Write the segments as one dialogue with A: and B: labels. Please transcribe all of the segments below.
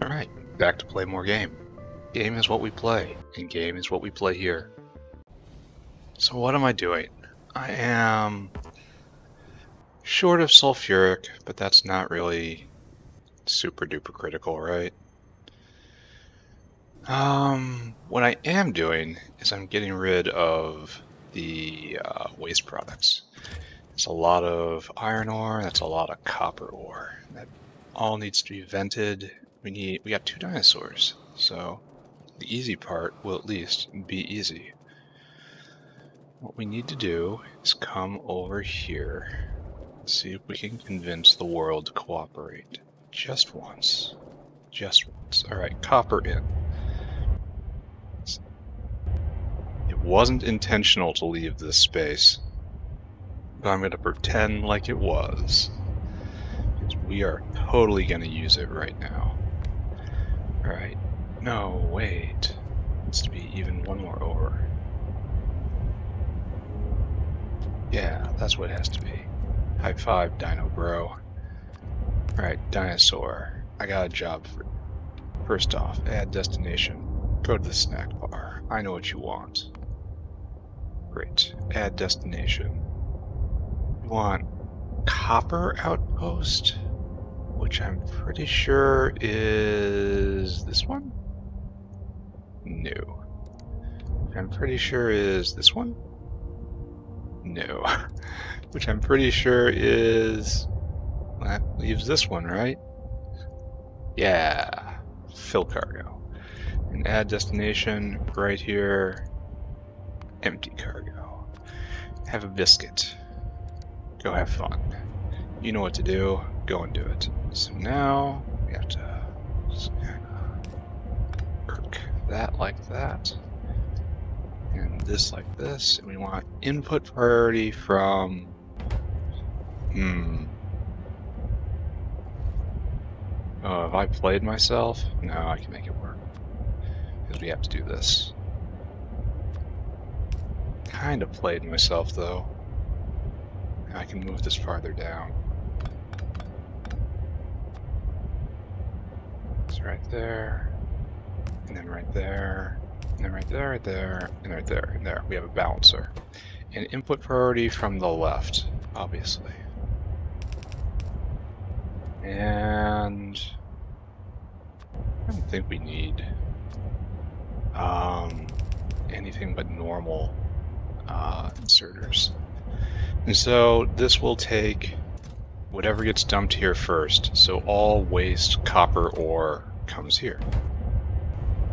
A: Alright, back to play more game. Game is what we play, and game is what we play here. So what am I doing? I am short of sulfuric, but that's not really super duper critical, right? What I am doing is I'm getting rid of the waste products. It's a lot of iron ore, that's a lot of copper ore. That all needs to be vented. We got 2 dinosaurs, so the easy part will at least be easy. What we need to do is come over here and see if we can convince the world to cooperate. Just once. Just once. Alright, copper in. It wasn't intentional to leave this space, but I'm going to pretend like it was. Because we are totally going to use it right now. Alright. No, wait. It needs to be even one more over. Yeah, that's what it has to be. High five, Dino Bro. Alright, dinosaur. I got a job for you. First off, add destination. Go to the snack bar. I know what you want. Great. Add destination. You want copper outpost, which I'm pretty sure is this one? No. I'm pretty sure is this one? No. Which I'm pretty sure is... that leaves this one, right? Yeah. Fill cargo. And add destination right here. Empty cargo. Have a biscuit. Go have fun. You know what to do. Go and do it. So now we have to work that like that. And this like this. And we want input priority from... Oh, have I played myself? No, I can make it work. Because we have to do this. Kind of played myself, though. I can move this farther down. It's right there. And then right there. And then right there, right there, and right there, and there. We have a balancer. And input priority from the left, obviously. And I don't think we need anything but normal inserters. And so this will take whatever gets dumped here first. So all waste copper ore comes here.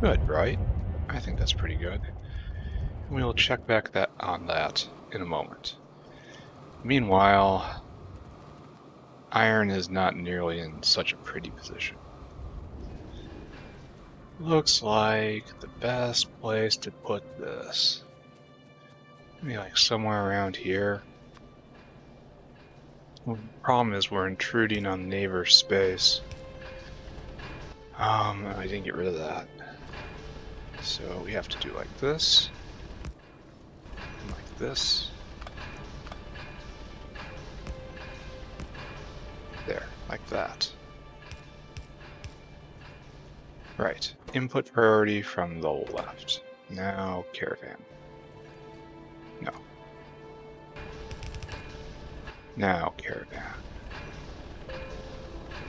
A: Good, right? I think that's pretty good. And we'll check back on that in a moment. Meanwhile, iron is not nearly in such a pretty position. Looks like the best place to put this. Maybe like somewhere around here. Well, the problem is we're intruding on neighbor space. I didn't get rid of that. So we have to do like this. And like this. There, like that. Right, input priority from the left. Now caravan. No. Now caravan.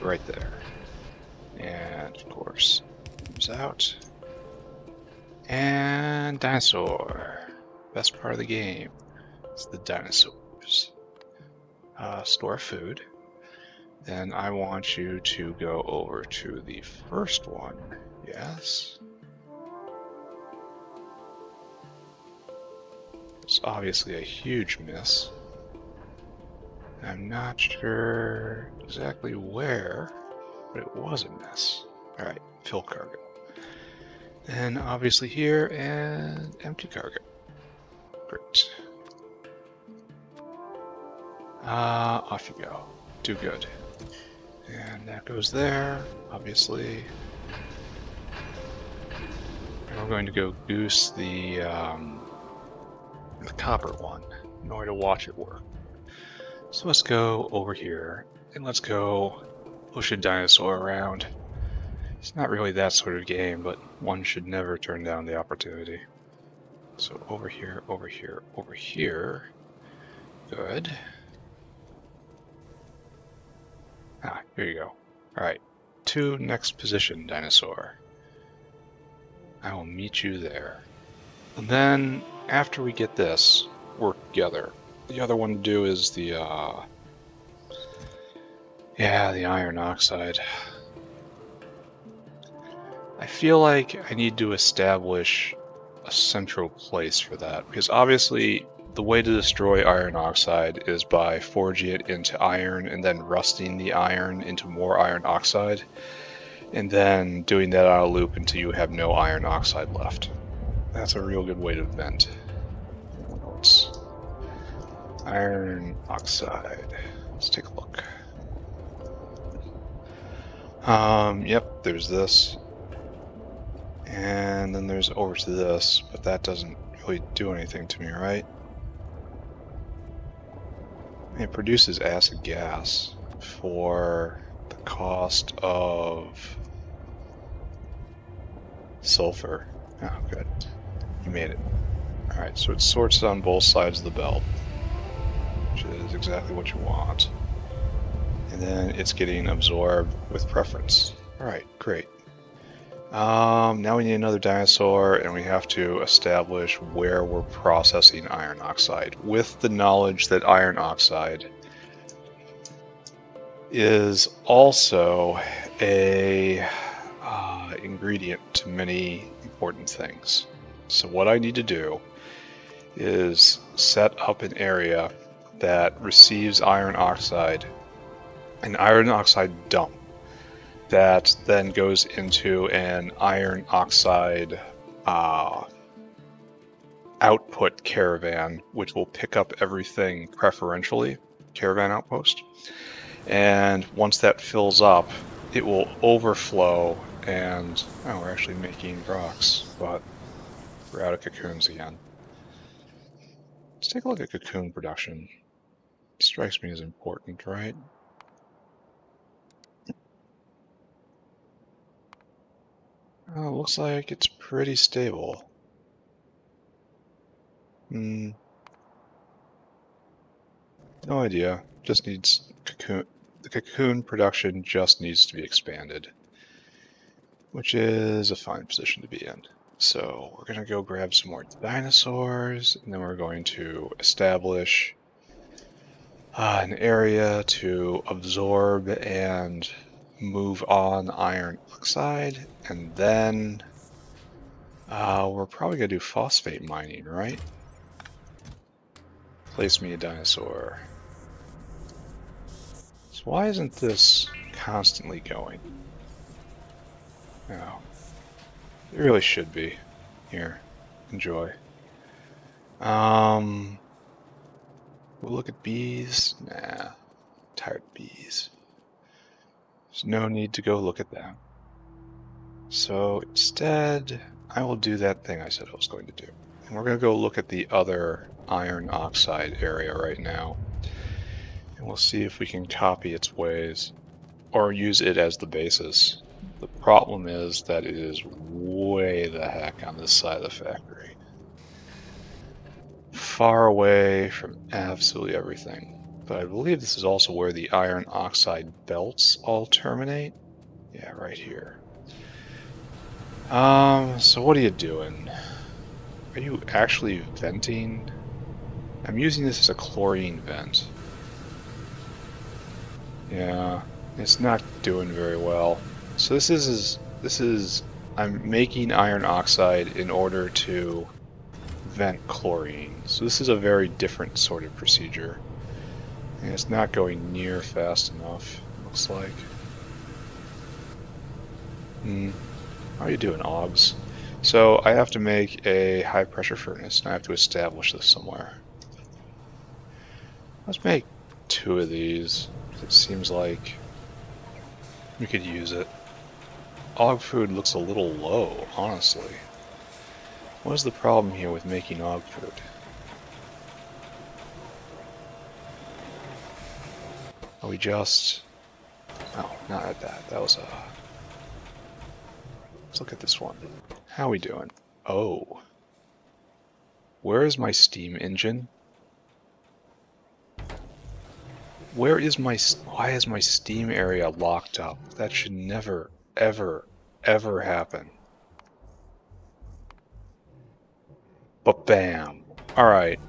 A: Right there. And of course, comes out. And dinosaur. Best part of the game is the dinosaurs. Store food. Then I want you to go over to the first one. Yes. It's obviously a huge miss. I'm not sure exactly where, but it was a miss. Alright, fill cargo. And obviously here, and empty cargo. Great. Off you go. Do good. And that goes there, obviously. And we're going to go goose the copper one in order to watch it work. So let's go over here, and let's go push a dinosaur around It's not really that sort of game, but one should never turn down the opportunity. So over here, over here, over here. Good. Ah, here you go. Alright, to next position, dinosaur. I will meet you there. And then, after we get this work together, the other one to do is the, the iron oxide. I feel like I need to establish a central place for that, because obviously the way to destroy iron oxide is by forging it into iron and then rusting the iron into more iron oxide, and then doing that on a loop until you have no iron oxide left. That's a real good way to vent. It's iron oxide. Let's take a look. Yep, there's this. And then there's over to this, but that doesn't really do anything to me, right? It produces acid gas for the cost of sulfur. Oh, good. You made it. Alright, so it sorts on both sides of the belt, which is exactly what you want. And then it's getting absorbed with preference. Alright, great. Now we need another dinosaur, and we have to establish where we're processing iron oxide, with the knowledge that iron oxide is also a ingredient to many important things. So what I need to do is set up an area that receives iron oxide, an iron oxide dump, that then goes into an iron oxide output caravan, which will pick up everything preferentially, caravan outpost. And once that fills up, it will overflow and, oh, we're actually making rocks, but we're out of cocoons again. Let's take a look at cocoon production. It strikes me as important, right? Looks like it's pretty stable. No idea. Just needs cocoon. The cocoon production just needs to be expanded, which is a fine position to be in. So we're gonna go grab some more dinosaurs, and then we're going to establish an area to absorb and move on iron oxide, and then we're probably gonna do phosphate mining, right? Place me a dinosaur. So why isn't this constantly going? No. It really should be. Here, enjoy. We'll look at bees. Nah, tired of bees. There's no need to go look at them. So instead, I will do that thing I said I was going to do. And we're going to go look at the other iron oxide area right now. And we'll see if we can copy its ways, or use it as the basis. The problem is that it is way the heck on this side of the factory. Far away from absolutely everything. But I believe this is also where the iron oxide belts all terminate. Yeah, right here. So what are you doing? Are you actually venting? I'm using this as a chlorine vent. Yeah, it's not doing very well. So this is I'm making iron oxide in order to vent chlorine. So this is a very different sort of procedure. And it's not going near fast enough, looks like. How are you doing, Augs? So I have to make a high pressure furnace, and I have to establish this somewhere. Let's make 2 of these. It seems like we could use it. Aug food looks a little low, honestly. What is the problem here with making aug food? Are we just... Oh, not at that. That was a... Let's look at this one. How we doing? Oh. Where is my steam engine? Where is my... Why is my steam area locked up? That should never, ever, ever happen. But bam. Alright.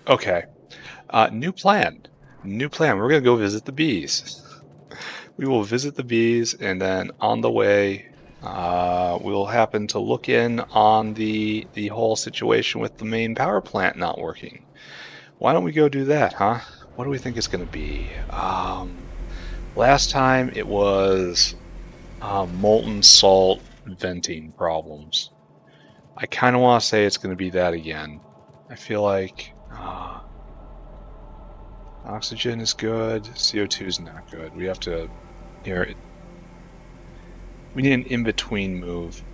A: Okay. New plan. New plan. We're gonna go visit the bees. We will visit the bees, and then on the way, we'll happen to look in on the whole situation with the main power plant not working. Why don't we go do that, huh? What do we think it's gonna be? Last time it was molten salt venting problems. I kind of want to say it's going to be that again. I feel like oxygen is good, CO2 is not good. We have to we need an in-between move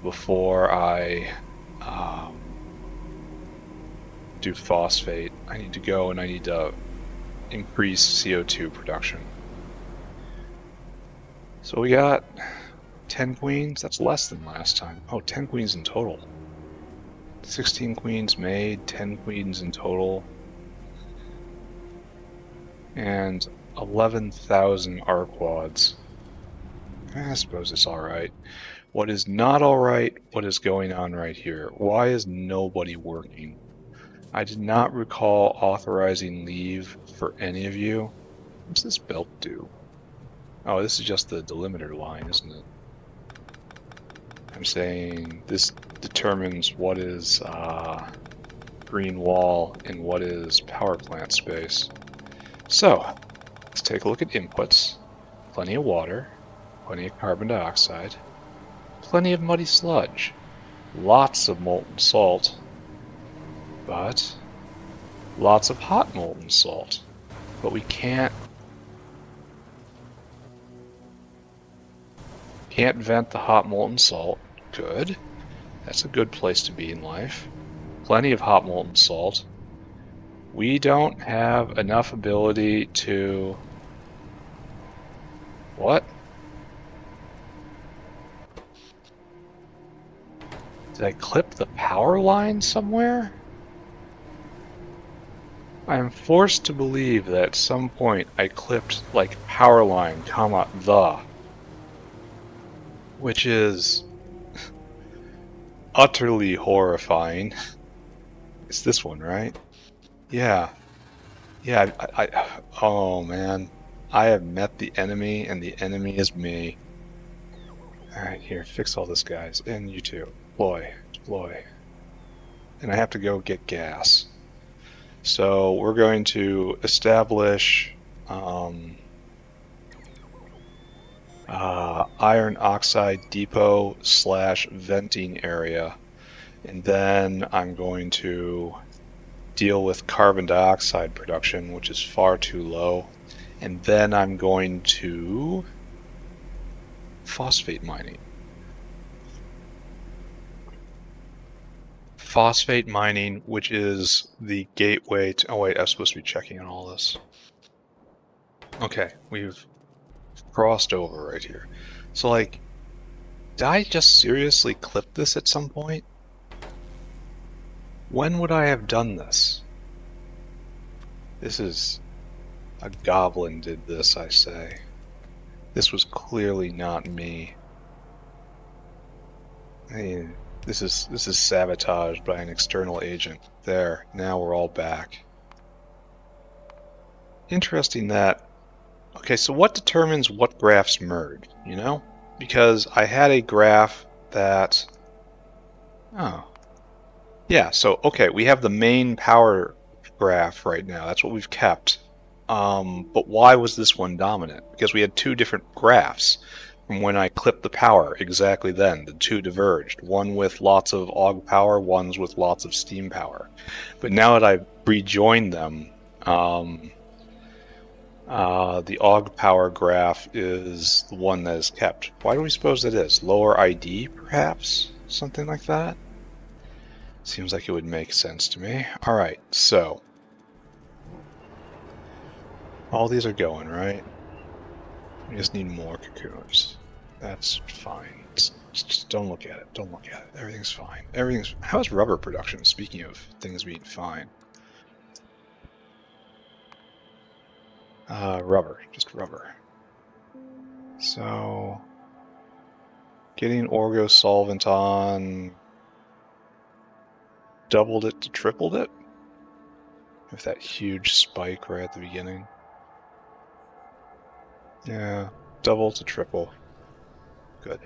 A: before I do phosphate. I need to go and I need to increase CO2 production. So we got 10 queens, that's less than last time. Oh, 10 queens in total. 16 queens made, 10 queens in total. And 11,000 arquads. I suppose it's alright. What is not alright, what is going on right here? Why is nobody working? I did not recall authorizing leave for any of you. What's this belt do? Oh, this is just the delimiter line, isn't it? I'm saying this determines what is green wall and what is power plant space. So, let's take a look at inputs. Plenty of water, plenty of carbon dioxide, plenty of muddy sludge, lots of molten salt, but lots of hot molten salt. But we can't vent the hot molten salt. Good. That's a good place to be in life. Plenty of hot molten salt. We don't have enough ability to... What? Did I clip the power line somewhere? I am forced to believe that at some point I clipped, like, power line, comma, the. Which is utterly horrifying. It's this one, right? Yeah. Yeah, oh man. I have met the enemy, and the enemy is me. Alright, here, fix all this, guys. And you too. Deploy. And I have to go get gas. So, we're going to establish iron oxide depot / venting area, and then I'm going to deal with carbon dioxide production, which is far too low, and then I'm going to phosphate mining. Phosphate mining, which is the gateway to... Oh wait, I'm supposed to be checking on all this. Okay, we've crossed over right here. So, like, did I just seriously clip this at some point? When would I have done this? This is... A goblin did this, I say. This was clearly not me. I mean, this is sabotaged by an external agent. There, now we're all back. Interesting that... Okay, so what determines what graphs merge, you know? Because I had a graph that... Oh. Yeah, so, okay, we have the main power graph right now. That's what we've kept. But why was this one dominant? Because we had two different graphs from when I clipped the power exactly then. The two diverged. One with lots of AUG power, one's with lots of steam power. But now that I've rejoined them, the AUG power graph is the one that is kept. Why do we suppose it is? Lower ID, perhaps? Something like that? Seems like it would make sense to me. Alright, so... all these are going, right? We just need more cocoons. That's fine. Just don't look at it. Don't look at it. Everything's fine. Everything's. How's rubber production? Speaking of things being fine. Rubber. Just rubber. So, getting orgo solvent on doubled it to tripled it? With that huge spike right at the beginning. Yeah, double to triple. Good.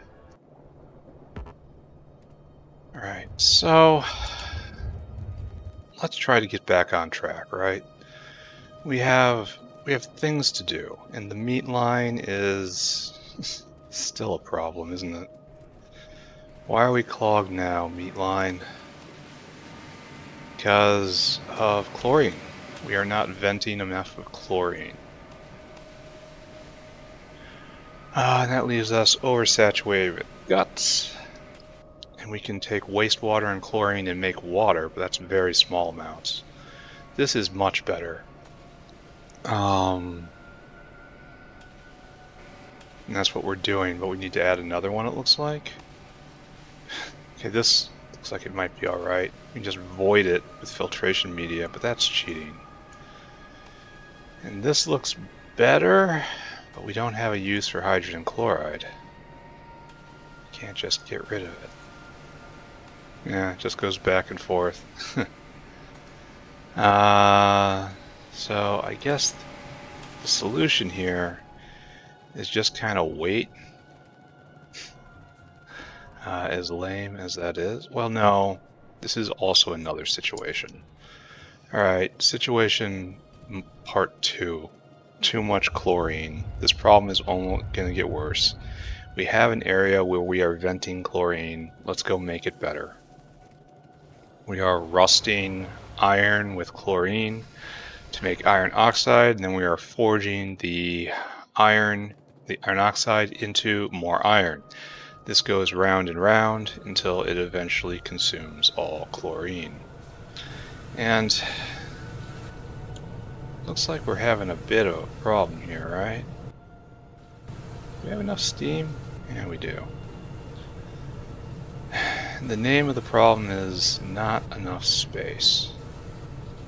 A: Alright, so let's try to get back on track, right? We have things to do, and the meat line is still a problem, isn't it? Why are we clogged now, meat line? Because of chlorine. We are not venting enough of chlorine. And that leaves us oversaturated with guts. And we can take wastewater and chlorine and make water, but that's very small amounts. This is much better. And that's what we're doing, but we need to add another one, it looks like. Okay, this looks like it might be alright. We can just void it with filtration media, but that's cheating. And this looks better, but we don't have a use for hydrogen chloride. Can't just get rid of it. Yeah, it just goes back and forth. So I guess the solution here is just kind of wait. As lame as that is. Well, no, this is also another situation. Alright, situation part 2. Too much chlorine. This problem is only going to get worse. We have an area where we are venting chlorine. Let's go make it better. We are rusting iron with chlorine to make iron oxide, and then we are forging the iron oxide into more iron. This goes round and round until it eventually consumes all chlorine. And looks like we're having a bit of a problem here, right? Do we have enough steam? Yeah, we do. The name of the problem is not enough space.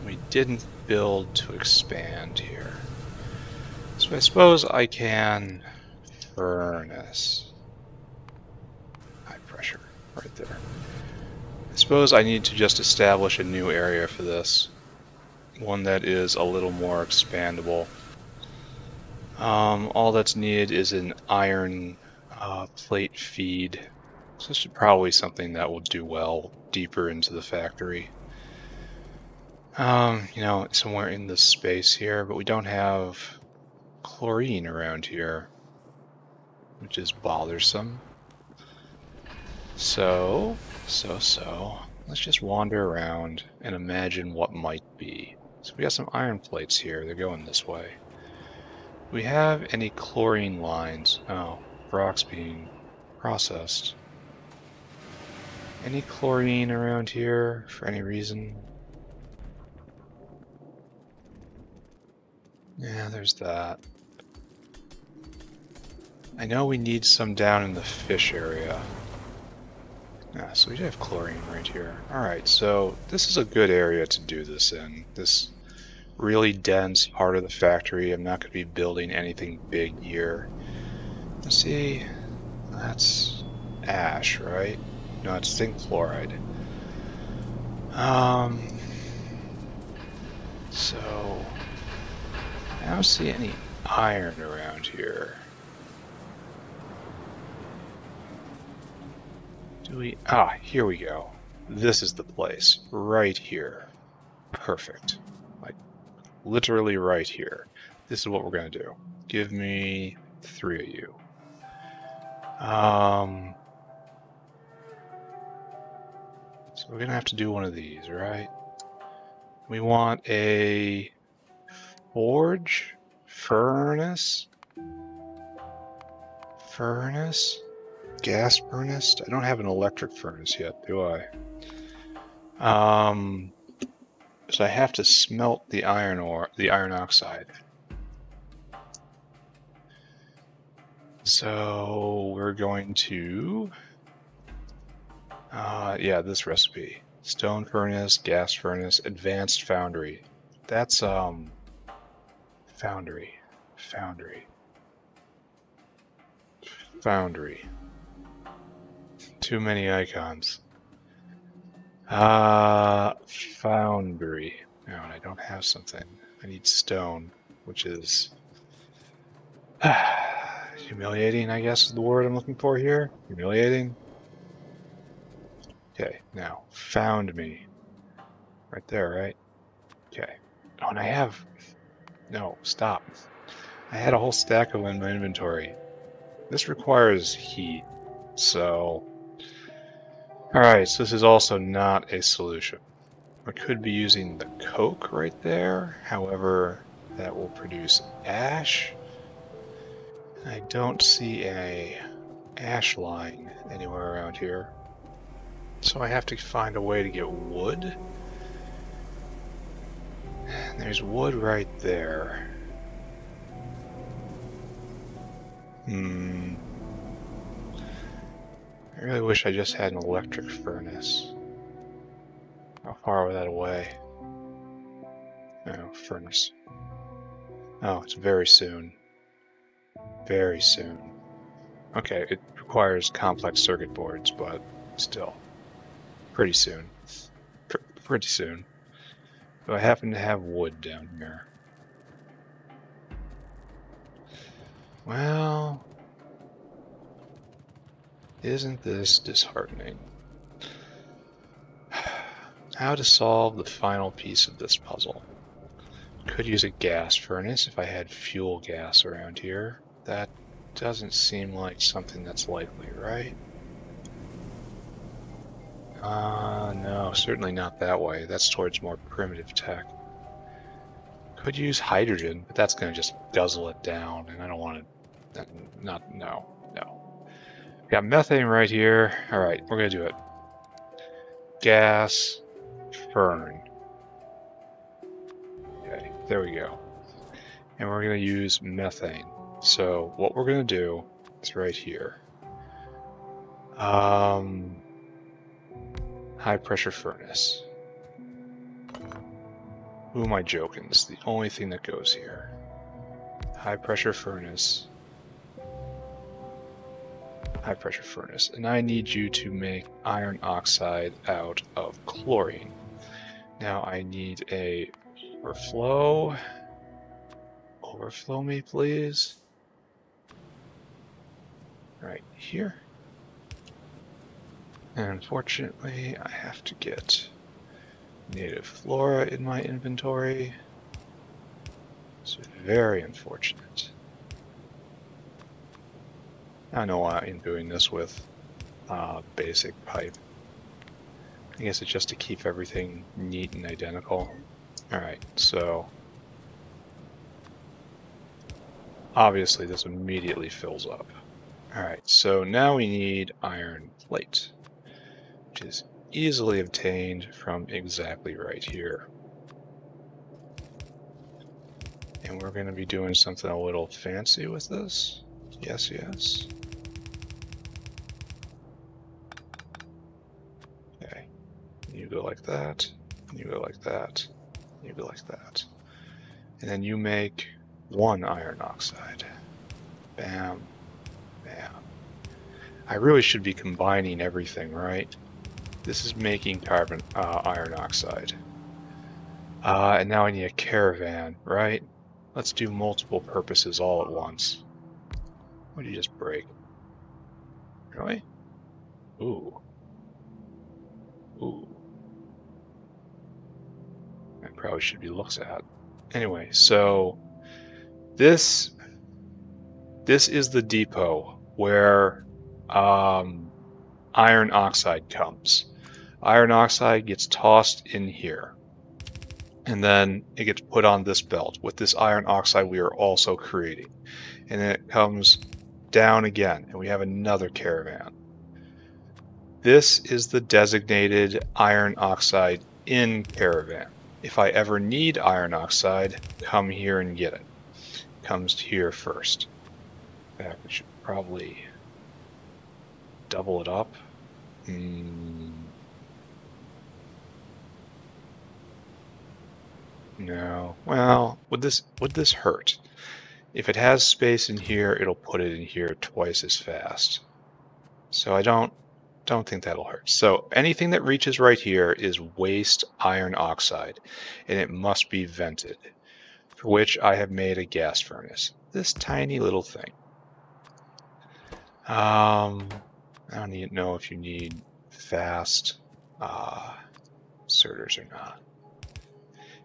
A: We didn't build to expand here. So I suppose I can furnace. High pressure, right there. I suppose I need to just establish a new area for this. One that is a little more expandable. All that's needed is an iron plate feed. So this is probably something that will do well deeper into the factory. You know, somewhere in this space here, but we don't have chlorine around here, which is bothersome. So, let's just wander around and imagine what might be. So we got some iron plates here, they're going this way. Do we have any chlorine lines? Oh, rock's being processed. Any chlorine around here for any reason? Yeah, there's that. I know we need some down in the fish area. Yeah, so we do have chlorine right here. Alright, so this is a good area to do this in. This really dense part of the factory. I'm not going to be building anything big here. Let's see. That's ash, right? No, it's zinc chloride. So I don't see any iron around here. Do we? Ah, here we go. This is the place. Right here. Perfect. Like, literally right here. This is what we're going to do. Give me 3 of you. So we're going to have to do one of these, right? We want a forge, furnace, gas furnace. I don't have an electric furnace yet, do I? So I have to smelt the iron oxide. So we're going to, yeah, this recipe. Stone furnace, gas furnace, advanced foundry. That's, foundry. Too many icons. Foundry. No, and I don't have something. I need stone, which is humiliating, I guess is the word I'm looking for here. Humiliating. Okay, now, found me. Right there, right? Okay. Oh, and I have... No, stop. I had a whole stack of them in my inventory. This requires heat, so... Alright, so this is also not a solution. I could be using the coke right there, however, that will produce ash. I don't see a ash line anywhere around here. So I have to find a way to get wood. And there's wood right there. I really wish I just had an electric furnace. How far was that away? Oh, furnace. Oh, it's very soon. Very soon. Okay, it requires complex circuit boards, but still. Pretty soon. Pretty soon. Do I happen to have wood down here? Well... Isn't this disheartening? How to solve the final piece of this puzzle. Could use a gas furnace if I had fuel gas around here. That doesn't seem like something that's likely, right? No, certainly not that way. That's towards more primitive tech. Could use hydrogen, but that's going to just guzzle it down, and I don't want to... No. Got methane right here. Alright, we're going to do it. Gas, fern. Okay, there we go. And we're going to use methane. So what we're going to do is right here. High pressure furnace. Who am I joking? This is the only thing that goes here. High pressure furnace. High pressure furnace. And I need you to make iron oxide out of chlorine. Now I need a overflow. Overflow me, please. Right here. And unfortunately, I have to get native flora in my inventory. It's very unfortunate. I know why I'm doing this with basic pipe. I guess it's just to keep everything neat and identical. Alright, so obviously this immediately fills up. Alright, so now we need iron plate, which is easily obtained from exactly right here. And we're going to be doing something a little fancy with this. Yes. Okay, you go like that, you go like that, you go like that. And then you make one iron oxide. Bam, bam. I really should be combining everything, right? This is making iron oxide. And now I need a caravan, right? Let's do multiple purposes all at once. What did you just break? Really? Ooh. That probably should be looked at. Anyway, so this is the depot where iron oxide comes. Iron oxide gets tossed in here, and then it gets put on this belt. With this iron oxide we are also creating, and then it comes down again, and we have another caravan. This is the designated iron oxide in caravan. If I ever need iron oxide, come here and get it. Comes here first. fact, we should probably double it up. No. Well, would this hurt? If it has space in here, it'll put it in here twice as fast. So I don't think that'll hurt. So anything that reaches right here is waste iron oxide, and it must be vented, for which I have made a gas furnace. This tiny little thing. I don't know if you need fast inserters or not.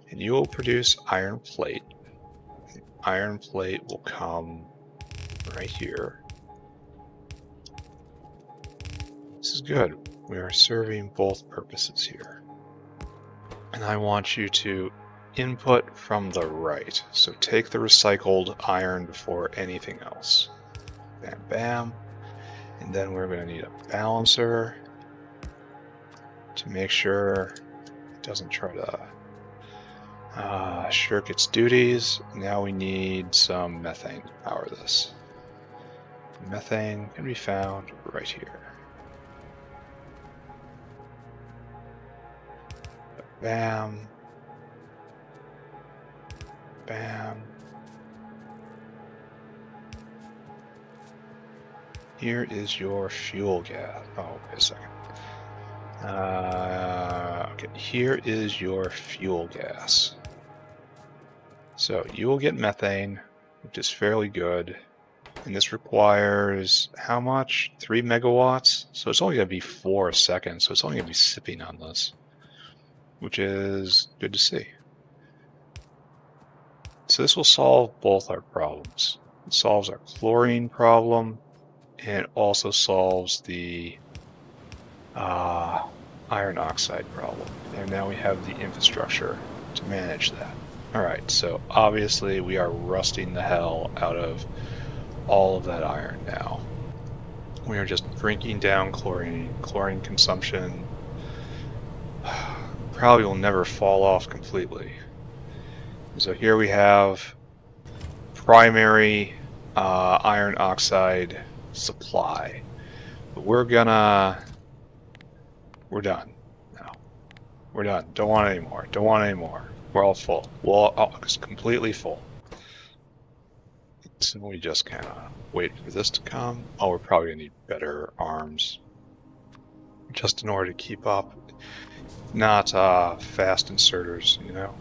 A: And you will produce iron plate. The iron plate will come right here. This is good. We are serving both purposes here. And I want you to input from the right. So take the recycled iron before anything else. Bam, bam. And then we're going to need a balancer to make sure it doesn't try to shirk its duties. Now we need some methane to power this. Methane can be found right here. Bam. Bam. Here is your fuel gas. Oh, wait a second. Okay, here is your fuel gas. So you will get methane, which is fairly good. And this requires how much? 3 megawatts? So it's only going to be 4 a second, so it's only going to be sipping on this, which is good to see. So this will solve both our problems. It solves our chlorine problem, and it also solves the iron oxide problem. And now we have the infrastructure to manage that. Alright, so obviously we are rusting the hell out of all of that iron now. We are just drinking down chlorine. Chlorine consumption probably will never fall off completely. So here we have primary iron oxide supply. But we're done now. We're done. Don't want any more. Don't want any more. We're all full. It's completely full. So we just kind of wait for this to come. Oh, we're probably going to need better arms just in order to keep up. Not fast inserters, you know.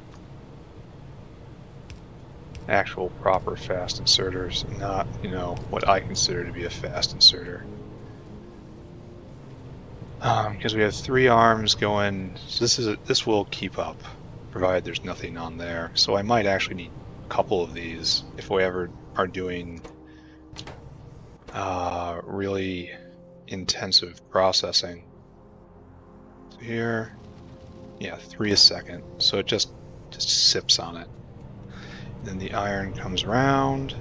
A: Actual proper fast inserters, not, you know, what I consider to be a fast inserter. Because we have 3 arms going, so this will keep up, provided there's nothing on there. So I might actually need a couple of these if we ever are doing really intensive processing. So here, yeah, 3 a second. So it just sips on it. Then the iron comes around.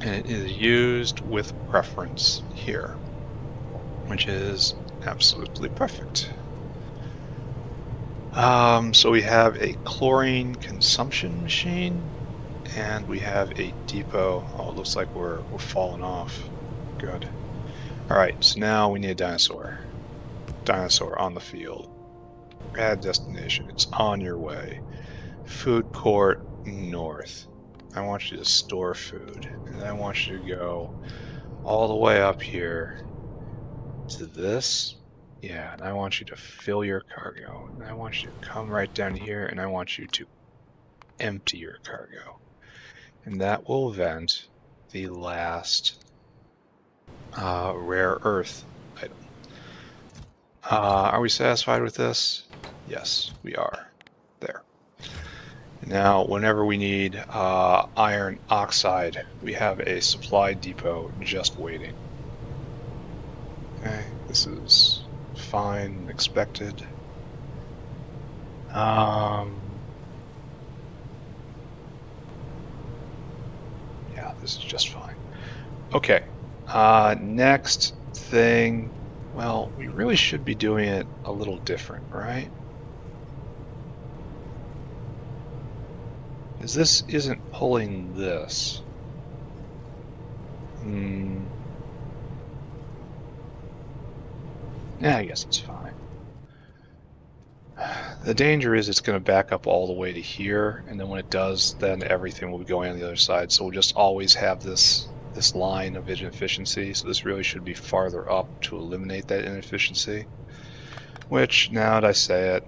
A: And it is used with preference here, which is absolutely perfect. So we have a chlorine consumption machine, and we have a depot. Oh, it looks like we're falling off. Good. Alright, so now we need a dinosaur. Dinosaur on the field. Add destination. It's on your way. Food court north. I want you to store food, and I want you to go all the way up here to this. Yeah, and I want you to fill your cargo, and I want you to come right down here, and I want you to empty your cargo. And that will vent the last rare earth item. Are we satisfied with this? Yes, we are. There. Now, whenever we need iron oxide, we have a supply depot just waiting. Okay, this is fine, expected. Yeah, this is just fine. Okay, next thing, well, we really should be doing it a little different, right? is this isn't pulling this. Yeah, I guess it's fine. The danger is it's going to back up all the way to here, and then when it does, then everything will be going on the other side. So we'll just always have this line of inefficiency. So this really should be farther up to eliminate that inefficiency. Which, now that I say it,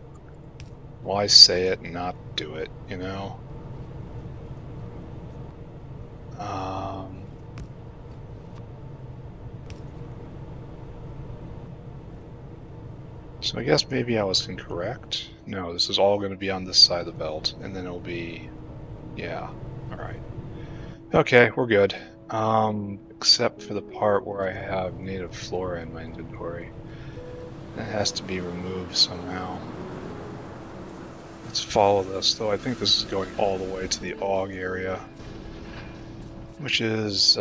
A: why say it and not do it, you know? So I guess maybe I was incorrect. No, this is all going to be on this side of the belt, and then it'll be, yeah, alright. Okay, we're good. Except for the part where I have native flora in my inventory. That has to be removed somehow. Let's follow this, though I think this is going all the way to the AUG area, which is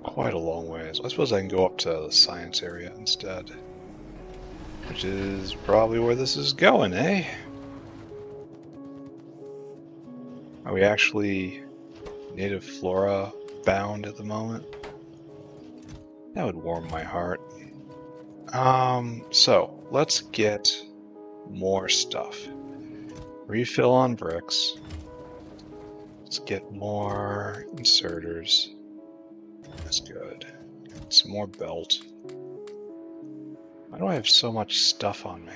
A: quite a long ways. I suppose I can go up to the science area instead. Which is probably where this is going, eh? Are we actually native flora bound at the moment? That would warm my heart. So let's get more stuff. Refill on bricks. Let's get more inserters. That's good. Get some more belt. Why do I have so much stuff on me?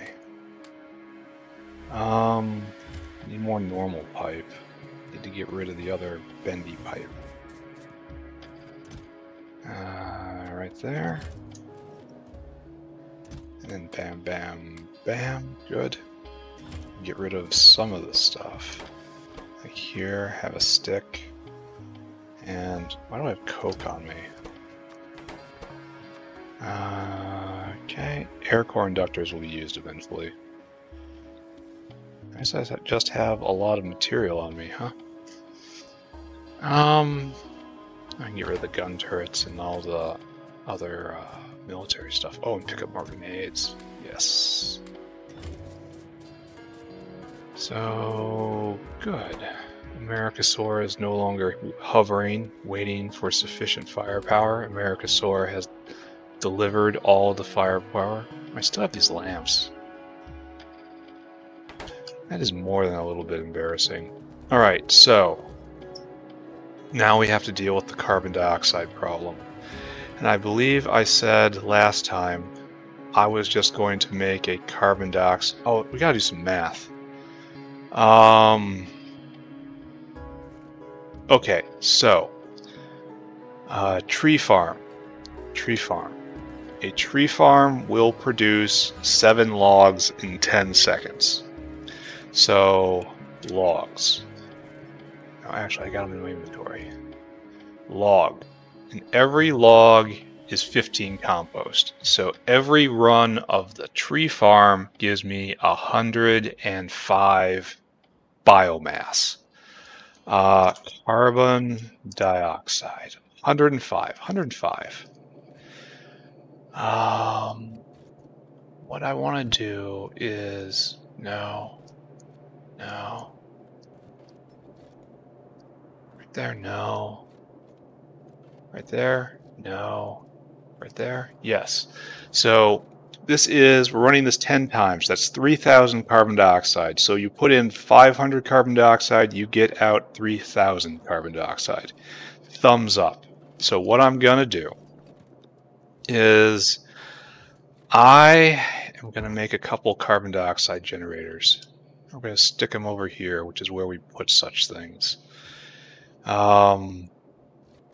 A: Need more normal pipe. Need to get rid of the other bendy pipe. Right there. And then bam, bam, bam. Good. Get rid of some of this stuff. Like here, have a stick. And why do I have coke on me? Okay, air core inductors will be used eventually. I guess I just have a lot of material on me, huh? I can get rid of the gun turrets and all the other military stuff. Oh, and pick up more grenades. Yes. So, good. Americosaur is no longer hovering, waiting for sufficient firepower. Americosaur has delivered all the firepower. I still have these lamps. That is more than a little bit embarrassing. Alright, so now we have to deal with the carbon dioxide problem. And I believe I said last time I was just going to make a carbon dioxide... Oh, we gotta do some math. Okay, so tree farm. A tree farm will produce 7 logs in 10 seconds. So, logs. Oh, actually, I got them in my inventory. Log. And every log is 15 compost. So every run of the tree farm gives me 105 biomass. Carbon dioxide. 105. What I want to do is no. Right there, no. Right there, no. Right there, yes. So we're running this 10 times. That's 3,000 carbon dioxide. So you put in 500 carbon dioxide, you get out 3,000 carbon dioxide. Thumbs up. So what I'm gonna do is I am going to make a couple carbon dioxide generators. I'm going to stick them over here, which is where we put such things. And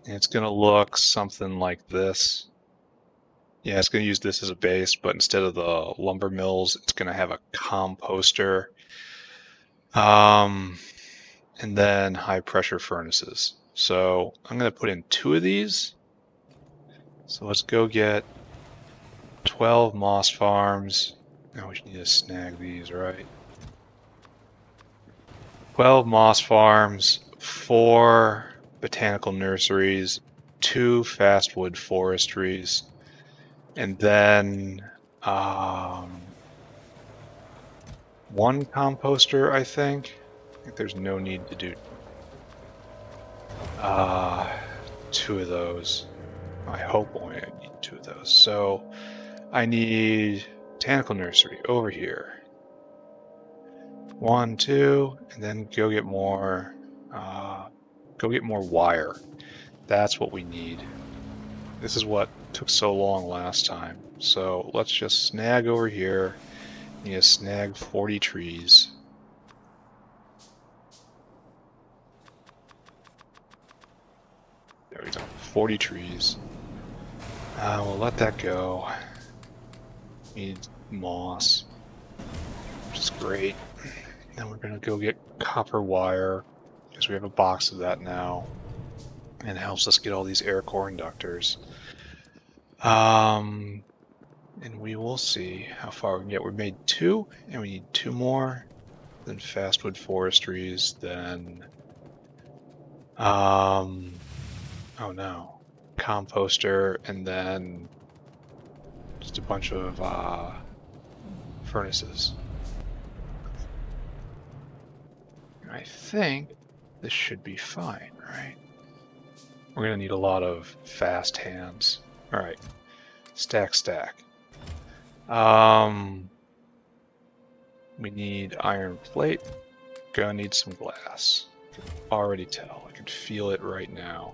A: it's going to look something like this. Yeah, it's going to use this as a base, but instead of the lumber mills, it's going to have a composter. And then high pressure furnaces. So I'm going to put in 2 of these. So let's go get 12 moss farms. Now we need to snag these, right? 12 moss farms, 4 botanical nurseries, 2 fastwood forestries, and then 1 composter, I think. think there's no need to do 2 of those. I hope only I need 2 of those. So I need botanical nursery over here. 1, 2, and then go get more. Go get more wire. That's what we need. This is what took so long last time. So let's just snag over here. Need to snag 40 trees. There we go. 40 trees. We'll let that go. Need moss, which is great. Then we're gonna go get copper wire, because we have a box of that now. And it helps us get all these air core inductors. And we will see how far we can get. We made 2, and we need 2 more. Then fastwood forestries, then oh no, composter, and then just a bunch of furnaces. I think this should be fine, right? We're gonna need a lot of fast hands. All right, stack. We need iron plate. Gonna need some glass. I can already tell. I can feel it right now.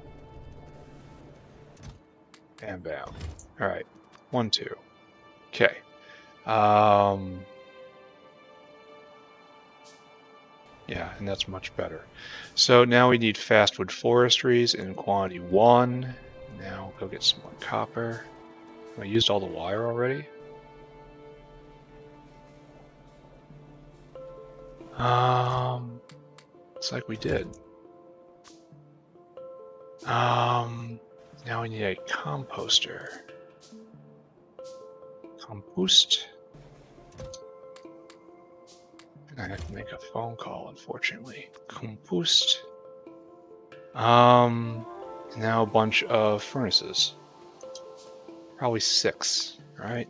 A: Bam, bam. All right, 1, 2. Okay. Yeah, and that's much better. So now we need fastwood forestries in quantity 1. Now go get some more copper. I used all the wire already. Looks like we did. Now we need a composter. Compost. I have to make a phone call, unfortunately. Compost. Now a bunch of furnaces. Probably 6, right?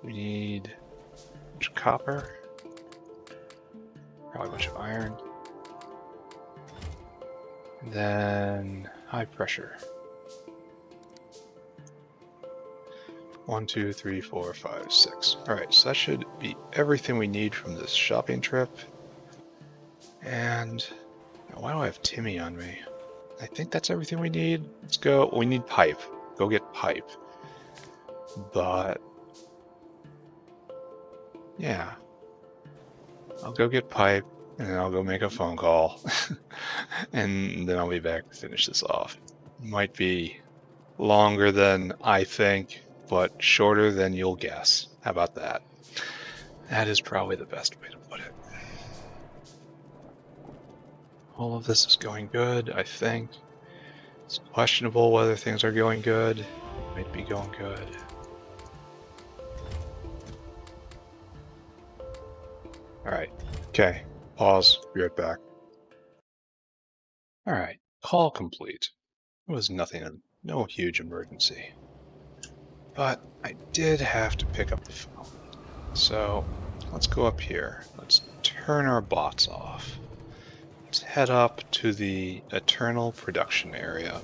A: We need a bunch of copper. Probably a bunch of iron. And then high pressure. 1, 2, 3, 4, 5, 6. Alright, so that should be everything we need from this shopping trip. And why do I have Timmy on me? I think that's everything we need. Let's go. We need pipe. Go get pipe. But yeah, I'll go get pipe and then I'll go make a phone call and then I'll be back to finish this off. Might be longer than I think, but shorter than you'll guess. How about that? That is probably the best way to put it. All of this is going good, I think. It's questionable whether things are going good. Might be going good. Alright, okay, pause, be right back. Alright, call complete. It was nothing, no huge emergency. But I did have to pick up the phone. So let's go up here. Let's turn our bots off. Let's head up to the eternal production area.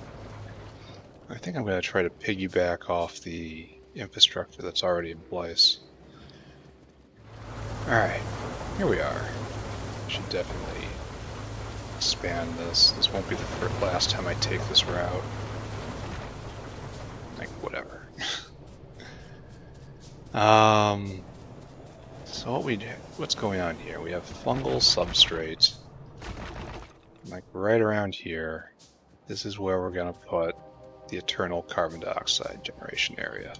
A: I think I'm going to try to piggyback off the infrastructure that's already in place. Alright, here we are. Should definitely expand this. This won't be the last time I take this route. Like, whatever. So what's going on here? We have fungal substrate. Like right around here. This is where we're gonna put the eternal carbon dioxide generation area.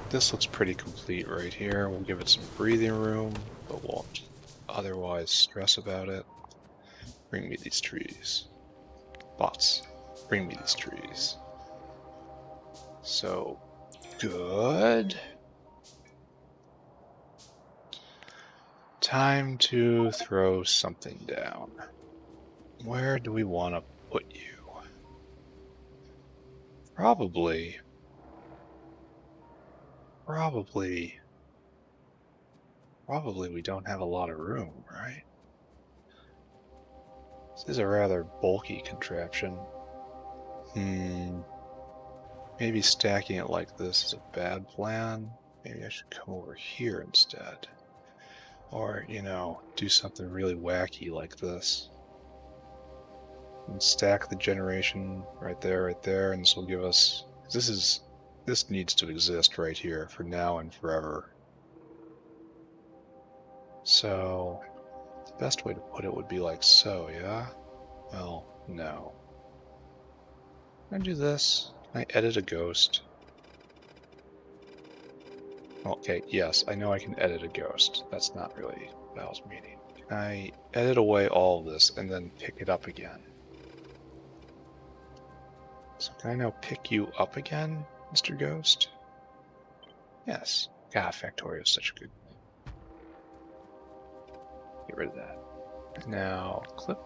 A: This looks pretty complete right here. We'll give it some breathing room, but won't otherwise stress about it. Bring me these trees. Bots, bring me these trees. So, good. Time to throw something down. Where do we want to put you? Probably probably we don't have a lot of room, right? This is a rather bulky contraption. Maybe stacking it like this is a bad plan. Maybe I should come over here instead. Or, you know, do something really wacky like this. And stack the generation right there, and this will give us... This needs to exist right here for now and forever. So, the best way to put it would be like so, yeah? Well, no. Can I do this? Can I edit a ghost? Okay, yes, I know I can edit a ghost. That's not really what I was meaning. Can I edit away all of this and then pick it up again? So can I now pick you up again, Mr. Ghost? Yes. God, Factorio is such a good... Get rid of that. Now, clip.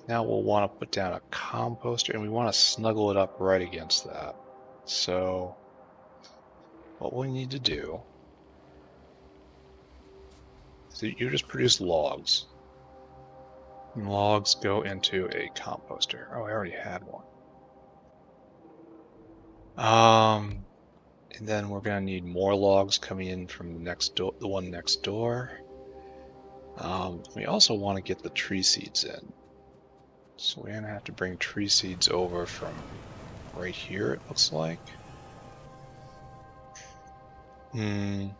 A: Now we'll want to put down a composter, and we want to snuggle it up right against that. So, what we need to do is that you just produce logs. And logs go into a composter. Oh, I already had one. And then we're going to need more logs coming in from the one next door. We also want to get the tree seeds in. So we're going to have to bring tree seeds over from right here, it looks like. This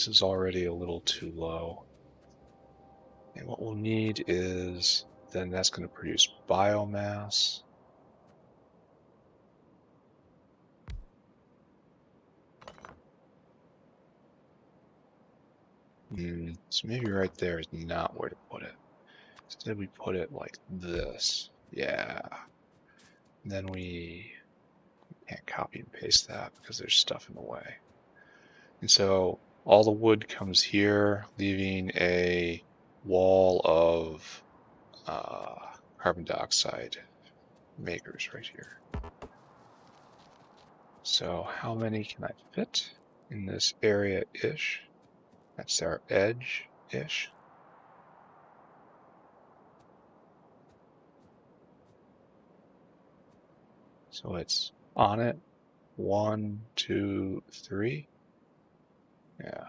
A: is already a little too low. And what we'll need is, then that's going to produce biomass. So maybe right there is not where to put it. Instead we put it like this. Yeah. And then we can't copy and paste that because there's stuff in the way. And so all the wood comes here, leaving a wall of carbon dioxide makers right here. So how many can I fit in this area-ish? That's our edge-ish. So it's on it. 1, 2, 3. Yeah.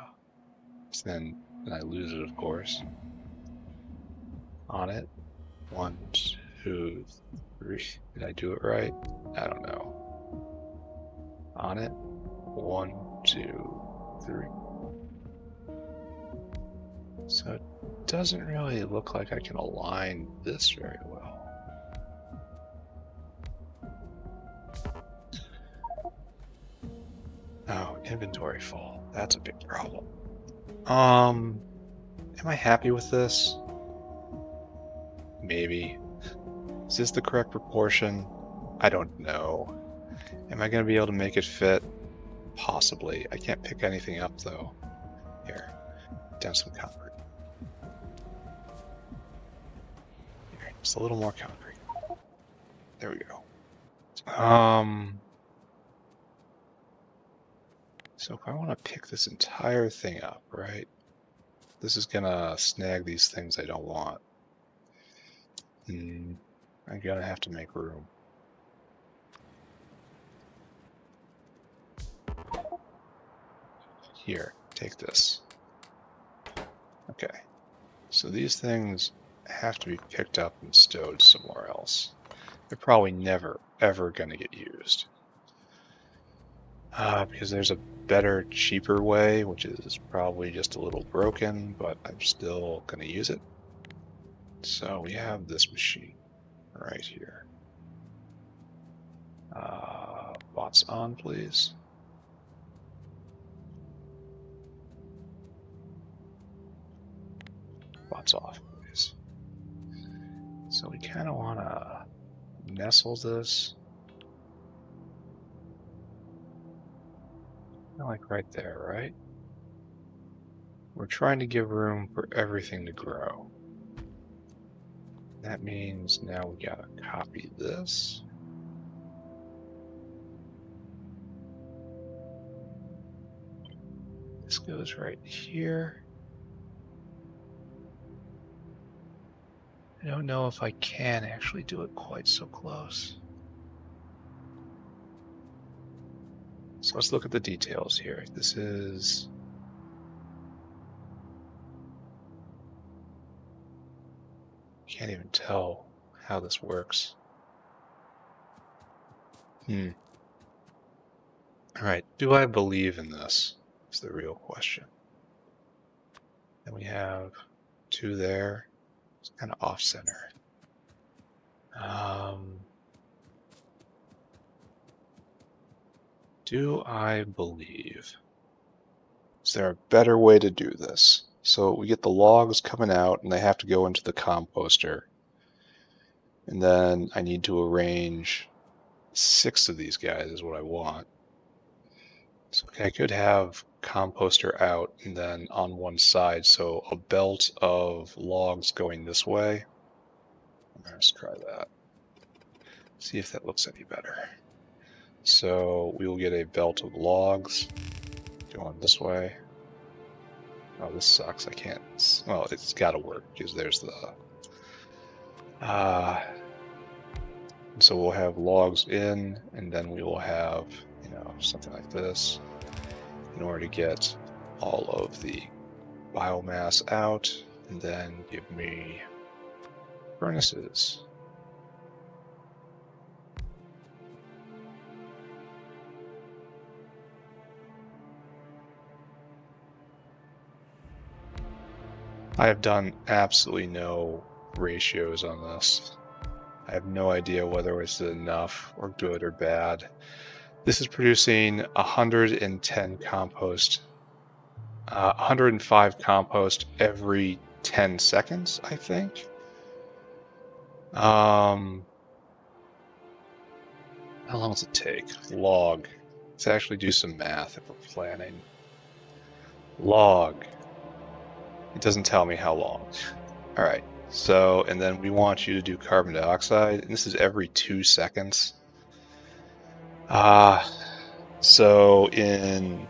A: So then I lose it, of course. On it. 1, 2, 3. Did I do it right? I don't know. On it. 1, 2, 3. So it doesn't really look like I can align this very well. Oh, inventory fall. That's a big problem. Am I happy with this? Maybe. Is this the correct proportion? I don't know. Am I going to be able to make it fit? Possibly. I can't pick anything up though. Here, down some concrete. Here, just a little more concrete. There we go. So if I want to pick this entire thing up, right? This is gonna snag these things I don't want. I'm gonna have to make room. Here, take this. Okay. So these things have to be picked up and stowed somewhere else. They're probably never, ever gonna get used. Because there's a better, cheaper way, which is probably just a little broken, but I'm still gonna use it. So we have this machine right here. Bots on, please. Bots off, please. So we kind of want to nestle this. Like right there, right? We're trying to give room for everything to grow. That means now we gotta copy this. This goes right here. I don't know if I can actually do it quite so close. So let's look at the details here. This is... Can't even tell how this works. All right, do I believe in this? Is the real question. Then we have 2 there. It's kind of off center. Do I believe? Is there a better way to do this? So we get the logs coming out and they have to go into the composter. And then I need to arrange 6 of these guys is what I want. So I could have composter out and then on one side, so a belt of logs going this way. Let's try that. See if that looks any better. So we will get a belt of logs going this way. Oh, this sucks. I can't. Well, it's got to work because there's the. So we'll have logs in, and then we will have, you know, something like this in order to get all of the biomass out, and then give me furnaces. I have done absolutely no ratios on this. I have no idea whether it's enough or good or bad. This is producing 110 compost, 105 compost every 10 seconds, I think. How long does it take? Log. Let's actually do some math if we're planning. Log. It doesn't tell me how long. All right, so, and then we want you to do carbon dioxide, and this is every 2 seconds. So in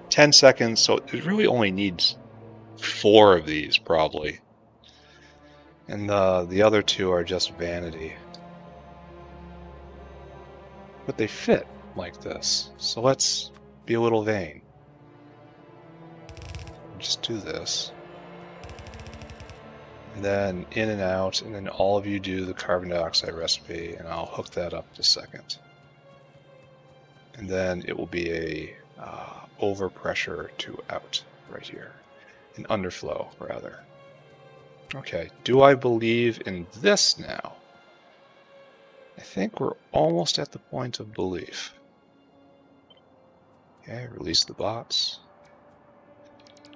A: 10 seconds, so it really only needs 4 of these probably. And the other 2 are just vanity. But they fit like this, so let's be a little vain. Just do this. And then in and out, and then all of you do the carbon dioxide recipe, and I'll hook that up in a second. And then it will be a overpressure to out right here, an underflow rather. Okay, do I believe in this now? I think we're almost at the point of belief. Okay, release the bots.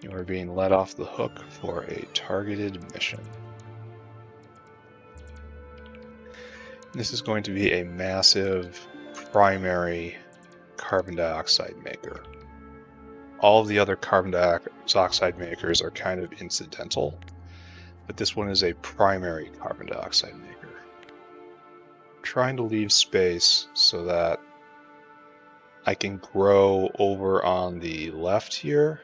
A: You are being let off the hook for a targeted mission. This is going to be a massive primary carbon dioxide maker. All of the other carbon dioxide makers are kind of incidental, but this one is a primary carbon dioxide maker. I'm trying to leave space so that I can grow over on the left here.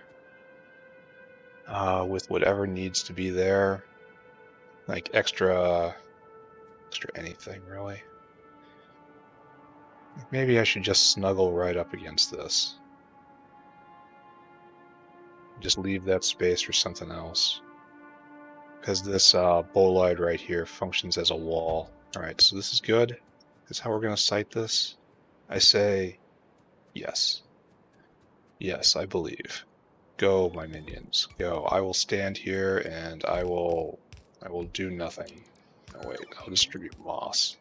A: With whatever needs to be there, like extra anything really. Maybe I should just snuggle right up against this. Just leave that space for something else. Because this bolide right here functions as a wall. Alright, so this is good. That's how we're going to site this. I say yes. Yes, I believe. Go, my minions, go. I will stand here and I will do nothing. Oh wait, I'll distribute moss.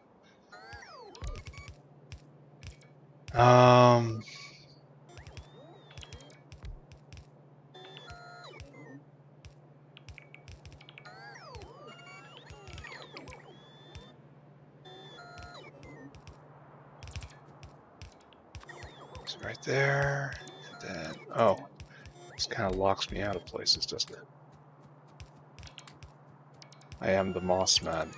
A: It's right there, and then, oh. This kind of locks me out of places, doesn't it? I am the moss man.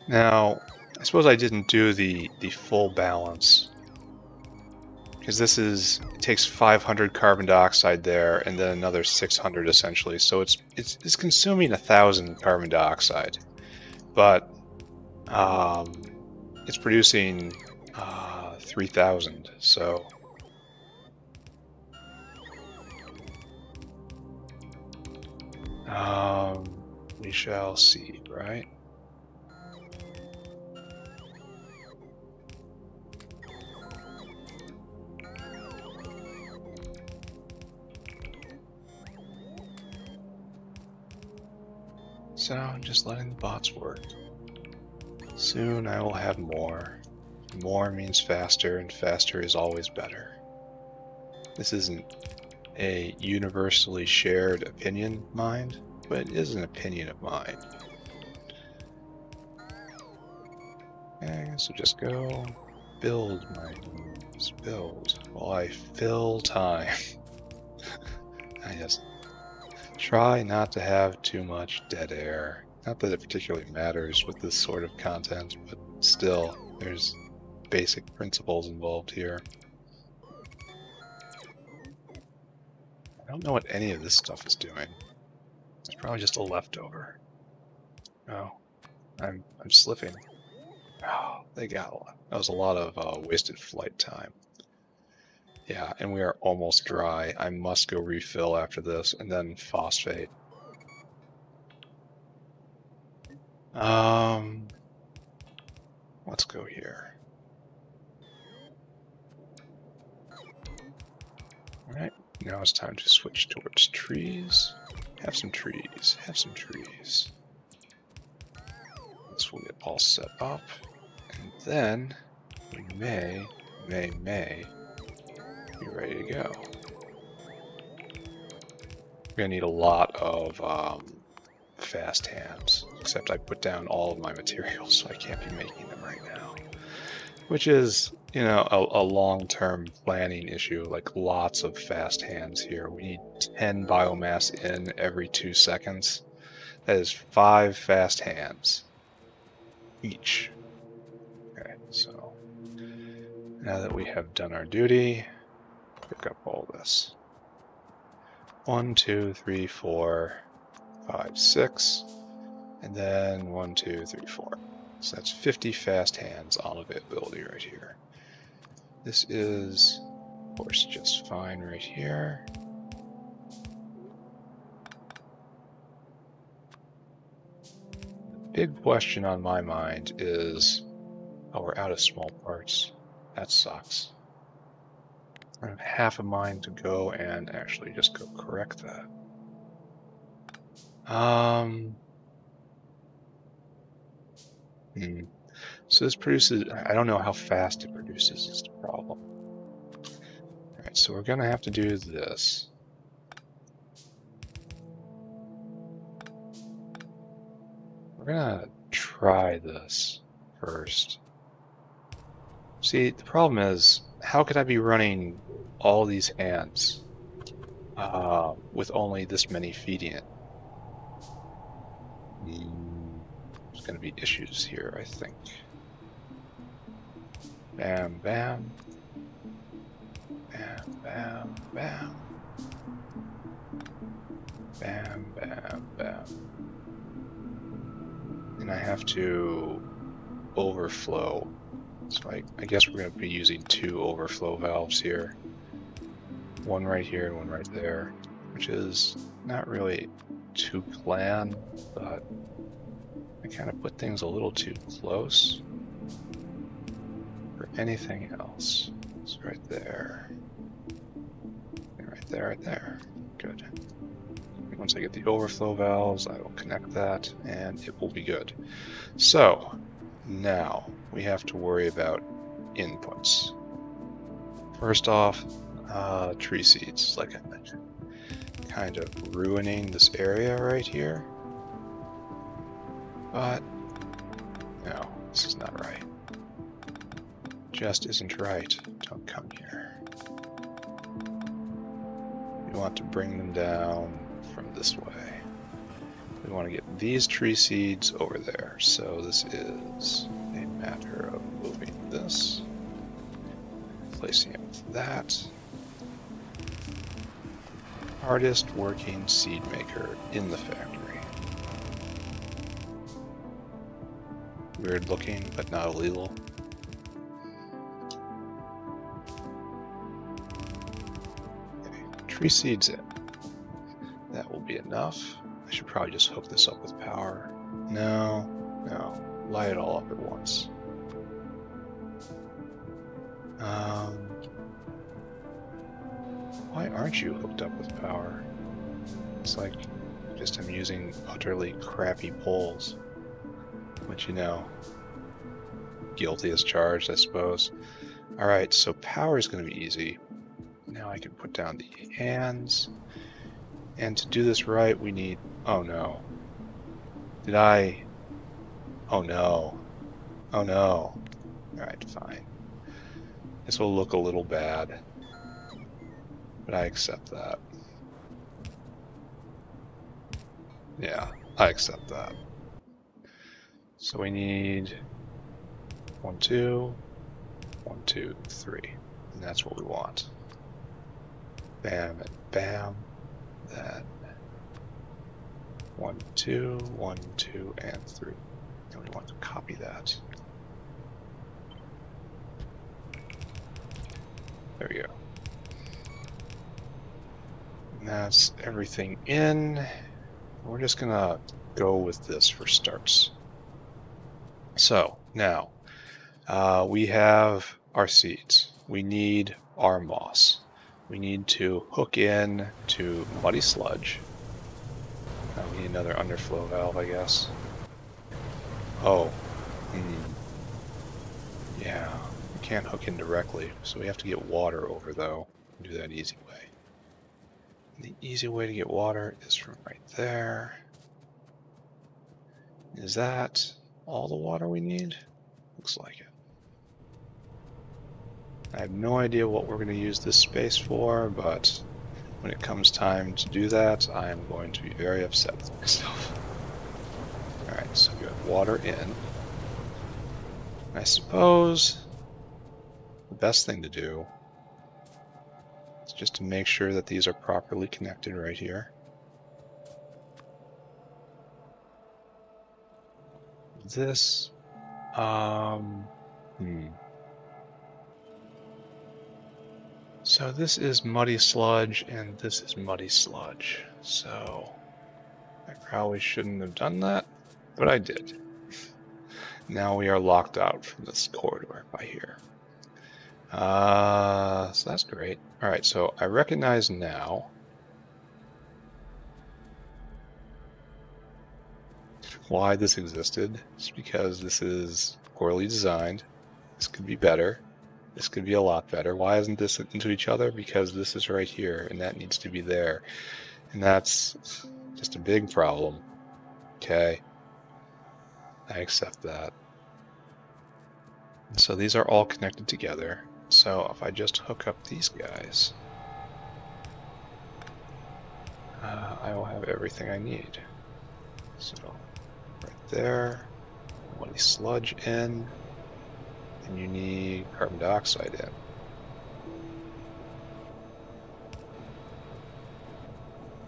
A: Now, I suppose I didn't do the full balance. because it takes 500 carbon dioxide there, and then another 600 essentially. So it's consuming 1,000 carbon dioxide, but it's producing 3,000. So we shall see, right? So I'm just letting the bots work. Soon I will have more. More means faster, and faster is always better. This isn't a universally shared opinion, mind, but it is an opinion of mine. Okay, so just go build my moves. Build while I fill time. I just try not to have too much dead air. Not that it particularly matters with this sort of content, but still, there's basic principles involved here. I don't know what any of this stuff is doing. It's probably just a leftover. Oh, I'm slipping. Oh, they got a lot. That was a lot of wasted flight time. Yeah, and we are almost dry. I must go refill after this, and then phosphate. Let's go here. Alright, now it's time to switch towards trees. Have some trees, have some trees. This will get all set up, and then we may be ready to go. We're gonna need a lot of fast hands, except I put down all of my materials, so I can't be making them right now. Which is, you know, a long-term planning issue, like lots of fast hands here. We need 10 biomass in every 2 seconds. That is 5 fast hands each. Okay, so now that we have done our duty, pick up all this. 1, 2, 3, 4, 5, 6, and then 1, 2, 3, 4. So that's 50 fast hands on availability right here. This is, of course, just fine right here. The big question on my mind is, oh, we're out of small parts. That sucks. I have half a mind to go and actually just go correct that. So this produces, I don't know how fast it produces is the problem. Alright, so we're gonna have to do this. We're gonna try this first. See, the problem is, how could I be running all these hands with only this many feeding it? There's going to be issues here, I think. Bam, bam. Bam, bam, bam. Bam, bam, bam. And I have to overflow. So I guess we're going to be using 2 overflow valves here. One right here and one right there, which is not really to plan, but I kind of put things a little too close for anything else. It's right there. And right there, right there. Good. Once I get the overflow valves, I will connect that and it will be good. So now we have to worry about inputs. First off, tree seeds, like I mentioned, kind of ruining this area right here. But no, this is not right. Just isn't right. Don't come here. We want to bring them down from this way. We want to get these tree seeds over there. So this is a matter of moving this replacing it with that. Hardest working seed maker in the factory. Weird looking, but not illegal. Okay, tree seeds in. That will be enough. I should probably just hook this up with power. No, no. Light it all up at once. Why aren't you hooked up with power? It's like just I'm using utterly crappy poles. But you know, guilty as charged, I suppose. Alright, so power is going to be easy. Now I can put down the hands. And to do this right, we need... Oh no. Did I... Oh no. Oh no. Alright, fine. This will look a little bad. But I accept that. Yeah, I accept that. So we need 1, 2, 1, 2, 3. And that's what we want. Bam and bam. That. 1, 2, 1, 2, and 3. And we want to copy that. There we go. And that's everything in. We're just gonna go with this for starts. So now we have our seeds. We need our moss. We need to hook in to muddy sludge. We need another underflow valve, I guess. Oh. Yeah, we can't hook in directly, so we have to get water over, though. Do that easy way. And the easy way to get water is from right there. Is that all the water we need? Looks like it. I have no idea what we're going to use this space for, but when it comes time to do that, I am going to be very upset with myself. Alright, so we got water in. I suppose the best thing to do is just to make sure that these are properly connected right here. This, So this is muddy sludge, and this is muddy sludge. So I probably shouldn't have done that, but I did. Now we are locked out from this corridor by here. So that's great. Alright, so I recognize now why this existed. It's because this is poorly designed. This could be better. This could be a lot better. Why isn't this into each other? Because this is right here, and that needs to be there. And that's just a big problem. Okay. I accept that. So these are all connected together. So if I just hook up these guys, I will have everything I need. So right there, muddy sludge in, and you need carbon dioxide in.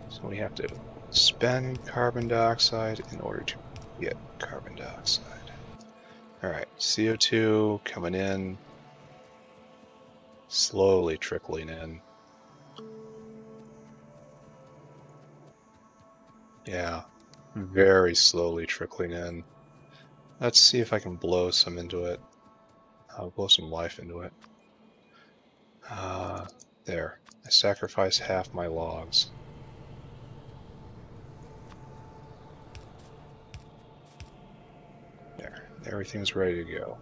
A: So we have to spend carbon dioxide in order to get carbon dioxide. Alright, CO2 coming in, slowly trickling in. Yeah, very slowly trickling in. Let's see if I can blow some into it. I'll blow some life into it. There. I sacrificed half my logs. There. Everything's ready to go.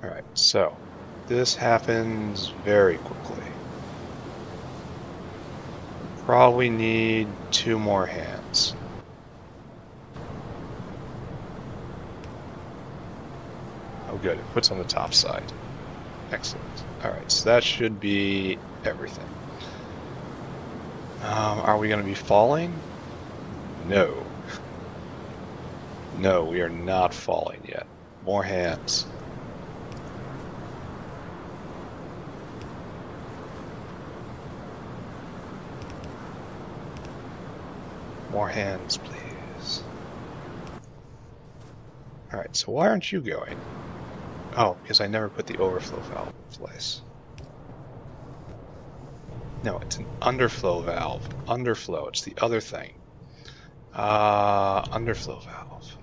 A: Alright, so this happens very quickly. Probably need 2 more hands. Oh good, it puts on the top side. Excellent. Alright, so that should be everything. Are we going to be falling? No. No, we are not falling yet. More hands. More hands, please. Alright, so why aren't you going? Oh, because I never put the overflow valve in place. No, it's an underflow valve. Underflow, it's the other thing. Underflow valve.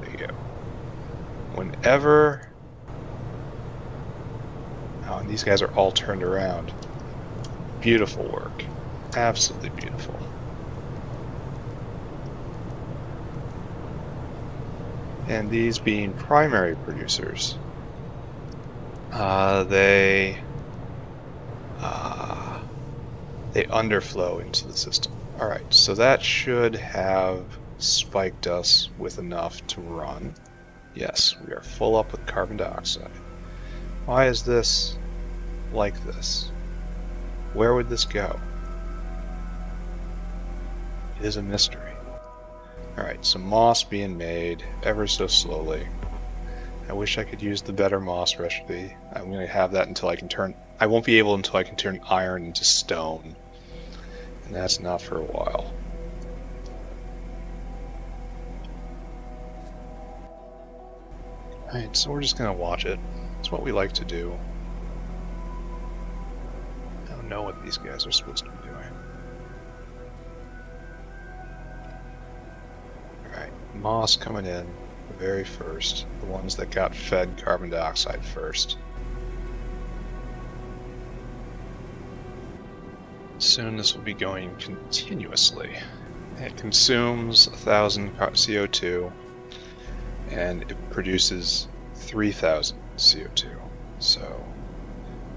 A: There you go. Whenever... Oh, and these guys are all turned around. Beautiful work. Absolutely beautiful. And these being primary producers, they underflow into the system. Alright, so that should have spiked us with enough to run. Yes, we are full up with carbon dioxide. Why is this like this? Where would this go? It is a mystery. Alright, some moss being made ever so slowly. I wish I could use the better moss recipe. I'm going to have that until I can turn... I won't be able until I can turn iron into stone. And that's not for a while. Alright, so we're just going to watch it. It's what we like to do. I don't know what these guys are supposed to be doing. Alright, moss coming in the very first. The ones that got fed carbon dioxide first. Soon this will be going continuously. It consumes 1,000 CO2 and it produces 3,000 CO2. So,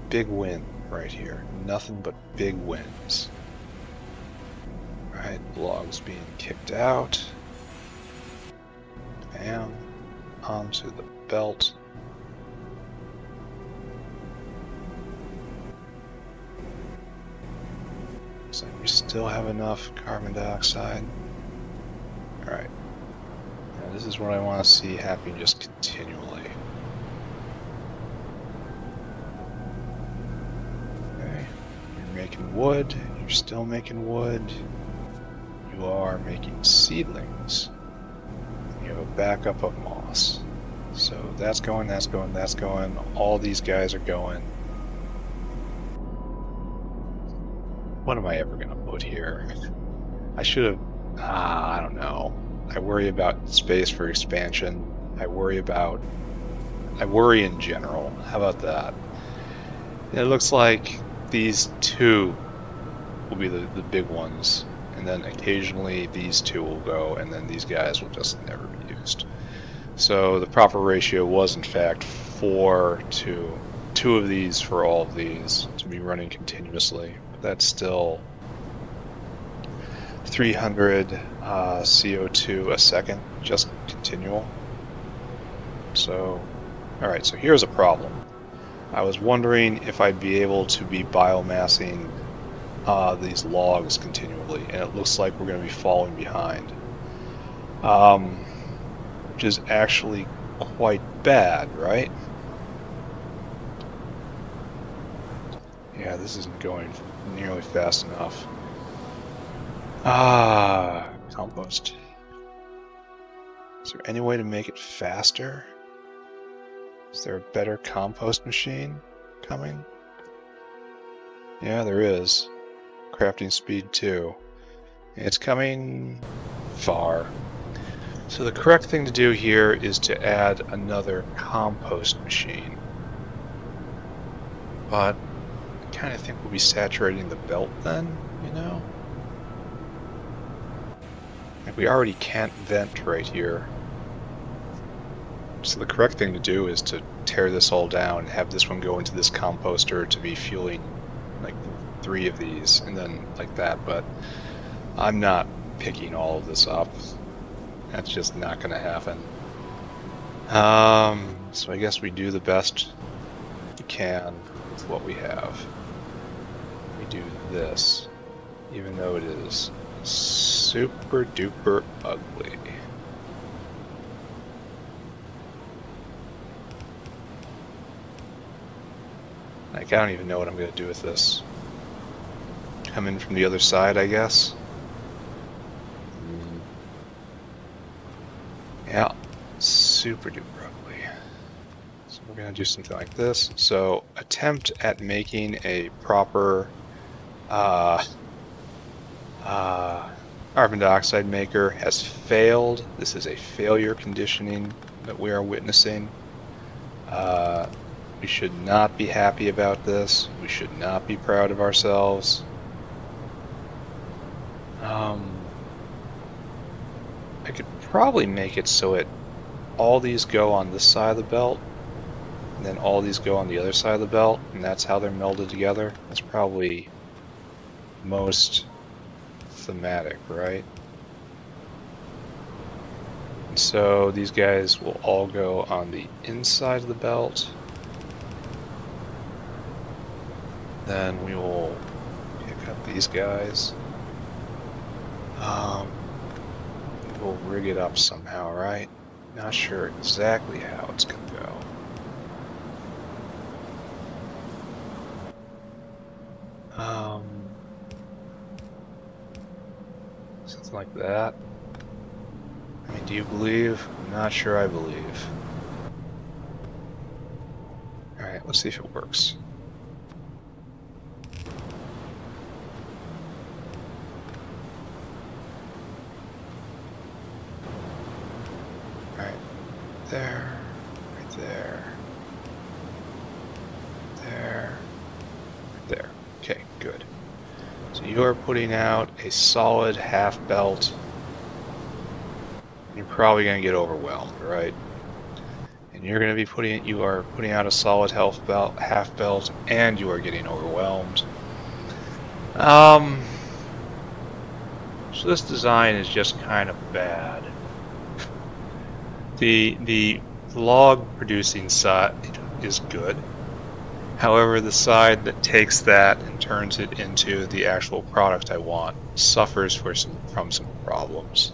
A: big win right here. Nothing but big wins. Alright, logs being kicked out. Bam. Onto the belt. Looks like we still have enough carbon dioxide. Alright. Now this is what I want to see happen just continually. Okay. You're making wood. You're still making wood. You are making seedlings. You have a backup of moss. So that's going, that's going, that's going. All these guys are going. What am I ever going to put here? I should have... I don't know. I worry about space for expansion. I worry in general. How about that? It looks like these two will be the big ones. And then occasionally these two will go, and then these guys will just never be used. So the proper ratio was in fact 4 to 2 of these for all of these to be running continuously. But that's still 300 CO2 a second, just continual. So, alright, so here's a problem. I was wondering if I'd be able to be biomassing these logs continually, and it looks like we're going to be falling behind. Which is actually quite bad, right? Yeah, this isn't going nearly fast enough. Compost. Is there any way to make it faster? Is there a better compost machine coming? Yeah, there is. Crafting speed 2. It's coming far. So the correct thing to do here is to add another compost machine. But I kind of think we'll be saturating the belt then, you know? Like we already can't vent right here. So the correct thing to do is to tear this all down and have this one go into this composter to be fueling like 3 of these and then like that, but I'm not picking all of this up. That's just not going to happen. So I guess we do the best we can with what we have. We do this, even though it is super duper ugly. Like, I don't even know what I'm going to do with this. come in from the other side, I guess. Yeah, super duper ugly. So we're gonna do something like this. So attempt at making a proper carbon dioxide maker has failed. This is a failure conditioning that we are witnessing. We should not be happy about this. We should not be proud of ourselves. I could probably make it so all these go on this side of the belt, and then all these go on the other side of the belt, and that's how they're melded together. That's probably most thematic, right? And so these guys will all go on the inside of the belt. Then we will pick up these guys. We'll rig it up somehow, right? Not sure exactly how it's gonna go. Something like that. I mean, do you believe? I'm not sure I believe. Alright, let's see if it works. Alright, there, right there, there, right there. Okay, good. So you are putting out a solid half belt. You're probably going to get overwhelmed, right? And you're going to be putting out a solid half belt, and you are getting overwhelmed. So this design is just kind of bad. The log producing side is good. However, the side that takes that and turns it into the actual product I want suffers from some problems.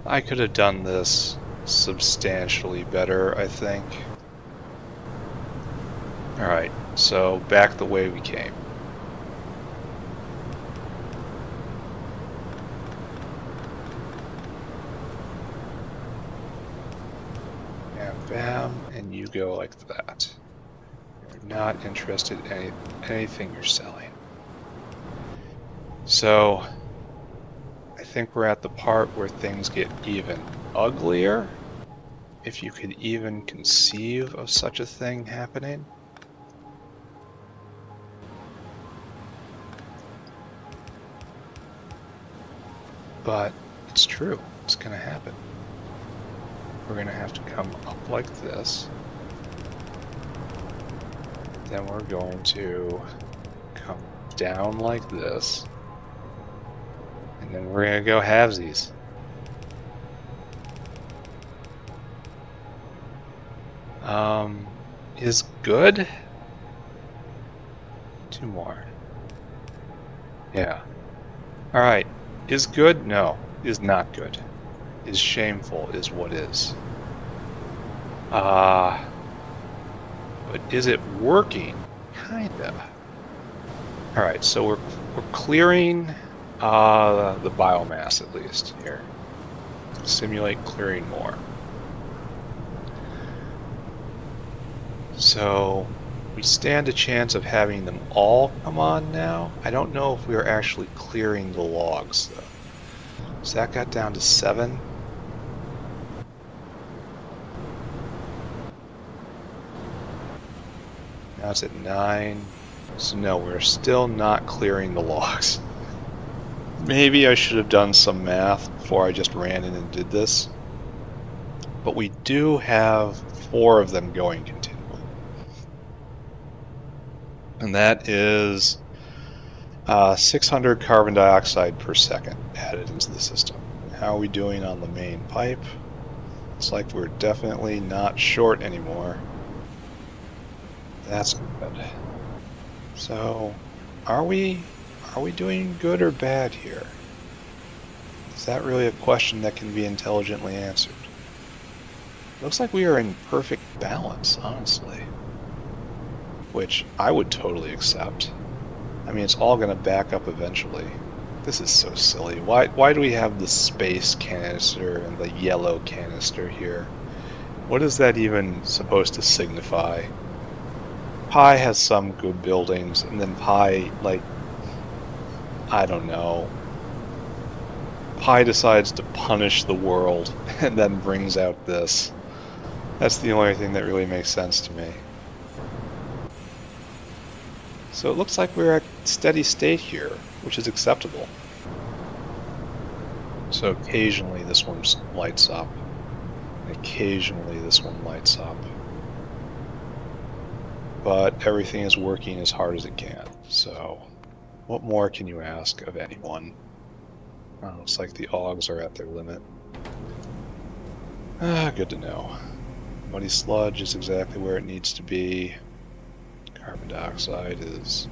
A: I could have done this substantially better, I think. Alright, so back the way we came. And bam, and you go like that. Not interested in anything you're selling. So I think we're at the part where things get even uglier, if you could even conceive of such a thing happening. But it's true, it's gonna happen. We're gonna have to come up like this. Then we're going to come down like this, and then we're going to go halvesies. Is good? 2 more. Yeah. Alright. Is good? No. Is not good. Is shameful is what is. But is it working? Kinda. Alright, so we're clearing the biomass at least here. Simulate clearing more. So we stand a chance of having them all come on now. I don't know if we are actually clearing the logs though. So that got down to 7. Now it's at 9. So no, we're still not clearing the logs. Maybe I should have done some math before I just ran in and did this. But we do have 4 of them going continually. And that is 600 carbon dioxide per second added into the system. How are we doing on the main pipe? It's like we're definitely not short anymore. That's good. So, are we doing good or bad here? Is that really a question that can be intelligently answered? Looks like we are in perfect balance, honestly. Which I would totally accept. I mean, it's all going to back up eventually. This is so silly. Why do we have the space canister and the yellow canister here? What is that even supposed to signify? Pi has some good buildings, and then Pi, like, I don't know. Pi decides to punish the world and then brings out this. That's the only thing that really makes sense to me. So it looks like we're at steady state here, which is acceptable. So occasionally this one lights up, and occasionally this one lights up. But everything is working as hard as it can, so what more can you ask of anyone? Looks like the augs are at their limit. Good to know. Muddy sludge is exactly where it needs to be. Carbon dioxide is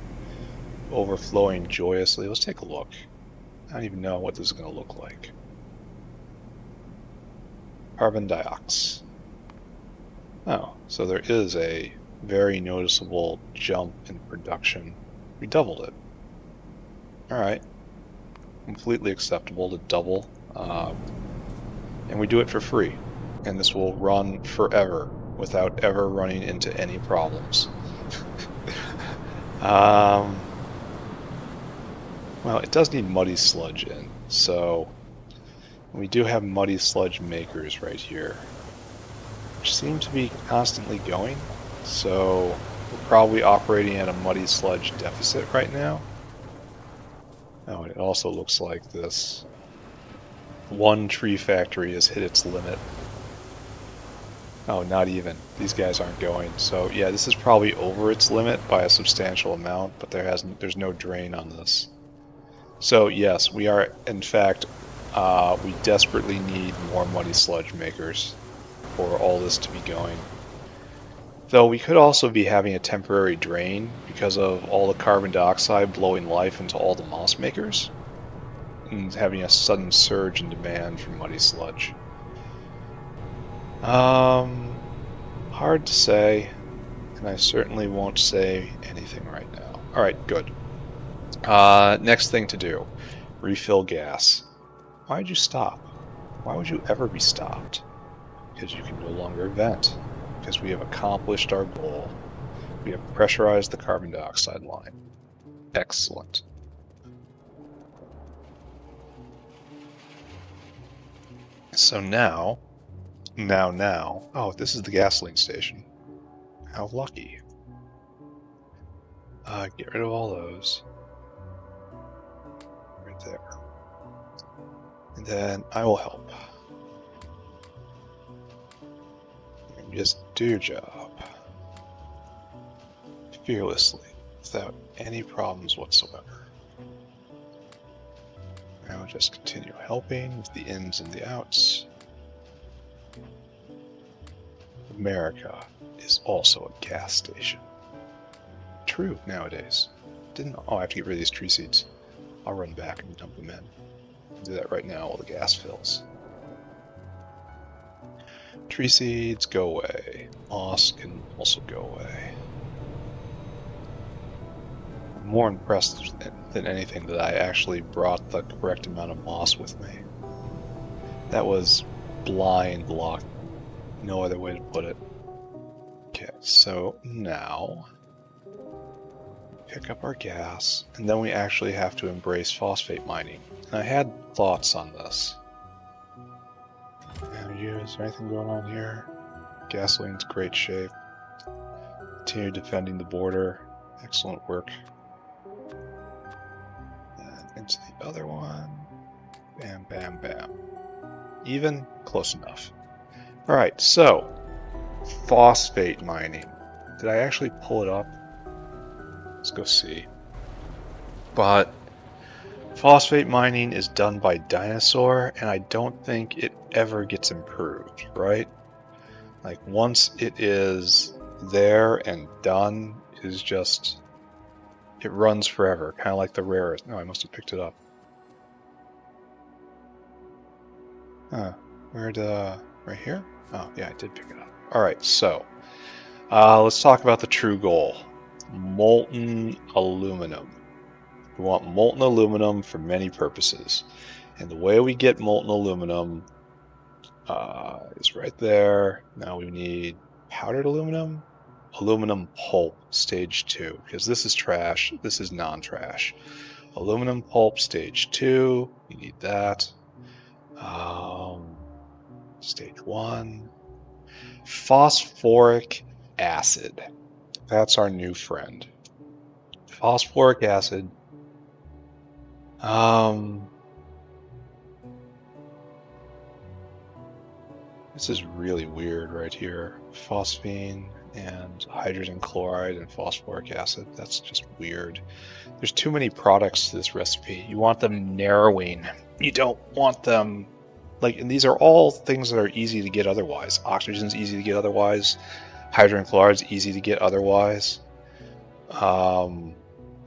A: overflowing joyously. Let's take a look. I don't even know what this is going to look like. Carbon dioxide. Oh, so there is a very noticeable jump in production. We doubled it. Alright. Completely acceptable to double. And we do it for free. And this will run forever without ever running into any problems. Well, it does need muddy sludge in, so we do have muddy sludge makers right here, which seem to be constantly going, so we're probably operating at a muddy sludge deficit right now. Oh, and it also looks like this one tree factory has hit its limit. Oh, not even. These guys aren't going. So yeah, this is probably over its limit by a substantial amount, but there's no drain on this. So yes, we are, in fact, we desperately need more muddy sludge makers for all this to be going. Though we could also be having a temporary drain because of all the carbon dioxide blowing life into all the moss makers, and having a sudden surge in demand for muddy sludge. Hard to say, and I certainly won't say anything right now. Alright, good. Next thing to do, refill gas. Why'd you stop? Why would you ever be stopped? Because you can no longer vent. Because we have accomplished our goal. We have pressurized the carbon dioxide line. Excellent. So now, oh, this is the gasoline station. How lucky. Get rid of all those. Right there. And then I will help. Just do your job. Fearlessly, without any problems whatsoever. Now just continue helping with the ins and the outs. America is also a gas station. True, nowadays. Oh, I have to get rid of these tree seeds. I'll run back and dump them in. I'll do that right now while the gas fills. Tree seeds, go away. Moss can also go away. I'm more impressed than anything that I actually brought the correct amount of moss with me. That was blind luck. No other way to put it. Okay, so now pick up our gas, and then we actually have to embrace phosphate mining. And I had thoughts on this. Is there anything going on here? Gasoline's great shape. Continue defending the border. Excellent work. And into the other one. Bam, bam, bam. Even? Close enough. Alright, so phosphate mining. Did I actually pull it up? Let's go see. But phosphate mining is done by Dinosaur, and I don't think it ever gets improved, right? Like, once it is there and done, it is just, it runs forever, kind of like the rarest. No, I must have picked it up. Right here? Oh, yeah, I did pick it up. Alright, so, let's talk about the true goal. Molten aluminum. We want molten aluminum for many purposes. And the way we get molten aluminum is right there. Now we need powdered aluminum, aluminum pulp, stage 2, because this is trash, this is non-trash. Aluminum pulp, stage 2, you need that. Stage 1. Phosphoric acid. That's our new friend. Phosphoric acid. This is really weird right here. Phosphine and hydrogen chloride and phosphoric acid. That's just weird. There's too many products to this recipe. You want them narrowing. You don't want them like, and these are all things that are easy to get otherwise. Oxygen's easy to get otherwise. Hydrogen chloride's easy to get otherwise. And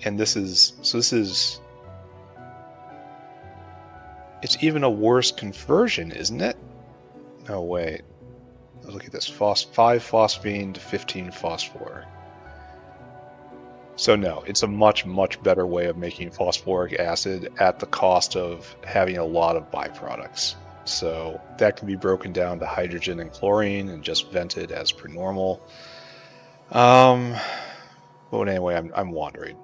A: this is, it's even a worse conversion, isn't it? No, wait. Look at this. 5 phosphine to 15 phosphor. So no, it's a much, much better way of making phosphoric acid at the cost of having a lot of byproducts. So that can be broken down to hydrogen and chlorine and just vented as per normal. But anyway, I'm wandering.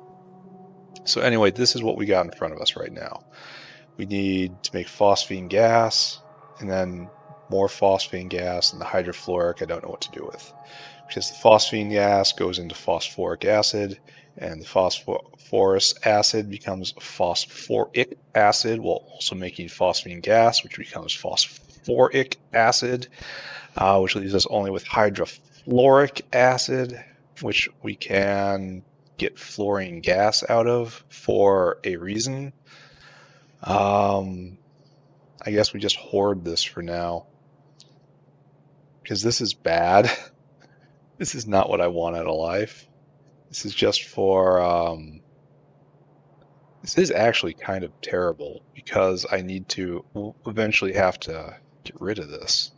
A: So anyway, this is what we got in front of us right now. We need to make phosphine gas, and then more phosphine gas, and the hydrofluoric I don't know what to do with. Because the phosphine gas goes into phosphoric acid, and the phosphorus acid becomes phosphoric acid, while also making phosphine gas, which becomes phosphoric acid, which leaves us only with hydrofluoric acid, which we can get fluorine gas out of for a reason. I guess we just hoard this for now, because this is bad. This is not what I want out of life. This is just for, this is actually kind of terrible, because I need to eventually have to get rid of this.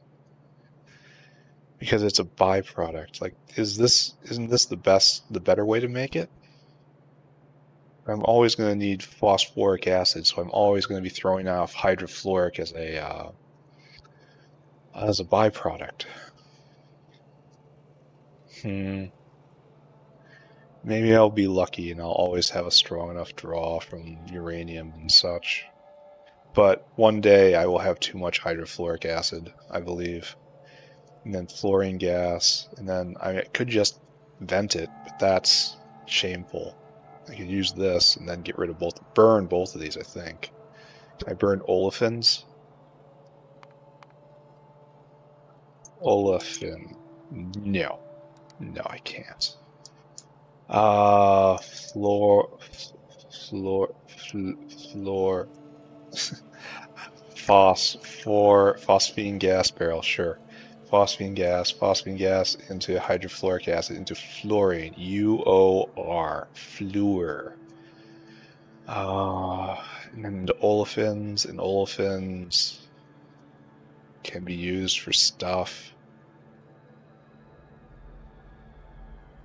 A: Because it's a byproduct. Like, isn't this the better way to make it? I'm always going to need phosphoric acid, so I'm always going to be throwing off hydrofluoric as a byproduct. Maybe I'll be lucky and I'll always have a strong enough draw from uranium and such. But one day I will have too much hydrofluoric acid, I believe. And then fluorine gas, and then I could just vent it, but that's shameful. I could use this and then get rid of burn both of these, I think. Can I burn olefins? Olefin. No. No, I can't. Phosphine gas barrel, sure. Phosphine gas into hydrofluoric acid, into fluorine, UOR, fluor. And then into olefins, and olefins can be used for stuff.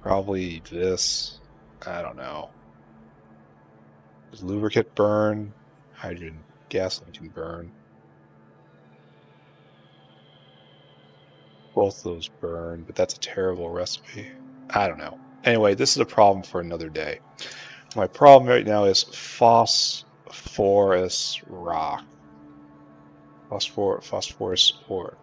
A: Probably this, I don't know. Does lubricant burn? Hydrogen gasoline can burn. Both of those burn, but that's a terrible recipe. I don't know. Anyway, this is a problem for another day. My problem right now is phosphorus rock. Phosphorus or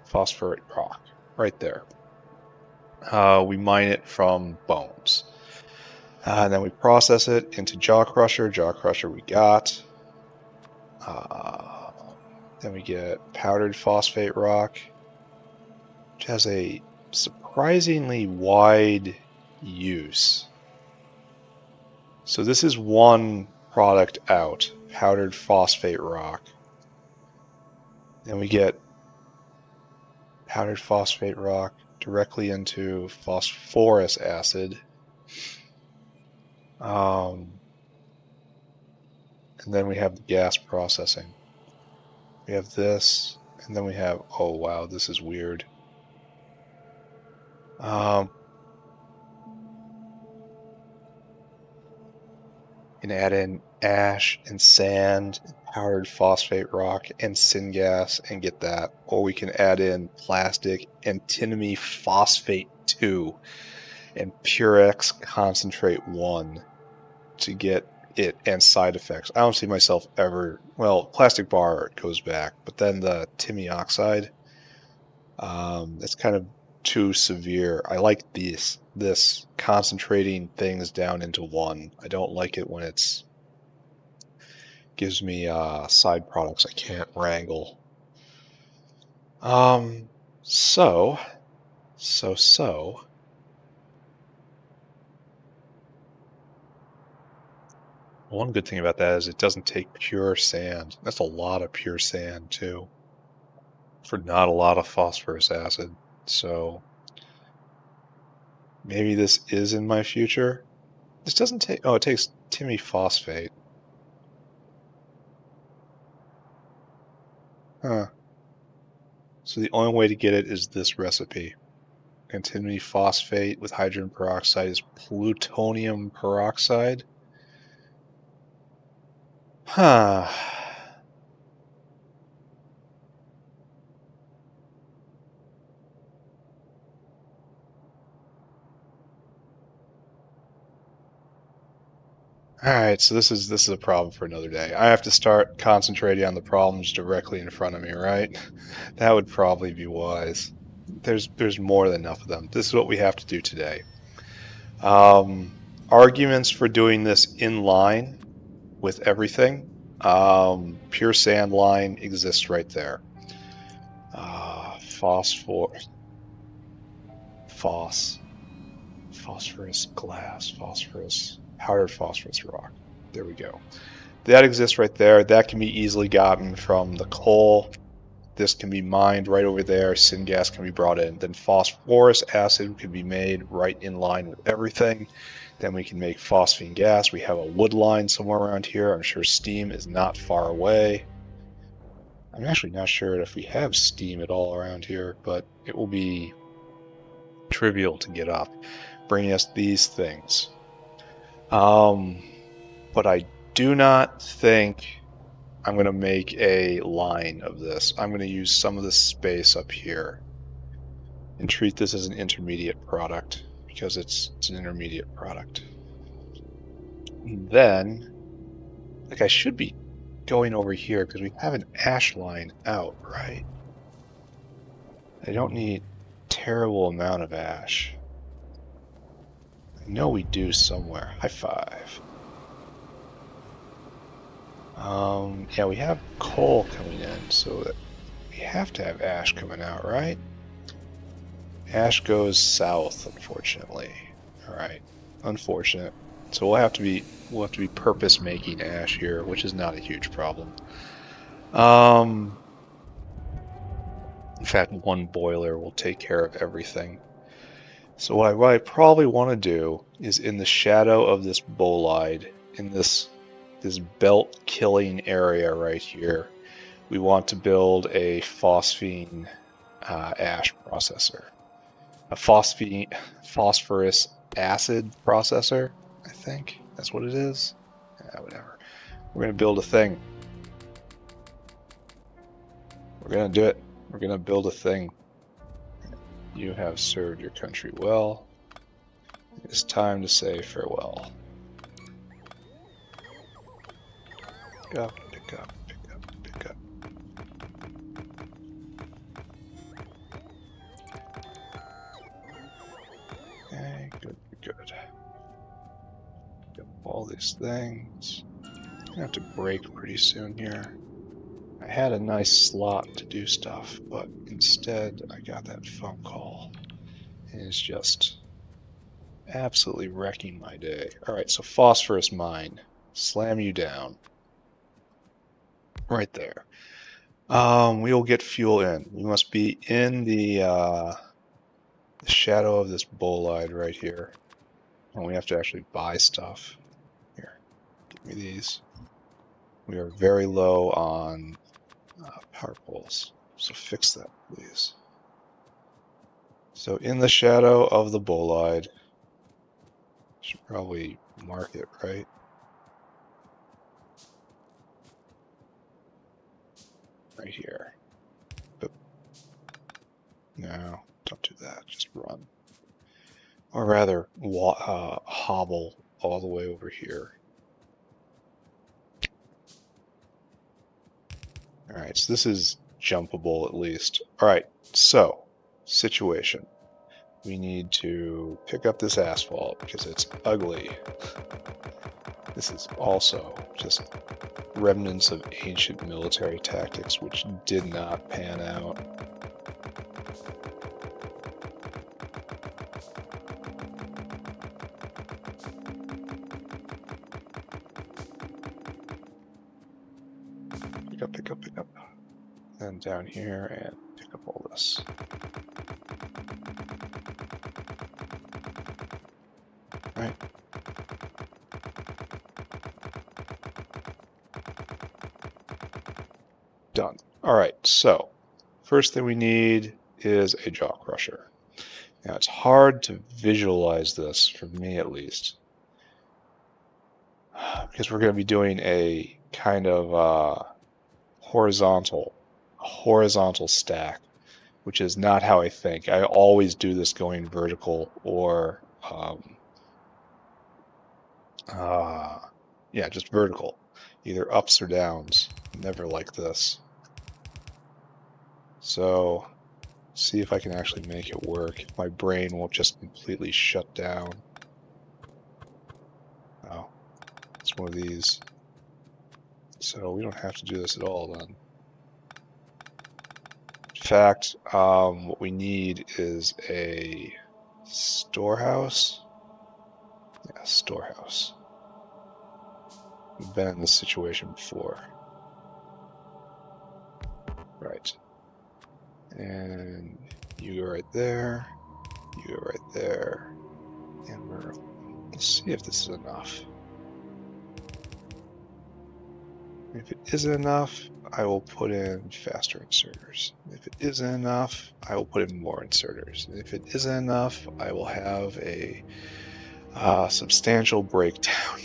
A: phosphoric rock. Right there. We mine it from bones. And then we process it into jaw crusher. Jaw crusher we got. Then we get powdered phosphate rock, which has a surprisingly wide use. So this is one product out, powdered phosphate rock. Then we get powdered phosphate rock directly into phosphorus acid. And then we have the gas processing. We have this, and then we have, oh wow, this is weird.
B: can add in ash and sand, powdered phosphate rock, and syngas and get that. Or we can add in plastic, antimony phosphate 2, and Purex concentrate 1 to get it and side effects. I don't see myself ever, well, plastic bar goes back, but then the timmy oxide, it's kind of too severe. I like this concentrating things down into one. I don't like it when it's gives me side products I can't wrangle. Um, so, so. One good thing about that is it doesn't take pure sand. That's a lot of pure sand too, for not a lot of phosphorus acid. So maybe this is in my future. This doesn't take, oh, it takes Timmy phosphate. Huh. So the only way to get it is this recipe. Antimony phosphate with hydrogen peroxide is plutonium peroxide. Huh. All right, so this is a problem for another day. I have to start concentrating on the problems directly in front of me, right? That would probably be wise. There's more than enough of them. This is what we have to do today. Um, Arguments for doing this in line with everything. Pure sand line exists right there. Phosphor, phosphorus glass, phosphorus, powdered phosphorus rock. There we go. That exists right there. That can be easily gotten from the coal. This can be mined right over there. Syngas can be brought in. Then phosphorus acid can be made right in line with everything. Then we can make phosphine gas. We have a wood line somewhere around here. I'm sure steam is not far away. I'm actually not sure if we have steam at all around here, but it will be trivial to get up, bringing us these things. But I do not think I'm going to make a line of this. I'm going to use some of the space up here and treat this as an intermediate product because it's an intermediate product. And then, like, I should be going over here because we have an ash line out, right? I don't need a terrible amount of ash. I know we do somewhere. High five. Yeah, we have coal coming in, so that we have to have ash coming out, right? Ash goes south, unfortunately. All right, unfortunate. So we'll have to be purpose making ash here, which is not a huge problem. In fact, one boiler will take care of everything. So what I probably want to do is in the shadow of this bolide, in this belt killing area right here, we want to build a phosphine ash processor. A phosphorus acid processor, I think that's what it is. Yeah, whatever. We're gonna build a thing. We're gonna do it. We're gonna build a thing. You have served your country well. It's time to say farewell. Pick up, pick up, pick up, pick up. Okay, good, good. Got all these things. I'm gonna have to break pretty soon here. I had a nice slot to do stuff, but instead I got that phone call. And it's just absolutely wrecking my day. Alright, so phosphorus mine. Slam you down. Right there. We will get fuel in. We must be in the shadow of this bolide right here. And we have to actually buy stuff. Here, give me these. We are very low on power poles, so fix that, please. So in the shadow of the bolide, should probably mark it, right? Right here. But no, don't do that. Just run. Or rather, hobble all the way over here. Alright, so this is jumpable at least. Alright, so, situation. We need to pick up this asphalt because it's ugly. This is also just remnants of ancient military tactics which did not pan out. Pick up. And down here and pick up all this. Right. Done. Alright, so first thing we need is a jaw crusher. Now it's hard to visualize this, for me at least, because we're going to be doing a kind of horizontal stack, which is not how I think. I always do this going vertical or yeah, just vertical, either ups or downs, never like this. So see if I can actually make it work. If my brain won't just completely shut down. Oh, it's one of these. So we don't have to do this at all then. In fact, what we need is a storehouse. Yeah, storehouse. We've been in this situation before. Right. And you go right there. You go right there. And let's see if this is enough. If it isn't enough, I will put in faster inserters. If it isn't enough, I will put in more inserters. If it isn't enough, I will have a substantial breakdown.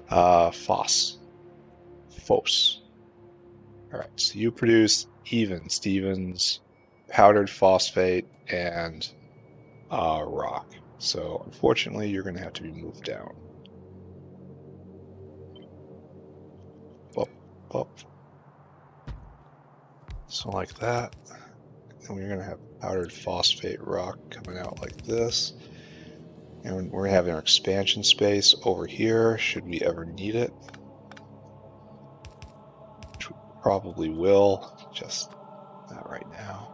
B: Phos. Alright, so you produce even Stevens, powdered phosphate, and rock. So unfortunately, you're going to have to be moved down. Up. So like that. And we're going to have powdered phosphate rock coming out like this. And we're going to have our expansion space over here, should we ever need it. Which we probably will, just not right now.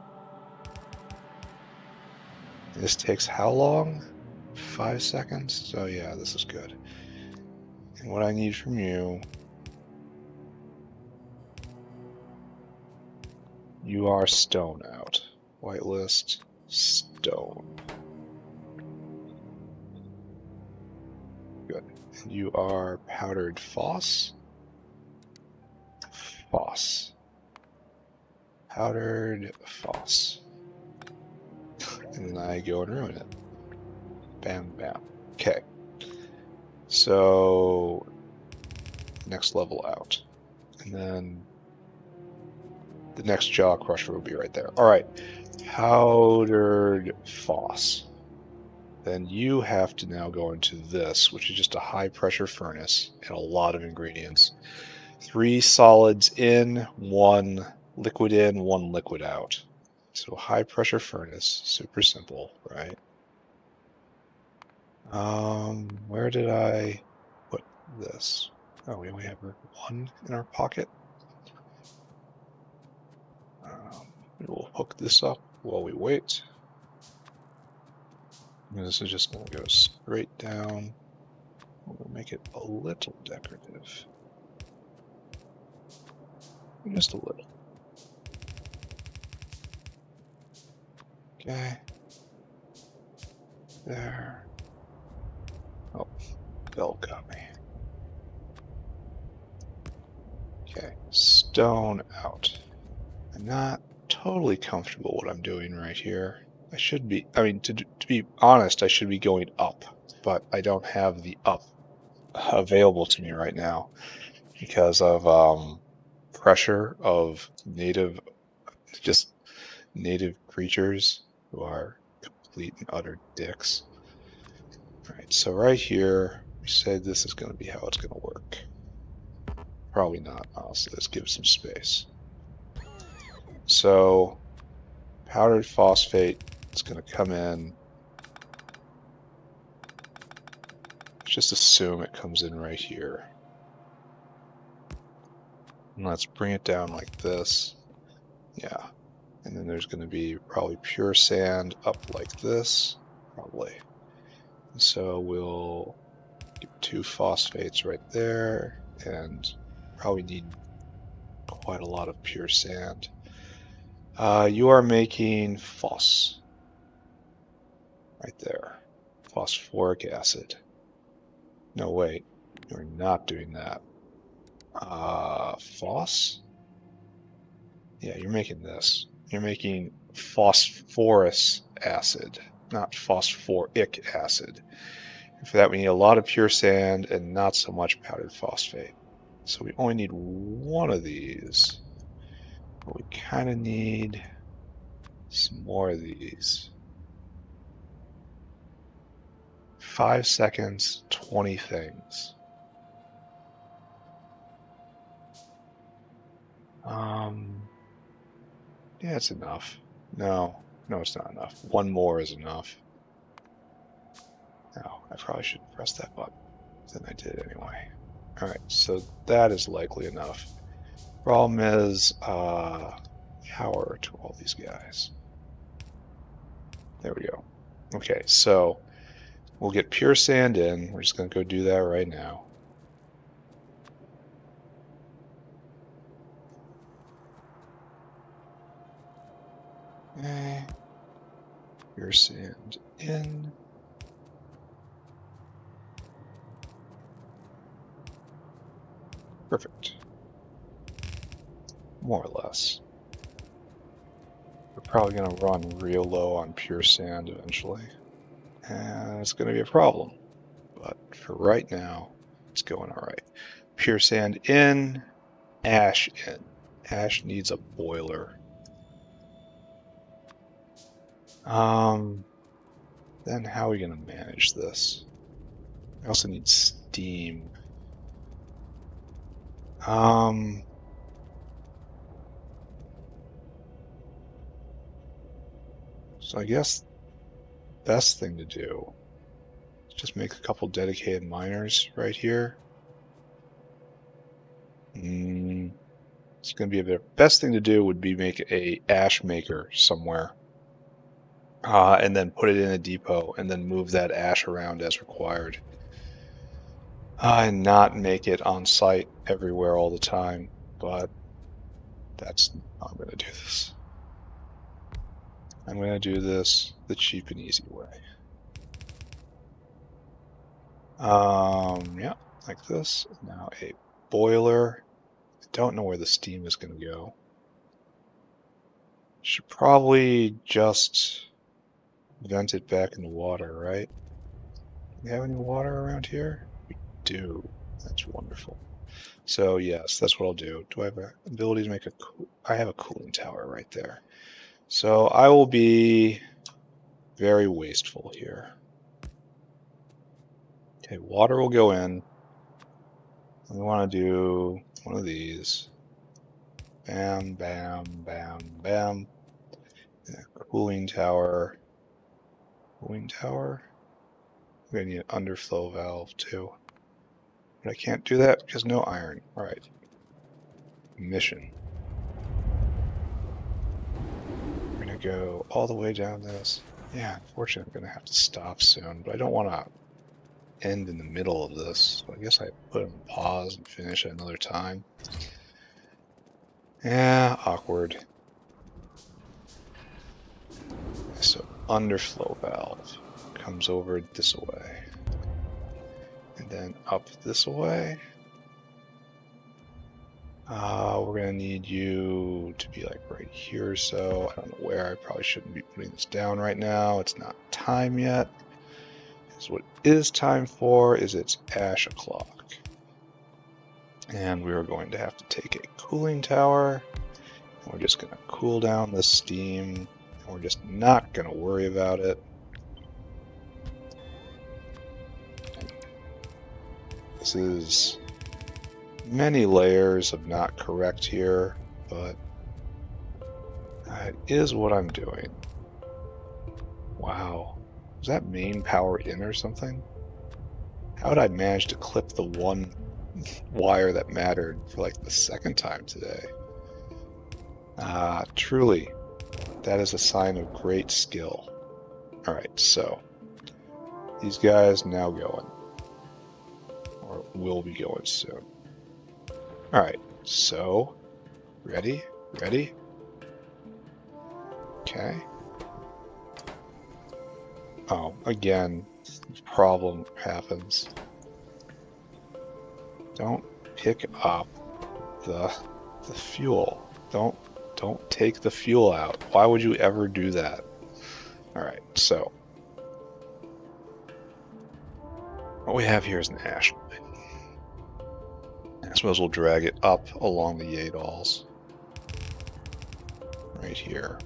B: This takes how long? 5 seconds? So yeah, this is good. And what I need from you, you are stone out. Whitelist, stone. Good. And you are powdered phos. Powdered phos. And then I go and ruin it. Bam, bam. Okay. So, next level out. And then the next jaw crusher will be right there. Alright. Powdered phos. Then you have to now go into this, which is just a high pressure furnace and a lot of ingredients. 3 solids in, 1 liquid in, 1 liquid out. So high pressure furnace, super simple, right? Where did I put this? Oh, we only have 1 in our pocket. We will hook this up while we wait. And this is just going to go straight down. We'll make it a little decorative. Just a little. Okay. There. Oh, bell got me. Okay, stone out. I'm not totally comfortable what I'm doing right here. I should be, I mean, to be honest, I should be going up, but I don't have the up available to me right now because of pressure of just native creatures who are complete and utter dicks. All right, so right here, we said this is going to be how it's going to work. Probably not, honestly. Let's give it some space. So, powdered phosphate is going to come in. Let's just assume it comes in right here. And let's bring it down like this. Yeah. And then there's going to be probably pure sand up like this, probably. And so we'll get 2 phosphates right there, and probably need quite a lot of pure sand. You are making phos right there. Phosphoric acid. No, wait. You're not doing that. Phos? Yeah, you're making this. You're making phosphorus acid, not phosphoric acid. And for that, we need a lot of pure sand and not so much powdered phosphate. So we only need 1 of these. But we kind of need some more of these. 5 seconds, 20 things. Yeah, it's enough. No, it's not enough. 1 more is enough. No, I probably shouldn't press that button. Then I did anyway. Alright, so that is likely enough. Problem is, power to all these guys. There we go. Okay, so we'll get pure sand in. We're just going to go do that right now. Pure sand in. Perfect. More or less. We're probably going to run real low on pure sand eventually. And it's going to be a problem. But for right now, it's going alright. Pure sand in, ash in. Ash needs a boiler. Then how are we going to manage this? I also need steam. So I guess best thing to do is just make a couple dedicated miners right here. It's going to be a bit. Best thing to do would be make a ash maker somewhere. And then put it in a depot, and then move that ash around as required. And not make it on site everywhere all the time, but that's how I'm going to do this. I'm going to do this the cheap and easy way. Yeah, like this. Now a boiler. I don't know where the steam is going to go. Should probably just vent it back in the water, right? Do we have any water around here? We do. That's wonderful. So yes, that's what I'll do. Do I have an ability to make a... I have a cooling tower right there. So I will be very wasteful here. Okay, water will go in. We want to do one of these. Bam, bam, bam, bam. And a cooling tower. Cooling tower. We're going to need an underflow valve too. But I can't do that because no iron. Alright. Mission. We're going to go all the way down this. Yeah, unfortunately I'm going to have to stop soon, but I don't want to end in the middle of this. So I guess I put it on pause and finish at another time. Yeah, awkward. So underflow valve comes over this way. And then up this way. We're going to need you to be like right here, so I don't know where. I probably shouldn't be putting this down right now. It's not time yet. So what it is time for is it's ash o'clock. And we are going to have to take a cooling tower. And we're just going to cool down the steam. And we're just not going to worry about it. This is many layers of not correct here, but that is what I'm doing. Wow. Was that main power in or something? How did I manage to clip the one wire that mattered for like the second time today? Truly, that is a sign of great skill. Alright, so these guys now going. Or will be going soon. Alright, so ready? Ready? Okay. Oh, again, problem happens. Don't pick up the fuel. Don't take the fuel out. Why would you ever do that? Alright, so what we have here is an ash line. I suppose we'll drag it up along the Yadals. Right here.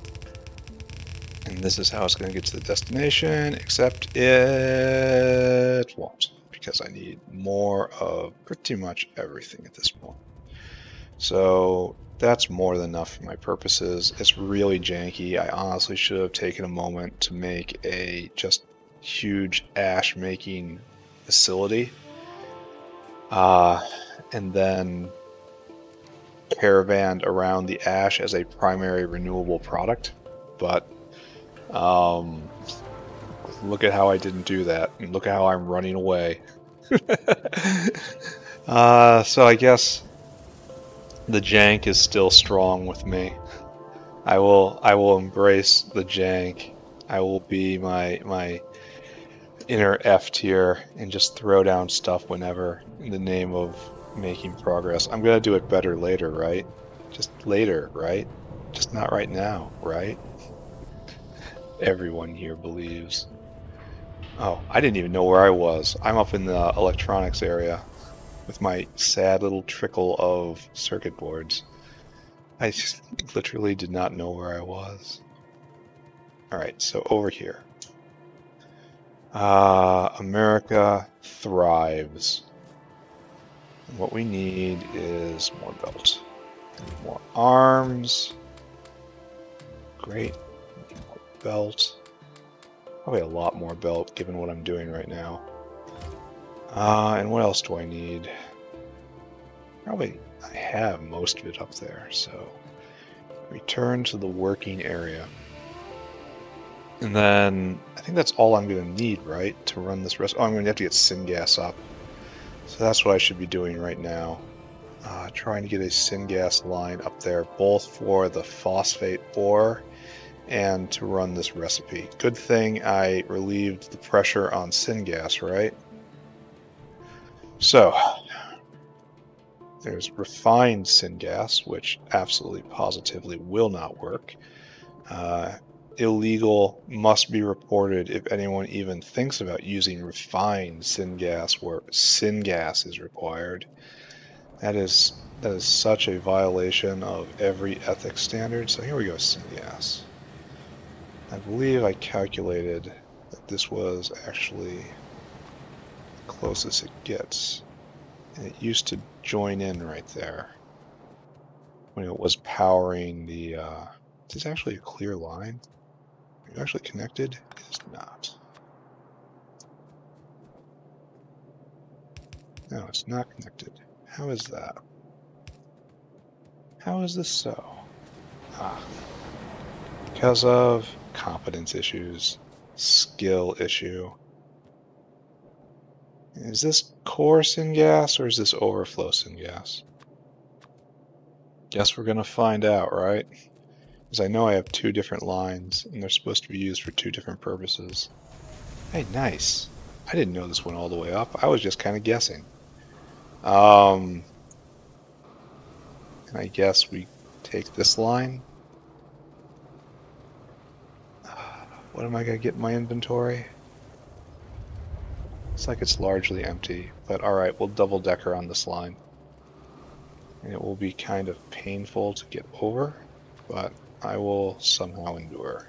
B: And this is how it's going to get to the destination, except it won't, because I need more of pretty much everything at this point. So that's more than enough for my purposes. It's really janky. I honestly should have taken a moment to make a just huge ash making facility. And then caravanned around the ash as a primary renewable product. But look at how I didn't do that, and look at how I'm running away. So I guess the jank is still strong with me. I will embrace the jank. I will be my inner F tier and just throw down stuff whenever in the name of making progress. I'm gonna do it better later, right? Just later, right? Just not right now, right? Everyone here believes. Oh, I didn't even know where I was. I'm up in the electronics area with my sad little trickle of circuit boards. I just literally did not know where I was. Alright, so over here. America thrives. And what we need is more belt. And more arms. Great. More belt. Probably a lot more belt given what I'm doing right now. And what else do I need? Probably I have most of it up there, so return to the working area. And then I think that's all I'm going to need, right, to run this rest. Oh, I'm going to have to get syngas up. So that's what I should be doing right now. Trying to get a syngas line up there, both for the phosphate ore and to run this recipe. Good thing I relieved the pressure on syngas, right? So, there's refined syngas, which absolutely positively will not work. Illegal, must be reported if anyone even thinks about using refined syngas where syngas is required. That is such a violation of every ethics standard. So here we go, syngas. I believe I calculated that this was actually the closest it gets. And it used to join in right there when it was powering the... is this actually a clear line? Are you actually connected? It is not. No, it's not connected. How is that? How is this so? Because of competence issues, skill issue. Is this core syngas or is this overflow syngas? Guess we're gonna find out, right? Because I know I have two different lines and they're supposed to be used for two different purposes. Hey, nice. I didn't know this went all the way up. I was just kind of guessing. And I guess we take this line. What am I going to get in my inventory? Looks like it's largely empty, but alright, we'll double decker on this line. And it will be kind of painful to get over, but I will somehow endure.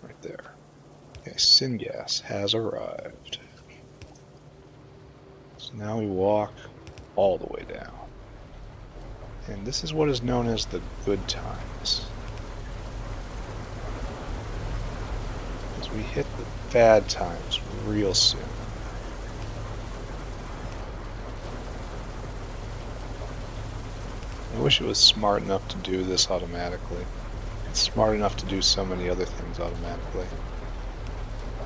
B: Right there. Okay, syngas has arrived. So now we walk all the way down. And this is what is known as the good times. As we hit the bad times real soon. I wish it was smart enough to do this automatically. It's smart enough to do so many other things automatically.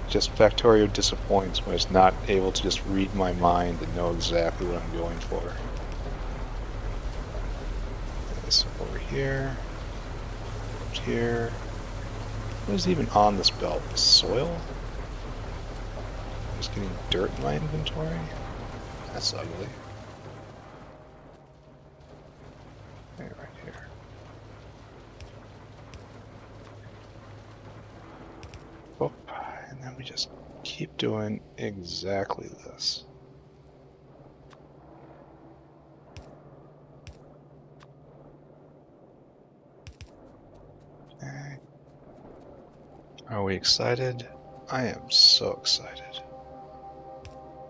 B: Just Factorio disappoints when it's not able to just read my mind and know exactly what I'm going for. This over here, here. What is even on this belt? Soil? Just getting dirt in my inventory? That's ugly. Okay, right here. Oh, and then we just keep doing exactly this. Okay. Are we excited? I am so excited.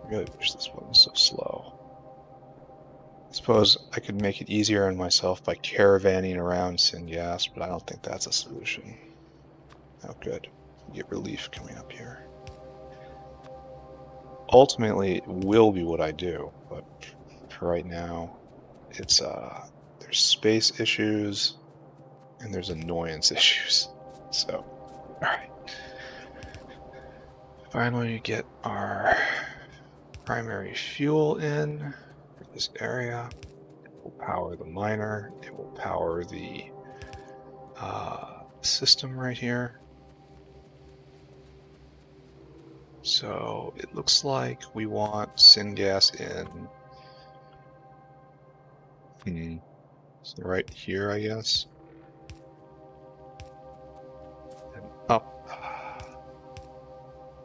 B: I really wish this wasn't so slow. I suppose I could make it easier on myself by caravanning around syngas, but I don't think that's a solution. Oh, good. Get relief coming up here. Ultimately, it will be what I do, but for right now, it's there's space issues and there's annoyance issues. So, all right. Finally, get our primary fuel in for this area. It will power the miner. It will power the system right here. So it looks like we want syngas in. So right here, I guess. And up.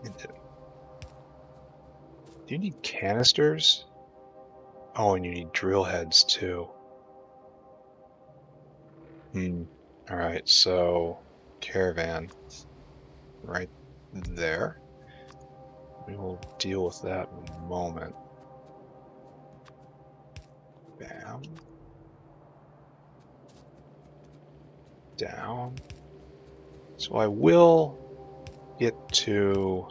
B: Into. Do you need canisters? Oh, and you need drill heads too. Alright, so caravan right there. We will deal with that in a moment. Bam. Down. So I will get to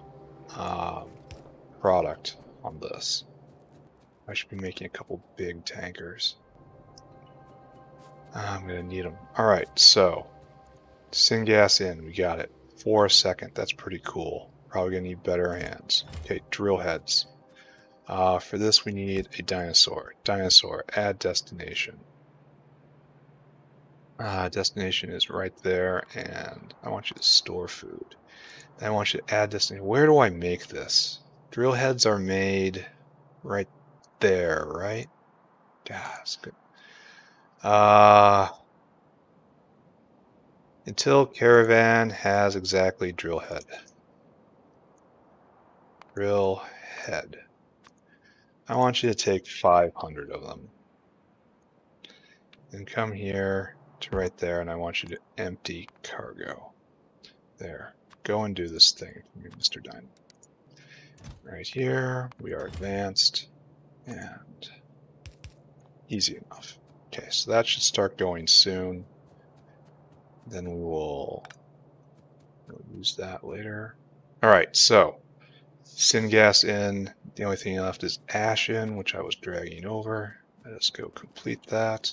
B: product on this. I should be making a couple big tankers. I'm going to need them. Alright, so syngas in, we got it. For a second, that's pretty cool. Probably going to need better hands. Okay, drill heads. For this we need a dinosaur. Dinosaur, add destination. Destination is right there, and I want you to store food. Then I want you to add destination. Where do I make this? Drill heads are made right there, right? Yeah, that's good. Until caravan has exactly drill head. Drill head. I want you to take 500 of them. And come here to right there, and I want you to empty cargo. There. Go and do this thing, Mr. Dino. Right here, we are advanced, and easy enough. Okay, so that should start going soon. Then we will use that later. Alright, so syngas in. The only thing left is ash in, which I was dragging over. Let us go complete that.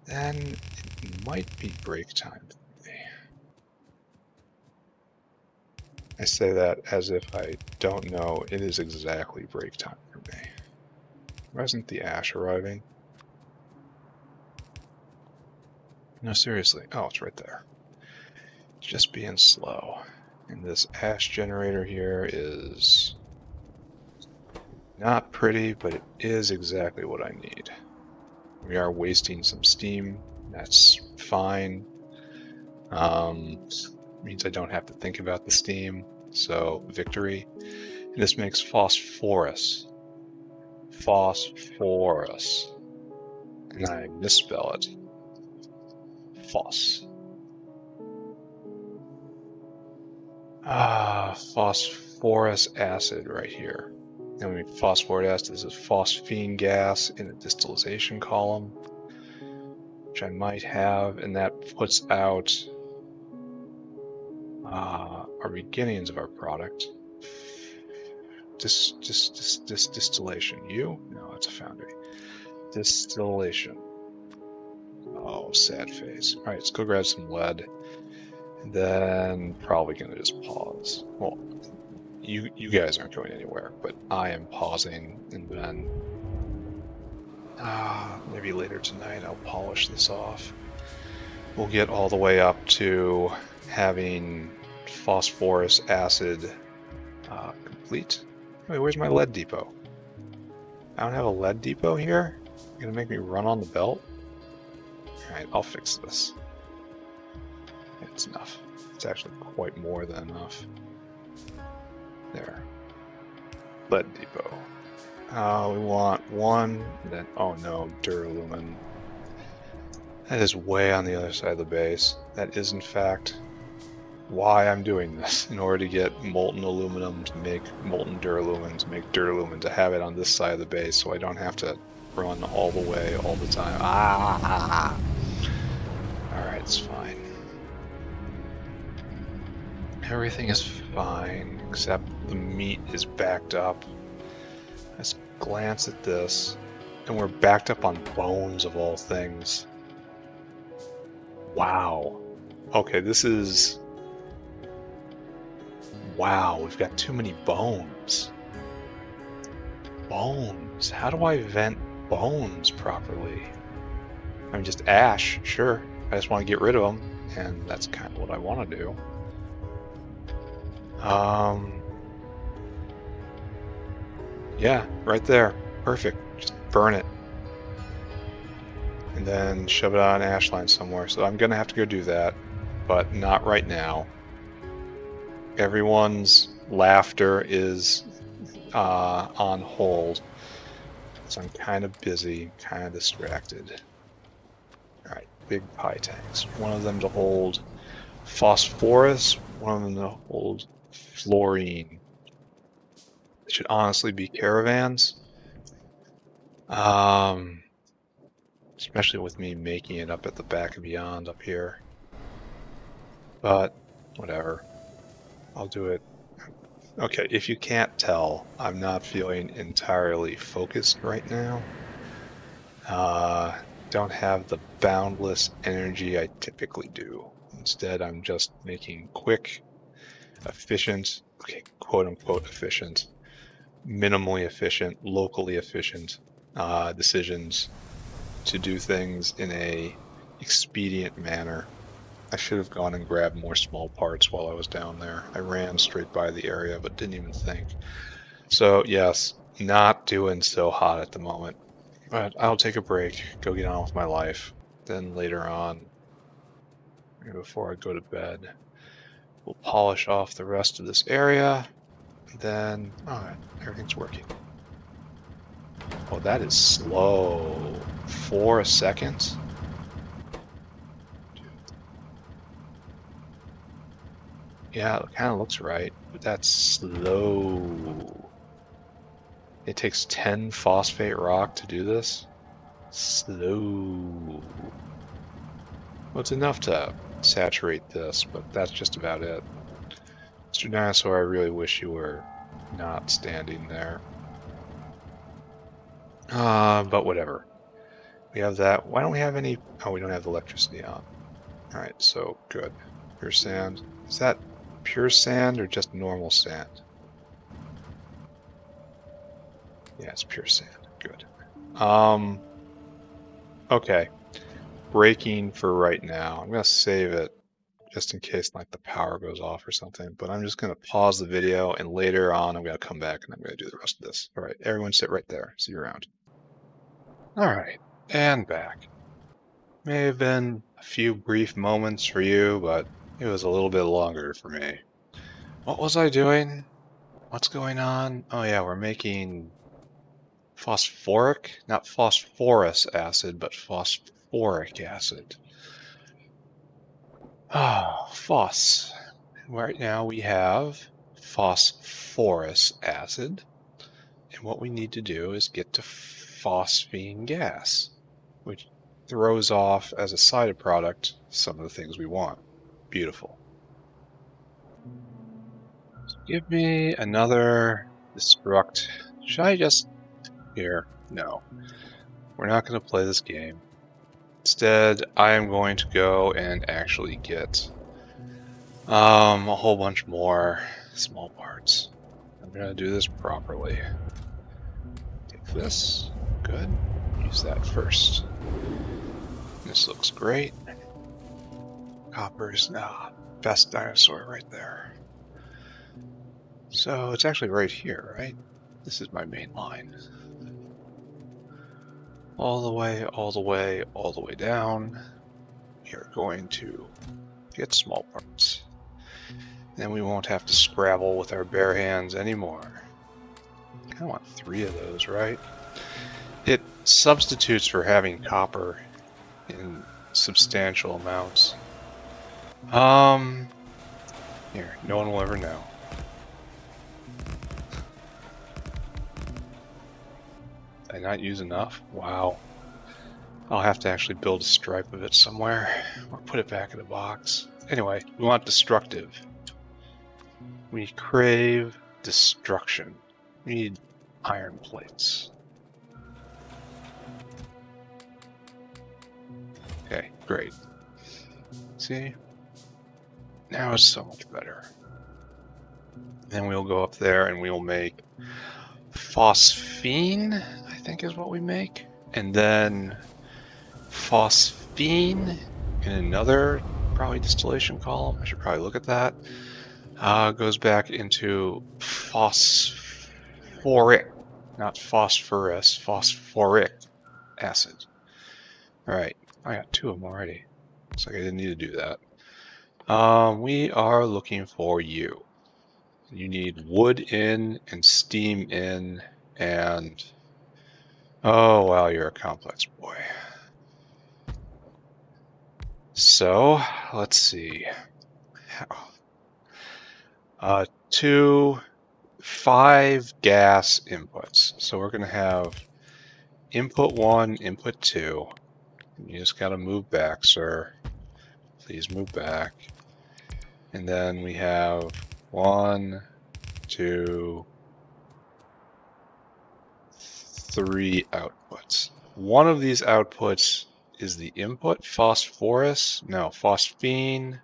B: Then it might be break time for me. I say that as if I don't know it is exactly break time for me. Why isn't the ash arriving? No, seriously. Oh, it's right there. Just being slow. And this ash generator here is
A: Not pretty, but it is exactly what I need. We are wasting some steam. That's fine. Means I don't have to think about the steam. So victory. And this makes phosphorus. Phosphorus. And I misspell it. Phos. Phosphorus acid right here. And when we phosphoric acid, this is phosphine gas in the distillation column, which I might have, and that puts out our beginnings of our product. Distillation. No, it's a foundry. Distillation. Oh, sad face. All right, let's go grab some lead. And then probably gonna just pause. Well, you guys aren't going anywhere, but I am pausing, and then maybe later tonight I'll polish this off. We'll get all the way up to having phosphorus acid complete. Wait, where's my lead depot? I don't have a lead depot here? You're gonna make me run on the belt? Alright, I'll fix this. It's enough. It's actually quite more than enough. There. Lead depot. We want one, then, oh no, duralumin. That is way on the other side of the base. That is in fact why I'm doing this, in order to get molten aluminum to make molten duralumin, to make duralumin, to have it on this side of the base so I don't have to run all the way all the time. Alright, it's fine. Everything is fine, except the meat is backed up. Let's glance at this, and we're backed up on bones of all things. Wow. Okay, this is... Wow, we've got too many bones. Bones. How do I vent bones properly? I mean, just ash, sure. I just want to get rid of them, and that's kind of what I want to do. Yeah, right there. Perfect. Just burn it. And then shove it on an ash line somewhere. So I'm going to have to go do that, but not right now. Everyone's laughter is on hold, so I'm kind of busy, kind of distracted. Alright, big pie tanks. One of them to hold phosphorus, one of them to hold fluorine. They should honestly be caravans. Especially with me making it up at the back of Beyond up here. But, whatever. I'll do it. Okay, if you can't tell, I'm not feeling entirely focused right now. Don't have the boundless energy I typically do. Instead, I'm just making quick, efficient, okay, quote-unquote efficient, minimally efficient, locally efficient decisions to do things in a expedient manner. I should have gone and grabbed more small parts while I was down there. I ran straight by the area, but didn't even think. So yes, not doing so hot at the moment. But I'll take a break, go get on with my life. Then later on, before I go to bed, we'll polish off the rest of this area. Then, alright, everything's working. Oh, that is slow. 4 seconds? Yeah, it kind of looks right, but that's slow. It takes 10 phosphate rock to do this? Slow. Well, it's enough to saturate this, but that's just about it. Mr. Dinosaur, I really wish you were not standing there. But whatever. We have that. Why don't we have any... Oh, we don't have the electricity on. Alright, so good. Pure sand. Is that pure sand or just normal sand? Yeah, it's pure sand. Good. Okay. Braking for right now. I'm going to save it just in case like the power goes off or something. But I'm just gonna pause the video, and later on I'm gonna come back and I'm gonna do the rest of this. All right, everyone sit right there. See you around. All right, and back. May have been a few brief moments for you, but it was a little bit longer for me. What was I doing? What's going on? Oh yeah, we're making phosphoric, not phosphorus acid, but phosphoric acid. Oh, phos. Right now we have phosphorus acid, and what we need to do is get to phosphine gas, which throws off as a side product some of the things we want. Beautiful. So give me another destruct. Should I just... Here, no. We're not going to play this game. Instead, I am going to go and actually get a whole bunch more small parts. I'm going to do this properly. Take this. Good. Use that first. This looks great. Copper's best dinosaur right there. So it's actually right here, right? This is my main line. All the way, all the way, all the way down. We are going to get small parts. Then we won't have to scrabble with our bare hands anymore. I kind of want 3 of those, right? It substitutes for having copper in substantial amounts. Here, no one will ever know. Did I not use enough? Wow. I'll have to actually build a stripe of it somewhere, or put it back in a box. Anyway, we want destructive. We crave destruction. We need iron plates. Okay, great. See? Now it's so much better. Then we'll go up there and we'll make phosphine, I think is what we make. And then phosphine in another probably distillation column. I should probably look at that. Goes back into phosphoric, not phosphorus, phosphoric acid. Alright, I got 2 of them already. Looks like I didn't need to do that. We are looking for you. You need wood in and steam in and... Oh, wow, you're a complex boy. So, let's see. 5 gas inputs. So we're going to have input 1, input 2. You just got to move back, sir. Please move back. And then we have 1, 2, 3 outputs. One of these outputs is the input, phosphorus, no, phosphine,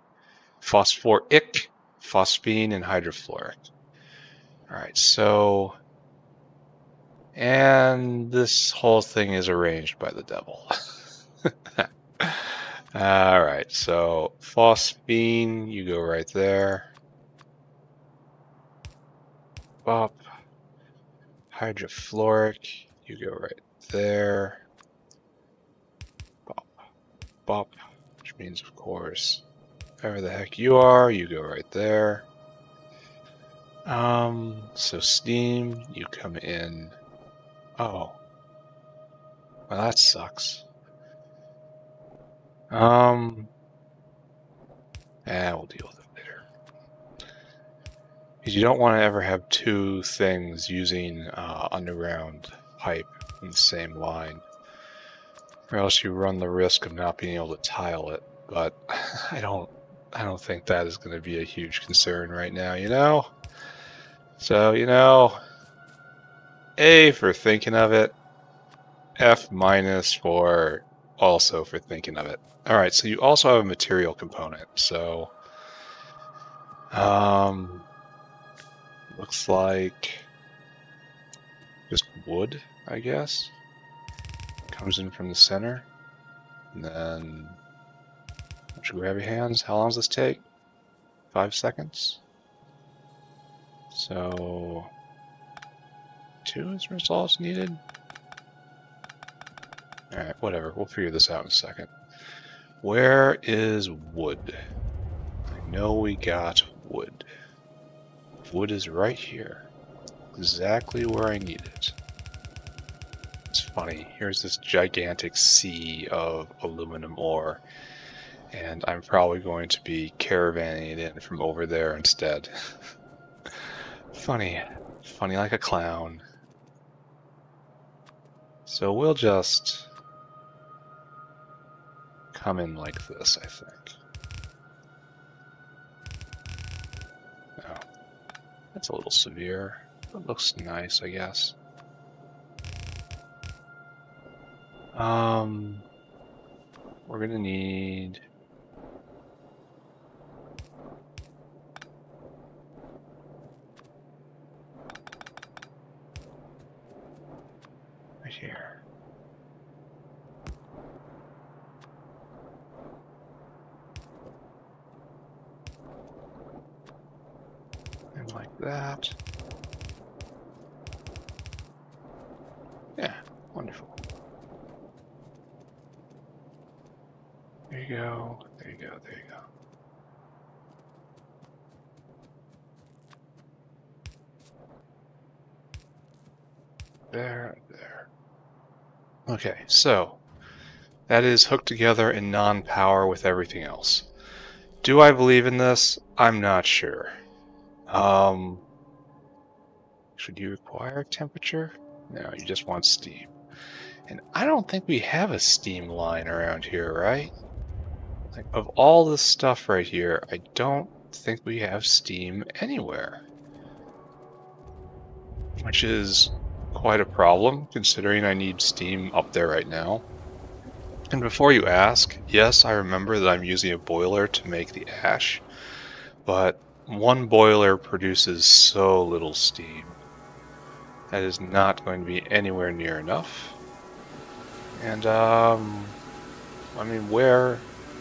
A: phosphoric, phosphine, and hydrofluoric. Alright, so, and this whole thing is arranged by the devil. Alright, so phosphine, you go right there. Bop. Hydrofluoric, you go right there. Bop. Bop, which means, of course, wherever the heck you are, you go right there. So steam, you come in. Oh. Well, that sucks. We'll deal with it later. Because you don't want to ever have 2 things using underground pipe in the same line, or else you run the risk of not being able to tile it. But I don't think that is going to be a huge concern right now, you know? So, you know, A for thinking of it, F minus for also for thinking of it. Alright, so you also have a material component, so looks like just wood, I guess. Comes in from the center, and then bunch of grabby hands. How long does this take? 5 seconds? So 2 is results needed? Alright, whatever. We'll figure this out in a second. Where is wood? I know we got wood. Wood is right here. Exactly where I need it. It's funny. Here's this gigantic sea of aluminum ore. And I'm probably going to be caravanning it in from over there instead. Funny. Funny like a clown. So we'll just come in like this, I think. Oh, that's a little severe. It looks nice, I guess. We're gonna need right here. And like that. Yeah, wonderful. There you go, there you go, there you go. There. Okay, so that is hooked together in non-power with everything else. Do I believe in this? I'm not sure. Should you require temperature? No, you just want steam. And I don't think we have a steam line around here, right? Like, of all this stuff right here, I don't think we have steam anywhere. Which is quite a problem, considering I need steam up there right now. And before you ask, yes, I remember that I'm using a boiler to make the ash, but one boiler produces so little steam. That is not going to be anywhere near enough. And, I mean, where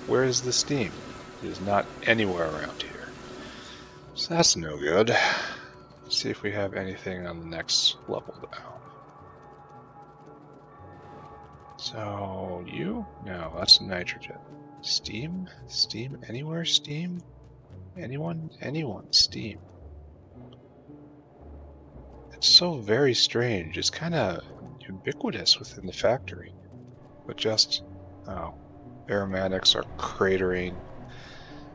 A: is the steam? It is not anywhere around here. So that's no good. Let's see if we have anything on the next level down. So, you? No, that's nitrogen. Steam? Steam? Anywhere? Steam? Anyone? Anyone? Steam. It's so very strange. It's kind of ubiquitous within the factory. But just, oh, aromatics are cratering.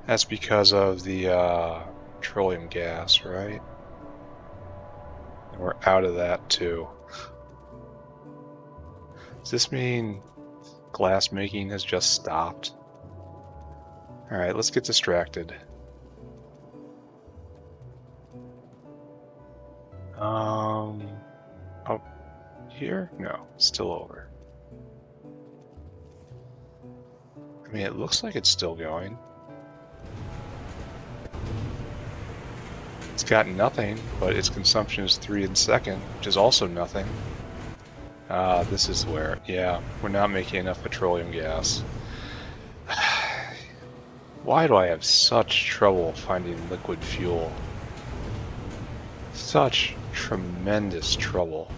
A: That's because of the petroleum gas, right? And we're out of that too. Does this mean glass making has just stopped? Alright, let's get distracted. Up here? No, still over. I mean, it looks like it's still going. It's got nothing, but its consumption is 3 in second, which is also nothing. This is where, yeah, we're not making enough petroleum gas. Why do I have such trouble finding liquid fuel? Such tremendous trouble.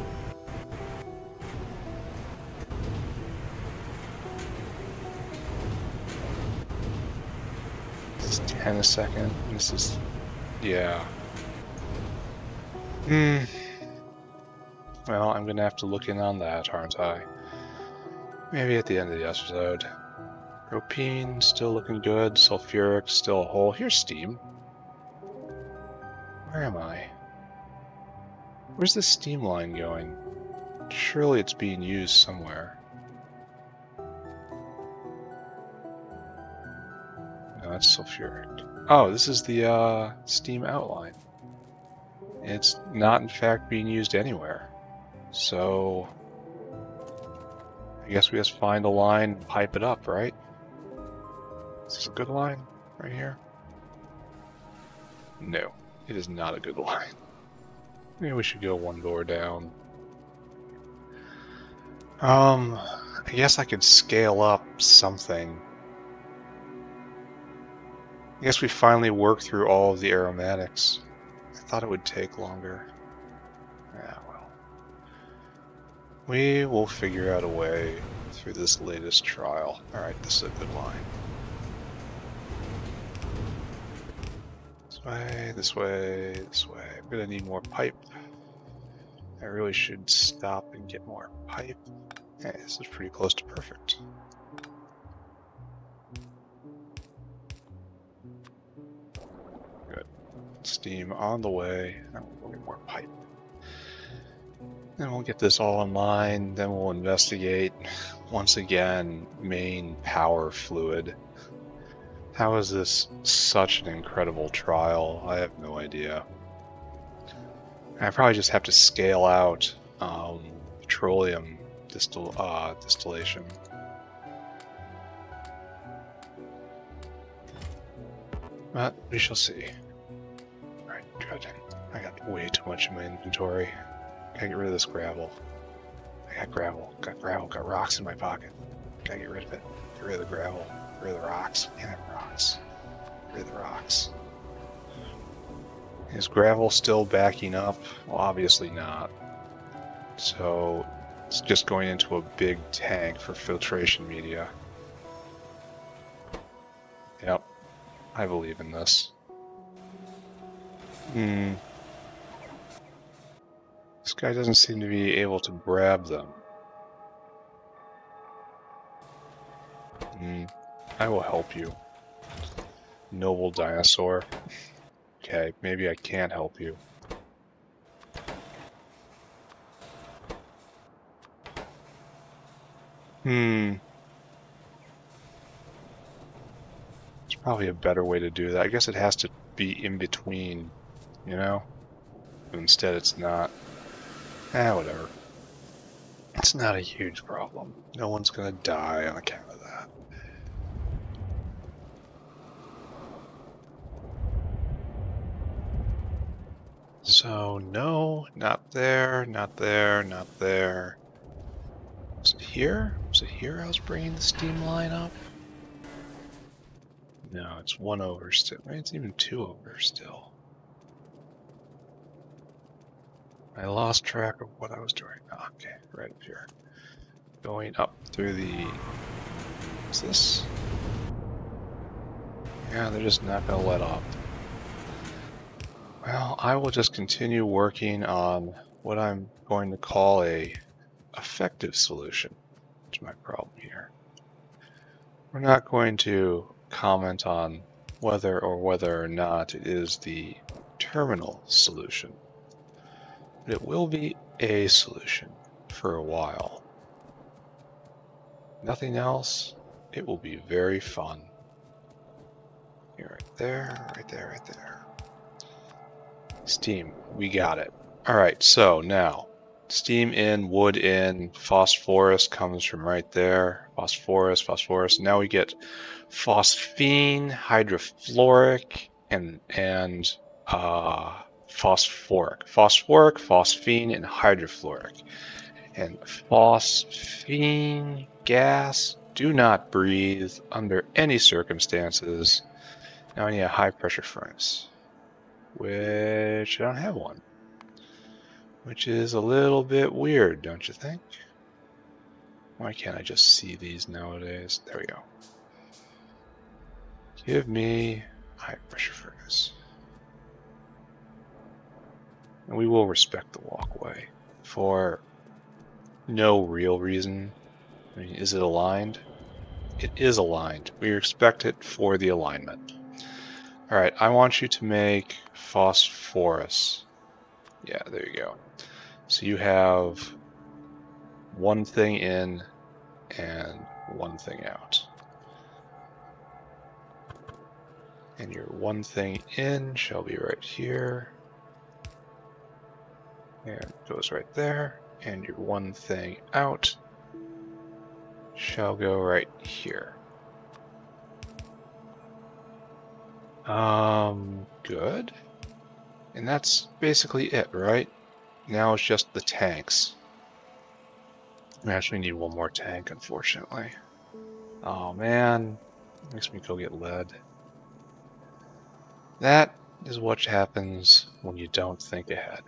A: This is 10 a second. This is, yeah. Well, I'm gonna have to look in on that, aren't I? Maybe at the end of the episode. Propene, still looking good. Sulfuric, still a hole. Here's steam. Where am I? Where's the steam line going? Surely it's being used somewhere. No, that's sulfuric. Oh, this is the steam outline. It's not, in fact, being used anywhere. So, I guess we just find a line and pipe it up, right? Is this a good line right here? No, it is not a good line. Maybe we should go one door down. I guess I could scale up something.
B: I guess we finally worked through all of the aromatics. I thought it would take longer. Yeah, well. We will figure out a way through this latest trial. Alright, this is a good line. This way, this way, this way. I'm gonna need more pipe. I really should stop and get more pipe. Okay, this is pretty close to perfect. Good. Steam on the way. Now we'll get more pipe. Then we'll get this all online. Then we'll investigate, once again, main power fluid. How is this such an incredible trial? I have no idea. I probably just have to scale out petroleum distillation. But we shall see. Alright, good. I got way too much in my inventory. Gotta get rid of this gravel. I got gravel, got rocks in my pocket. Gotta get rid of it. Get rid of the gravel, get rid of the rocks. Can't have rocks. Get rid of the rocks. Is gravel still backing up? Well, obviously not. So it's just going into a big tank for filtration media. Yep, I believe in this. This guy doesn't seem to be able to grab them. I will help you, noble dinosaur. Okay, maybe I can't help you. There's probably a better way to do that. I guess it has to be in between, you know? But instead it's not. Whatever. It's not a huge problem. No one's gonna die on account of that. So, no, not there, not there, not there. Was it here? Was it here I was bringing the steam line up? No, it's 1 over still. Right? It's even 2 over still. I lost track of what I was doing. Oh, okay, right up here. Going up through the... What's this? Yeah, they're just not going to let up. Well, I will just continue working on what I'm going to call a effective solution to my problem here. We're not going to comment on whether or not it is the terminal solution, but it will be a solution for a while. Nothing else, it will be very fun. Here, right there, right there, right there. Steam, we got it. Alright, so now, steam in, wood in, phosphorus comes from right there. Phosphorus. Now we get phosphine, hydrofluoric, and phosphoric. Phosphine, and hydrofluoric. And phosphine gas, do not breathe under any circumstances. Now I need a high pressure furnace, which I don't have one. Which is a little bit weird, don't you think? Why can't I just see these nowadays? There we go. Give me high pressure furnace. And we will respect the walkway for no real reason. I mean, is it aligned? It is aligned. We respect it for the alignment. Alright, I want you to make phosphorus. Yeah, there you go. So you have one thing in and one thing out. And your one thing in shall be right here. And it goes right there. And your one thing out shall go right here. Good. And that's basically it, right? Now it's just the tanks. We actually need one more tank, unfortunately. Oh man, makes me go get lead.
A: That is what happens when you don't think ahead.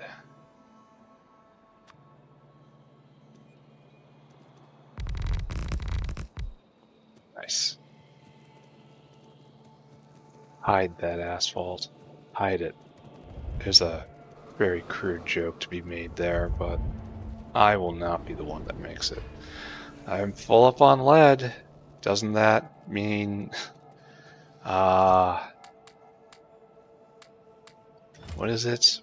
A: Nice. Hide that asphalt. Hide it. There's a very crude joke to be made there, but I will not be the one that makes it. I'm full up on lead. Doesn't that mean... what is it?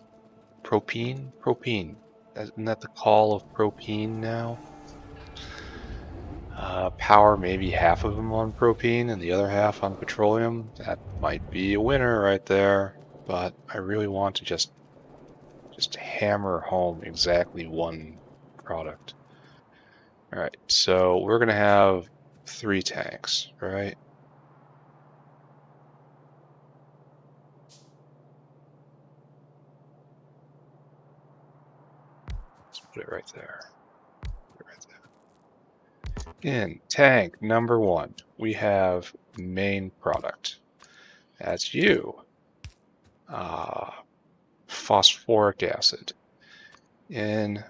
A: Propene? Propene. Isn't that the call of propene now? Power maybe half of them on propene and the other half on petroleum. That might be a winner right there, but I really want to just hammer home exactly one product. All right, so we're gonna have 3 tanks, right? Let's put it right there. In tank number 1, we have main product. That's you. Phosphoric acid. In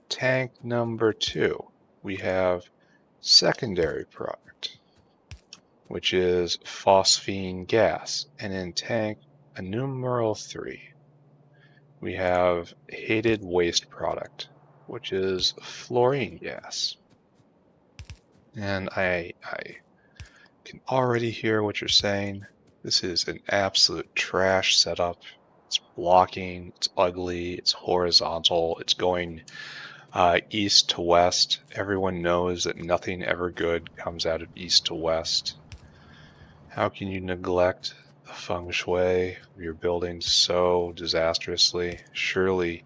A: tank number 2, we have secondary product, which is phosphine gas. And in tank numeral 3, we have hated waste product, which is fluorine gas. And I can already hear what you're saying. This is an absolute trash setup. It's blocking, it's ugly, it's horizontal, it's going east to west. Everyone knows that nothing ever good comes out of east to west. How can you neglect the feng shui of your building so disastrously? Surely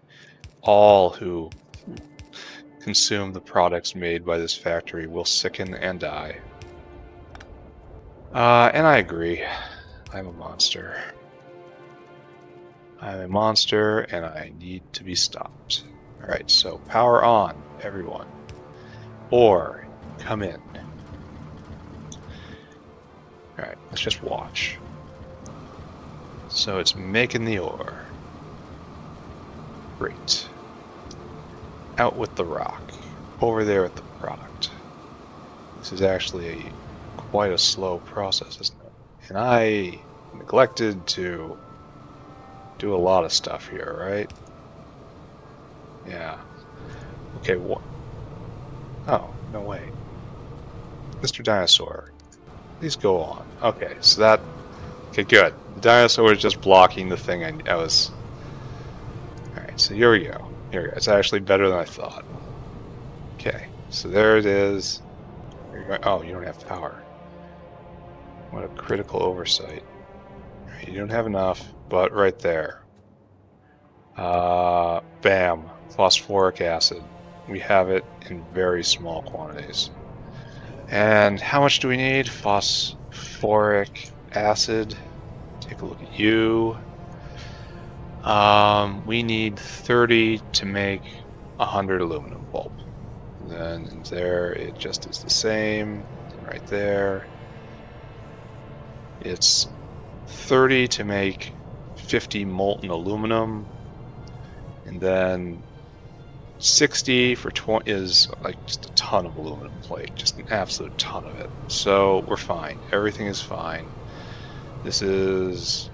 A: all who consume the products made by this factory will sicken and die. And I agree. I'm a monster. I'm a monster and I need to be stopped. Alright, so power on, everyone. Or come in. Alright, let's just watch. So it's making the ore. Great. Out with the rock. Over there with the product. This is actually quite a slow process, isn't it? And I neglected to do a lot of stuff here, right? Yeah. Okay, what? Oh, no way. Mr. Dinosaur, please go on. Okay, so that... Okay, good. The dinosaur is just blocking the thing I was... Alright, so here we go. Here we go. It's actually better than I thought. Okay, so there it is. Oh, you don't have power. What a critical oversight. You don't have enough, but right there. Bam. Phosphoric acid. We have it in very small quantities. And how much do we need? Phosphoric acid. Take a look at you. We need 30 to make 100 aluminum pulp. Then there it just is the same. Right there. It's 30 to make 50 molten aluminum. And then 60 for 20 is like just a ton of aluminum plate, just an absolute ton of it. So we're fine. Everything is fine. This is...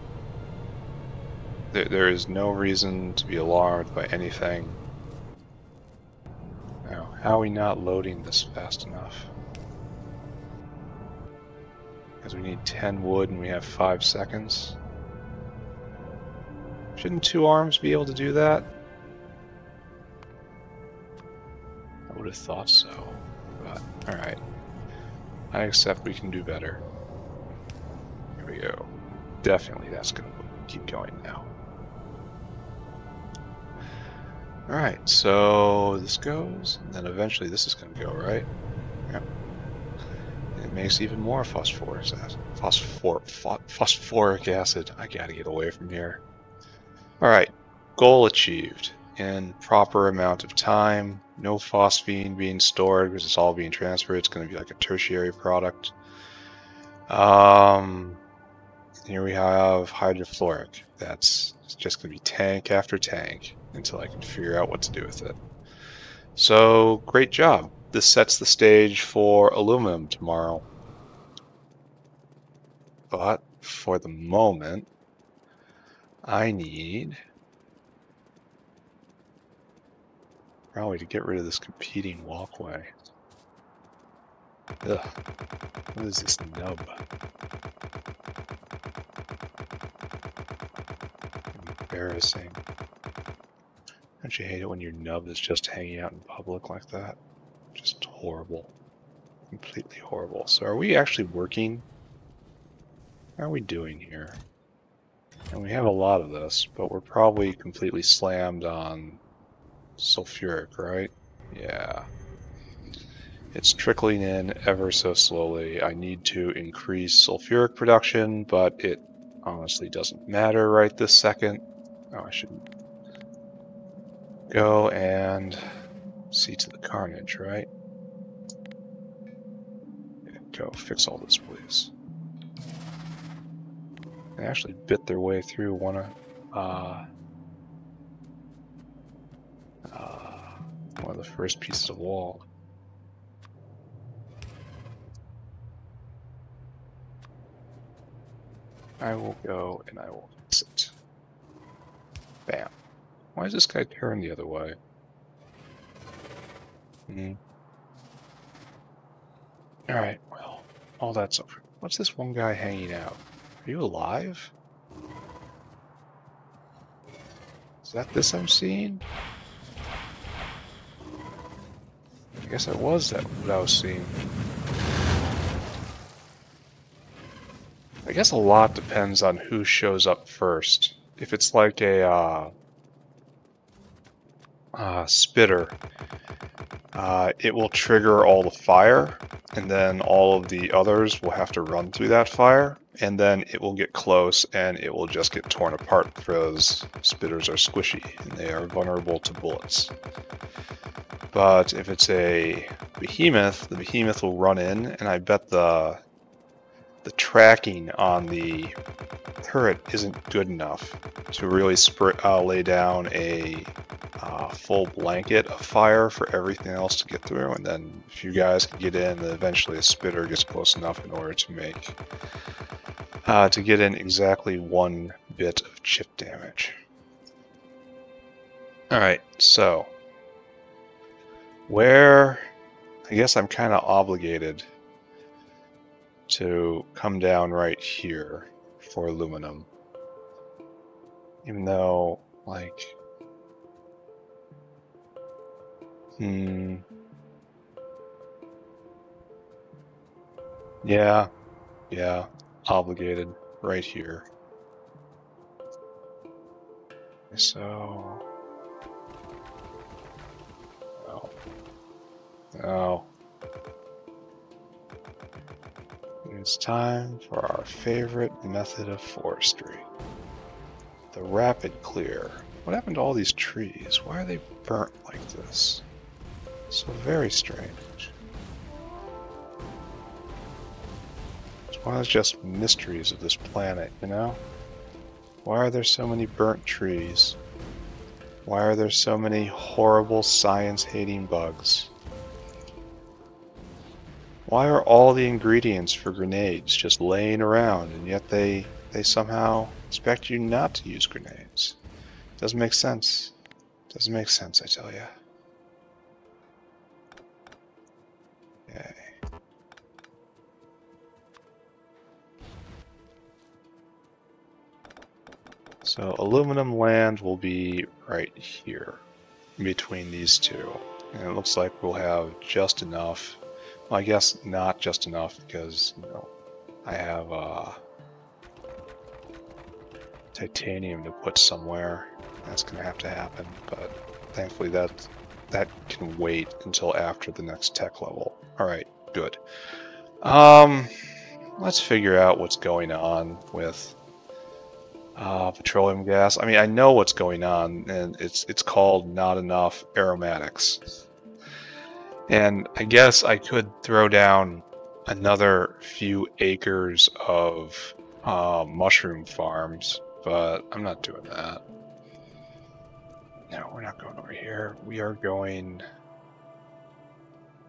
A: There is no reason to be alarmed by anything. Now, how are we not loading this fast enough? Because we need 10 wood and we have 5 seconds. Shouldn't 2 arms be able to do that? I would have thought so, but alright. I accept we can do better. Here we go. Definitely that's going to keep going now. Alright, so this goes, and then eventually this is going to go, right? Yep. And it makes even more phosphoric acid. Phosphoric acid. I gotta get away from here. Alright, goal achieved. In proper amount of time. No phosphine being stored because it's all being transferred. It's going to be like a tertiary product.
B: Here we have hydrofluoric. That's just going to be tank after tank until I can figure out what to do with it. So, great job. This sets the stage for aluminum tomorrow. But for the moment, I need probably to get rid of this competing walkway. Ugh. What is this nub? Embarrassing. Don't you hate it when your nub is just hanging out in public like that? Just horrible. Completely horrible. So are we actually working? How are we doing here? And we have a lot of this, but we're probably completely slammed on sulfuric, right? Yeah. It's trickling in ever so slowly. I need to increase sulfuric production, but it honestly doesn't matter right this second. Oh, I should go and see to the carnage, right? Go fix all this, please. They actually bit their way through one of the first pieces of wall. I will go and I will fix it. Bam. Why is this guy turned the other way? Alright, well, all that's over. What's this one guy hanging out? Are you alive? Is that this I'm seeing? I guess it was that what I was seeing. I guess a lot depends on who shows up first. If it's like a spitter, it will trigger all the fire, and then all of the others will have to run through that fire, and then it will get close and it will just get torn apart because spitters are squishy and they are vulnerable to bullets. But if it's a behemoth, the behemoth will run in, and I bet the tracking on the turret isn't good enough to really lay down a full blanket of fire for everything else to get through. And then if you guys can get in, then eventually a spitter gets close enough in order to make to get in exactly 1 bit of chip damage. Alright, so where I guess I'm kind of obligated to come down right here for aluminum. Even though, like, yeah, obligated right here. So, oh. It's time for our favorite method of forestry. The rapid clear. What happened to all these trees? Why are they burnt like this? So very strange. It's one of those just mysteries of this planet, you know? Why are there so many burnt trees? Why are there so many horrible science-hating bugs? Why are all the ingredients for grenades just laying around, and yet they somehow expect you not to use grenades? Doesn't make sense. Doesn't make sense, I tell you. Okay. So aluminum land will be right here, in between these two. And it looks like we'll have just enough. Well, I guess not just enough, because, you know, I have titanium to put somewhere. That's going to have to happen, but thankfully that can wait until after the next tech level. Alright, good. Let's figure out what's going on with petroleum gas. I mean, I know what's going on, and it's called not enough aromatics. And I guess I could throw down another few acres of mushroom farms, but I'm not doing that. No, we're not going over here. We are going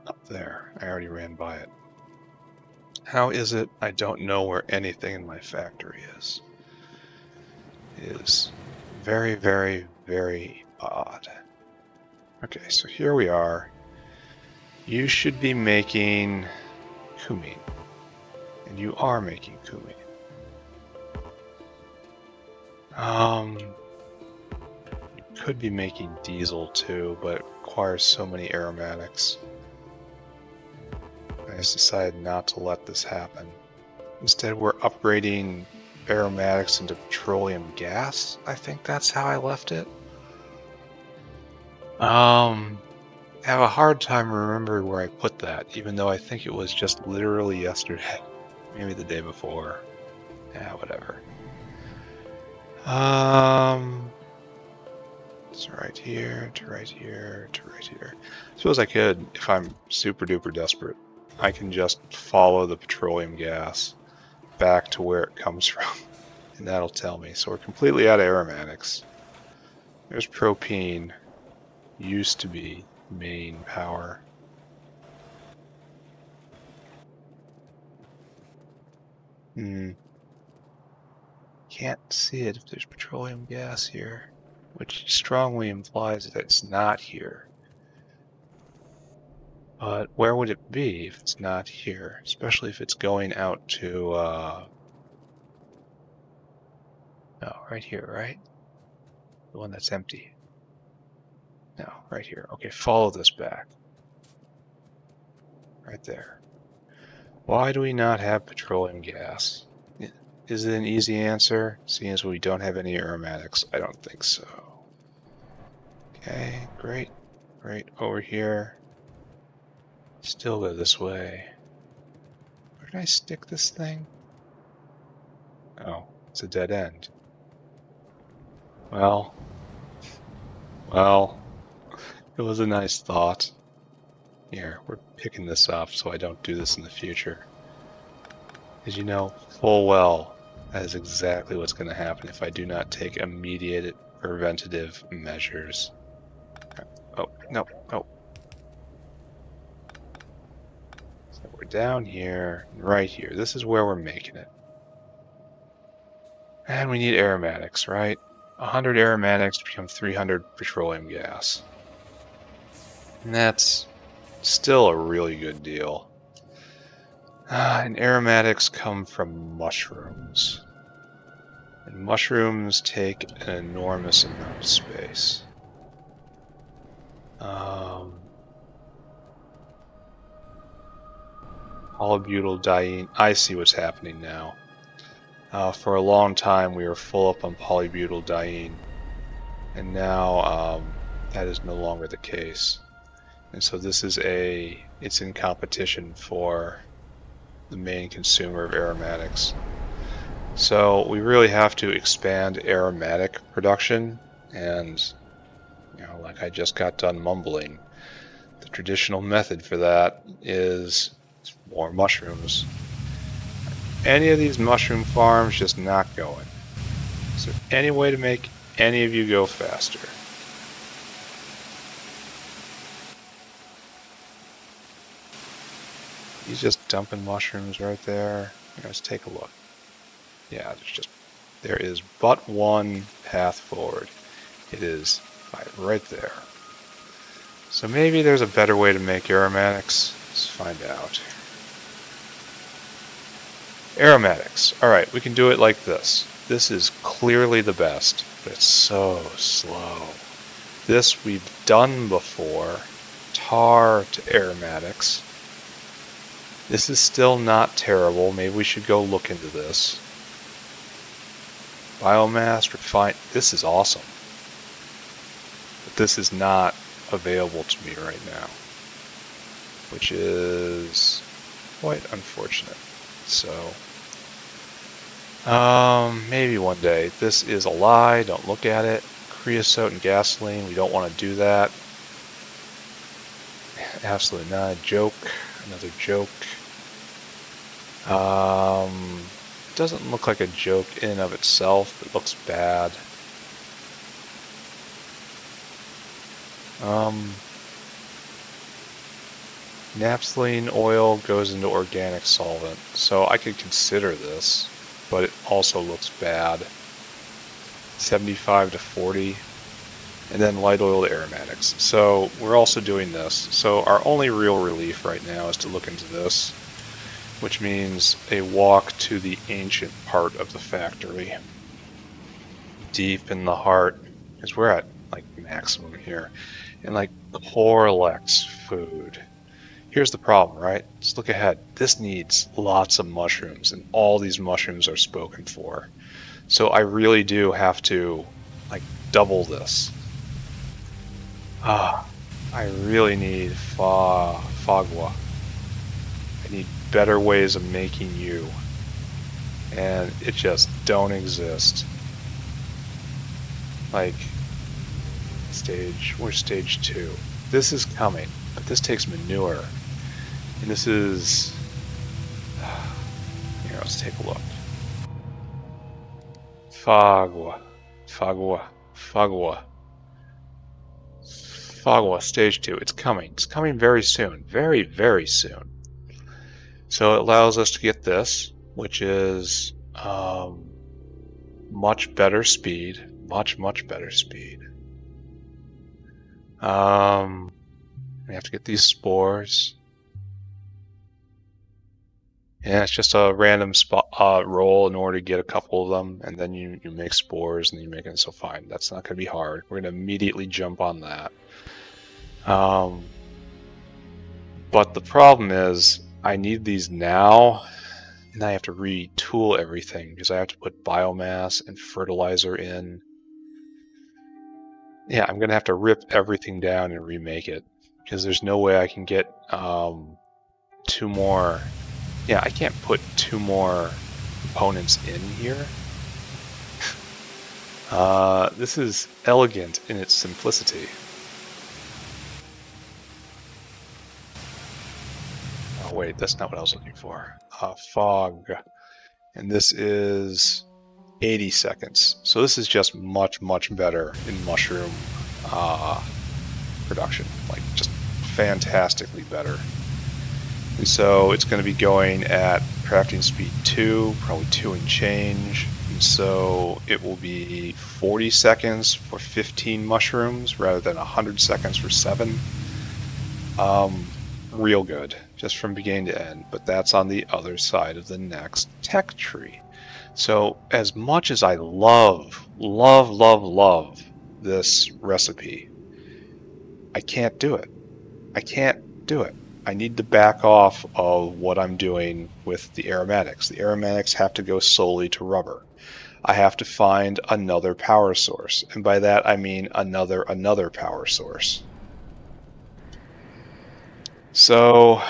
B: up there. I already ran by it. How is it I don't know where anything in my factory is? It is very, very, very odd. Okay, so here we are. You should be making cumene. And you are making cumene. You could be making diesel too, but it requires so many aromatics. I just decided not to let this happen. Instead, we're upgrading aromatics into petroleum gas. I think that's how I left it. I have a hard time remembering where I put that, even though I think it was just literally yesterday. Maybe the day before. Yeah, whatever. It's right here, to right here, to right here. I suppose I could, if I'm super duper desperate, I can just follow the petroleum gas back to where it comes from, and that'll tell me. So we're completely out of aromatics. There's propene, used to be main power. Can't see it if there's petroleum gas here, which strongly implies that it's not here. But where would it be if it's not here? Especially if it's going out to, oh, right here, right? The one that's empty. No, right here. Okay, follow this back. Right there. Why do we not have petroleum gas? Is it an easy answer, seeing as we don't have any aromatics? I don't think so. Okay, great. Right over here. Still go this way. Where did I stick this thing? Oh, it's a dead end. Well, it was a nice thought. Here, we're picking this up so I don't do this in the future. As you know full well, that is exactly what's going to happen if I do not take immediate preventative measures. Oh, no, no. So we're down here, right here. This is where we're making it. And we need aromatics, right? 100 aromatics to become 300 petroleum gas. And that's still a really good deal. And aromatics come from mushrooms. And mushrooms take an enormous amount of space. Polybutyldiene. I see what's happening now. For a long time we were full up on polybutyldiene, and now that is no longer the case. And so this is it's in competition for the main consumer of aromatics. So we really have to expand aromatic production, and like I just got done mumbling, the traditional method for that is more mushrooms. Any of these mushroom farms just not going. Is there any way to make any of you go faster? He's just dumping mushrooms right there. Let's take a look. Yeah, there is but one path forward. It is right there. So maybe there's a better way to make aromatics. Let's find out. Aromatics. Alright, we can do it like this. This is clearly the best, but it's so slow. This we've done before. Tar to aromatics. This is still not terrible. Maybe we should go look into this. Biomass, refine. This is awesome. But this is not available to me right now, which is quite unfortunate. So, maybe one day. This is a lie. Don't look at it. Creosote and gasoline. We don't want to do that. Absolutely not. Joke. Another joke. doesn't look like a joke in and of itself. It looks bad. Naphthalene oil goes into organic solvent, so I could consider this, but it also looks bad. 75 to 40, and then light oil to aromatics. So we're also doing this. So our only real relief right now is to look into this, which means a walk to the ancient part of the factory. Deep in the heart, because we're at like maximum here, and like Corlex food. Here's the problem, right? Let's look ahead. This needs lots of mushrooms, and all these mushrooms are spoken for. So I really do have to, like, double this. I really need Fagua. I need better ways of making you. And it just don't exist. Like, where's stage 2? This is coming, but this takes manure. And this is... Here, let's take a look. Fagua, stage 2. It's coming. It's coming very soon. Very, very soon. So it allows us to get this, which is much better speed. Much better speed. We have to get these spores. Yeah, it's just a random roll in order to get a couple of them, and then you make spores, and you make it. So fine, that's not going to be hard. We're going to immediately jump on that. But the problem is, I need these now, and I have to retool everything, because I have to put biomass and fertilizer in. Yeah, I'm going to have to rip everything down and remake it, because there's no way I can get 2 more... Yeah, I can't put 2 more components in here. This is elegant in its simplicity. Oh wait, that's not what I was looking for. Fog. And this is 80 seconds. So this is just much better in mushroom production. Like, just fantastically better. And so it's going to be going at crafting speed 2, probably 2 and change. And so it will be 40 seconds for 15 mushrooms rather than 100 seconds for 7. Real good, just from beginning to end. But that's on the other side of the next tech tree. So as much as I love this recipe, I can't do it. I can't do it. I need to back off of what I'm doing with the aromatics. The aromatics have to go solely to rubber. I have to find another power source, and by that I mean another power source. So,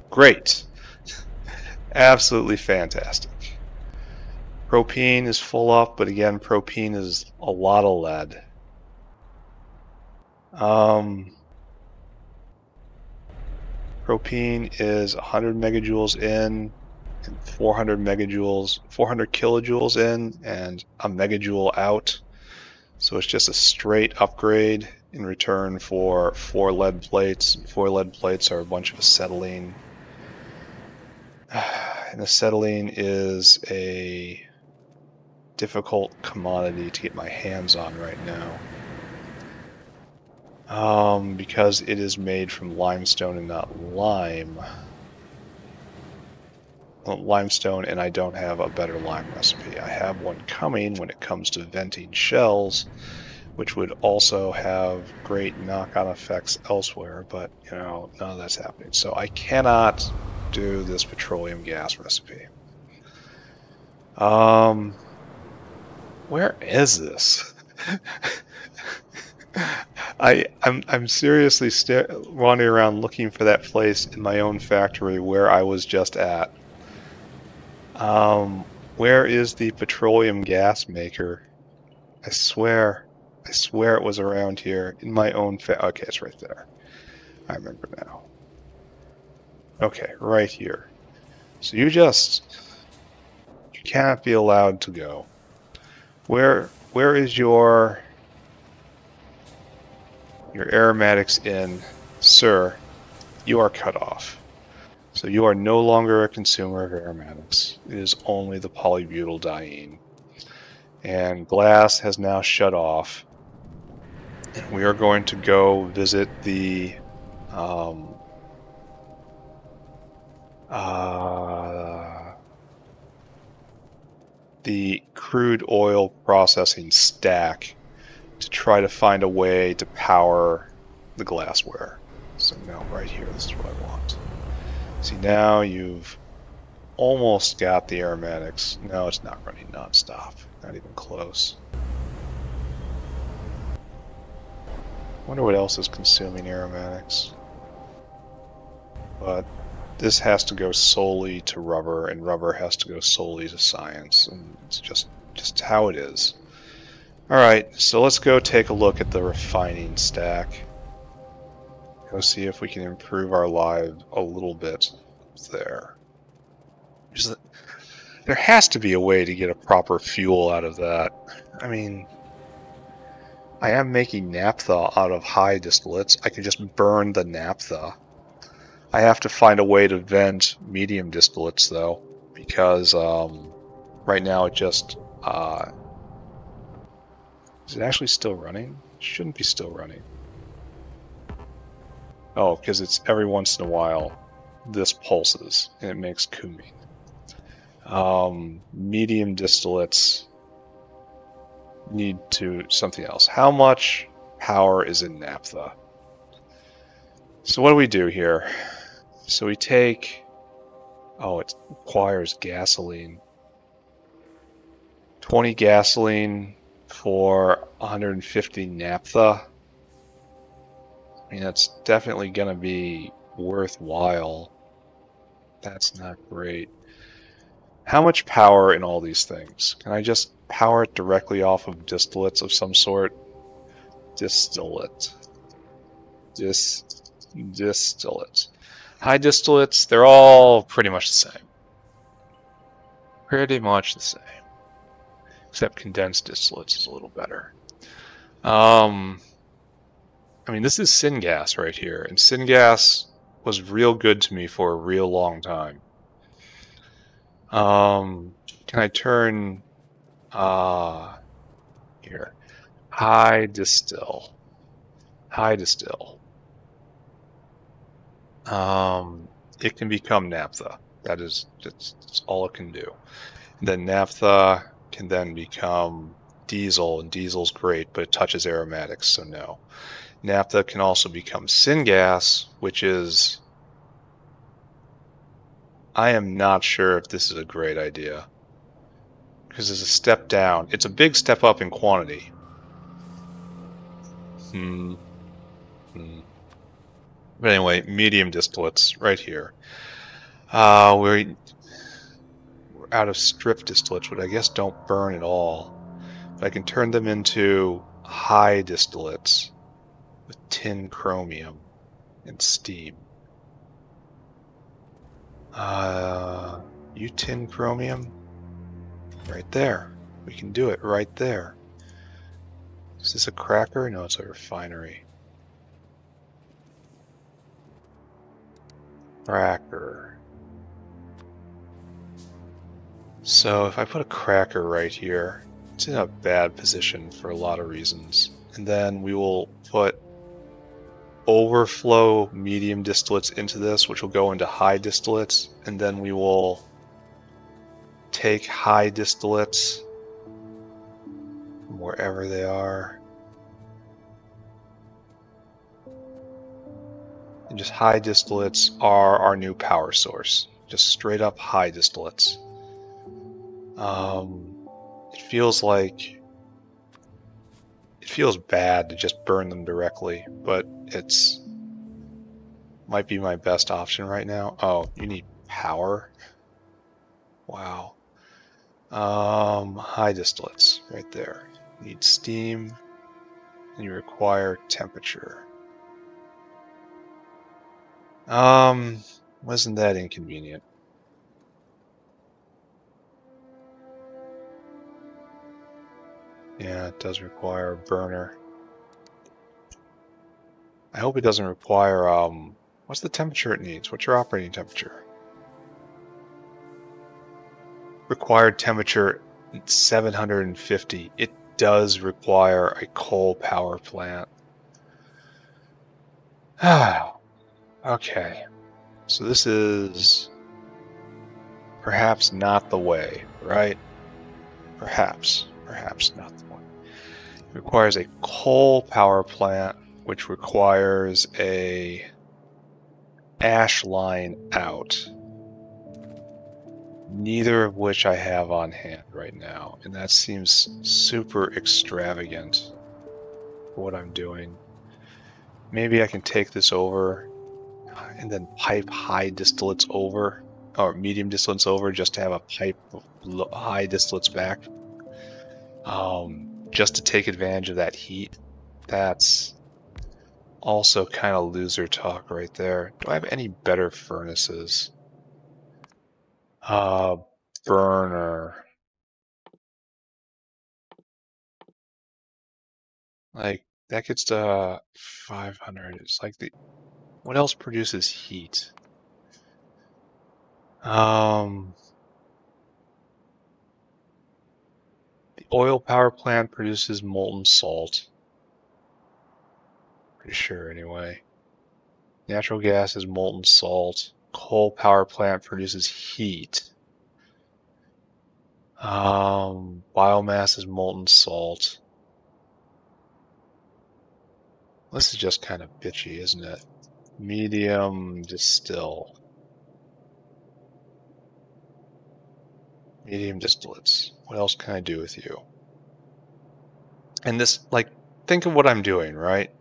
B: great. Absolutely fantastic. Propene is full up, but again, propene is a lot of lead. Propene is 100 megajoules in, and 400 kilojoules in, and a megajoule out. So it's just a straight upgrade in return for 4 lead plates. 4 lead plates are a bunch of acetylene. And acetylene is a difficult commodity to get my hands on right now. Because it is made from limestone and not lime. Well, limestone, and I don't have a better lime recipe. I have one coming when it comes to venting shells, which would also have great knock-on effects elsewhere, but, you know, none of that's happening. So I cannot do this petroleum gas recipe. Where is this? I'm seriously wandering around looking for that place in my own factory where I was just at. Where is the petroleum gas maker? I swear it was around here in my own okay, it's right there. I remember now. Okay, right here. So you just You cannot be allowed to go. Where is your aromatics in? Sir, you are cut off. So you are no longer a consumer of aromatics. It is only the polybutyldiene. And glass has now shut off. And we are going to go visit the crude oil processing stack to try to find a way to power the glassware. So now right here, this is what I want. See, now you've almost got the aromatics. No, it's not running non-stop. Not even close. Wonder what else is consuming aromatics. But this has to go solely to rubber, and rubber has to go solely to science, and it's just how it is. Alright, so let's go take a look at the refining stack. Go see if we can improve our life a little bit there. There has to be a way to get a proper fuel out of that. I mean, I am making naphtha out of high distillates. I can just burn the naphtha. I have to find a way to vent medium distillates, though, because right now it just... is it actually still running? It shouldn't be still running. Oh, because it's every once in a while this pulses, and it makes cumene. Medium distillates need to something else. How much power is in naphtha? So what do we do here? So we take... Oh, it requires gasoline. 20 gasoline for 150 naphtha. I mean, that's definitely going to be worthwhile. That's not great. How much power in all these things? Can I just power it directly off of distillates of some sort? Distillate. Distillate. High distillates, they're all pretty much the same. Pretty much the same. Except condensed distillates is a little better. I mean, this is syngas right here, and syngas was real good to me for a real long time. Can I turn here? High distill. High distill. It can become naphtha. That's all it can do. And then naphtha can then become diesel, and diesel's great, but it touches aromatics, so no. Naphtha can also become syngas, which is... I am not sure if this is a great idea. Because it's a step down. It's a big step up in quantity. But anyway, medium distillates right here. We're out of strip distillates, which I guess don't burn at all. But I can turn them into high distillates with tin chromium and steam. You tin chromium? Right there. We can do it right there. Is this a cracker? No, it's a refinery. Cracker. So if I put a cracker right here, it's in a bad position for a lot of reasons. And then we will put overflow medium distillates into this, which will go into high distillates, and then we will take high distillates from wherever they are, and just high distillates are our new power source. Just straight up high distillates. It feels bad to just burn them directly, but it's might be my best option right now. Oh, you need power? Wow. High distillates right there. You need steam, and you require temperature. Wasn't that inconvenient? Yeah, it does require a burner. I hope it doesn't require, what's the temperature it needs? What's your operating temperature? Required temperature 750. It does require a coal power plant. Okay, so this is perhaps not the way, right? Perhaps not the way. It requires a coal power plant, which requires a ash line out. Neither of which I have on hand right now, and that seems super extravagant for what I'm doing. Maybe I can take this over and then pipe high distillates over, or medium distillates over, just to have a pipe of high distillates back. Just to take advantage of that heat. That's also kind of loser talk right there. Do I have any better furnaces? Burner. Like, that gets to 500. It's like what else produces heat? The oil power plant produces molten salt. Pretty sure anyway. Natural gas is molten salt. Coal power plant produces heat. Biomass is molten salt. This is just kind of bitchy, isn't it? Medium distill. Medium distillates. What else can I do with you? And this, like, think of what I'm doing, right?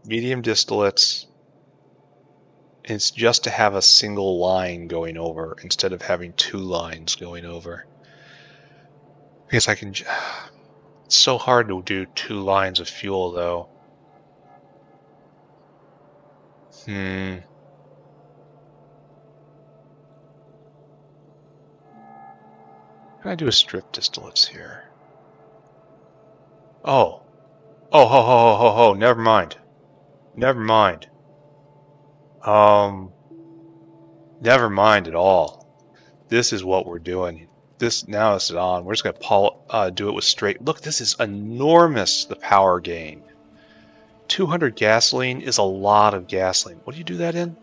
B: Medium distillates, it's just to have a single line going over instead of having two lines going over. Because I can, it's so hard to do two lines of fuel though. Can I do a strip distillates here? Oh, ho, never mind. Never mind. Never mind at all. This is what we're doing. This, now it's on. We're just gonna do it with straight. Look, this is enormous, the power gain. 200 gasoline is a lot of gasoline. What do you do that in?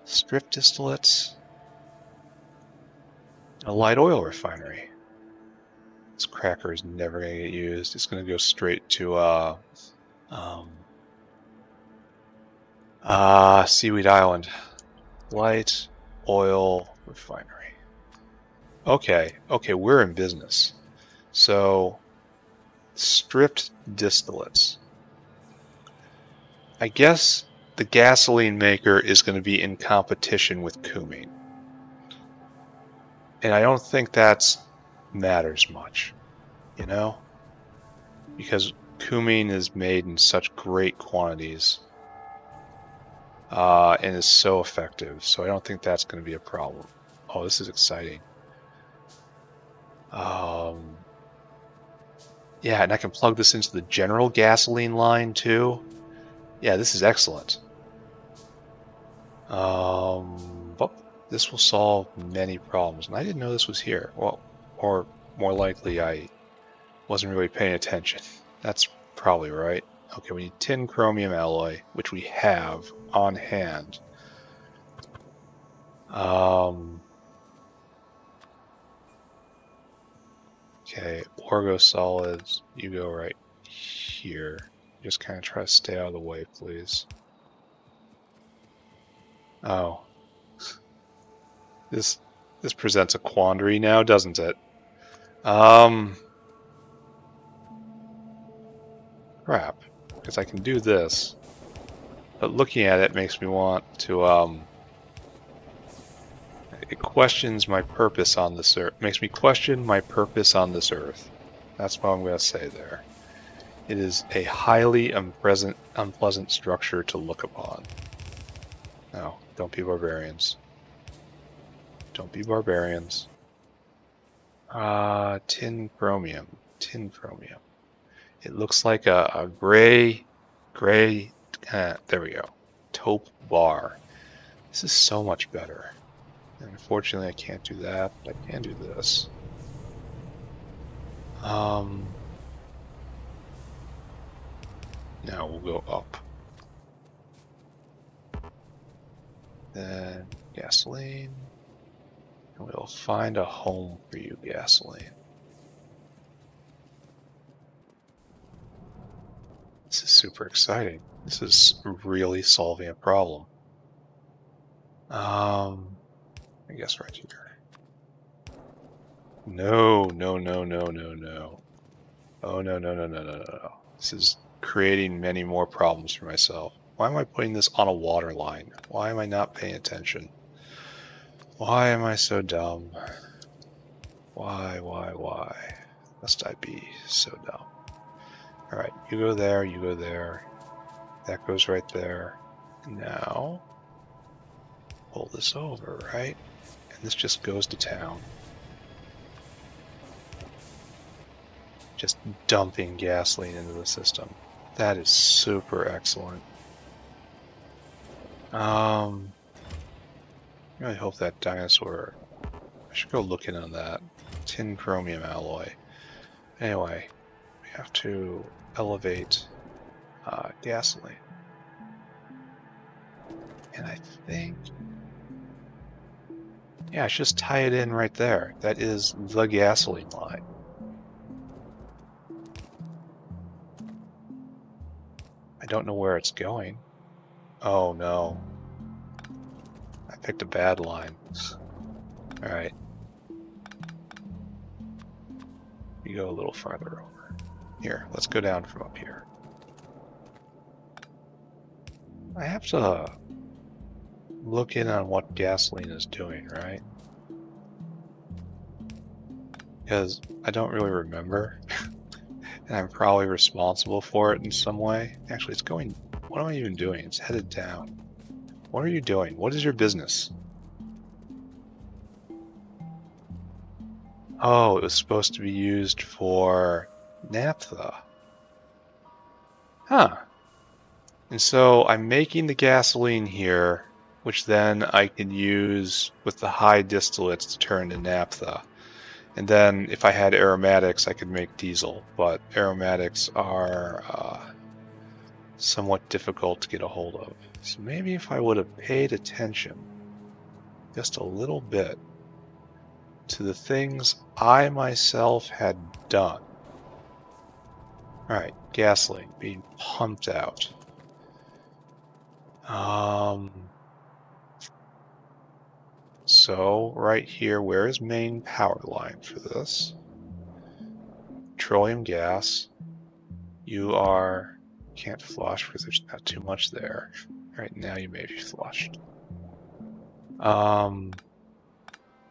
B: Strip distillates. A light oil refinery. This cracker is never gonna get used. It's gonna go straight to Seaweed Island. Light oil refinery. Okay, we're in business. So, stripped distillates. I guess the gasoline maker is going to be in competition with cumene. And I don't think that matters much, you know? Because cumene is made in such great quantities and is so effective, so I don't think that's going to be a problem. Oh, this is exciting. Yeah, and I can plug this into the general gasoline line too. Yeah, this is excellent. But this will solve many problems, and I didn't know this was here. Well, or more likely I wasn't really paying attention. That's probably right. Okay, we need tin chromium alloy, which we have on hand. Okay, Orgo solids, you go right here. Just kind of try to stay out of the way, please. Oh. This presents a quandary now, doesn't it? Crap. Because I can do this. But looking at it makes me want to, it questions my purpose on this earth. Makes me question my purpose on this earth. That's what I'm going to say there. It is a highly unpleasant structure to look upon. No, don't be barbarians. Don't be barbarians. Tin chromium. Tin chromium. It looks like a gray, there we go. Taupe bar. This is so much better. And unfortunately, I can't do that, but I can do this. Now we'll go up. Then gasoline. And we'll find a home for you, gasoline. This is super exciting. This is really solving a problem. I guess right here. No, no, no, no, no, no. Oh, no, no, no, no, no, no. This is creating many more problems for myself. Why am I putting this on a water line? Why am I not paying attention? Why am I so dumb? Why? Must I be so dumb? Alright, you go there, you go there. That goes right there. Now, pull this over, right? And this just goes to town. Just dumping gasoline into the system. That is super excellent. I really hope that dinosaur... I should go look in on that. Tin chromium alloy. Anyway, we have to elevate gasoline. And I think... yeah, I should just tie it in right there. That is the gasoline line. I don't know where it's going. Oh no. I picked a bad line. Alright. You go a little farther over. Here, let's go down from up here. I have to look in on what gasoline is doing, right? Because I don't really remember. And I'm probably responsible for it in some way. Actually, it's going... what am I even doing? It's headed down. What are you doing? What is your business? Oh, it was supposed to be used for naphtha. Huh. And so I'm making the gasoline here, which then I can use with the high distillates to turn to naphtha. And then if I had aromatics, I could make diesel, but aromatics are somewhat difficult to get a hold of. So maybe if I would have paid attention just a little bit to the things I myself had done. Alright, gasoline being pumped out. So right here, where is main power line for this? Petroleum gas. You are... can't flush because there's not too much there. Right now you may be flushed.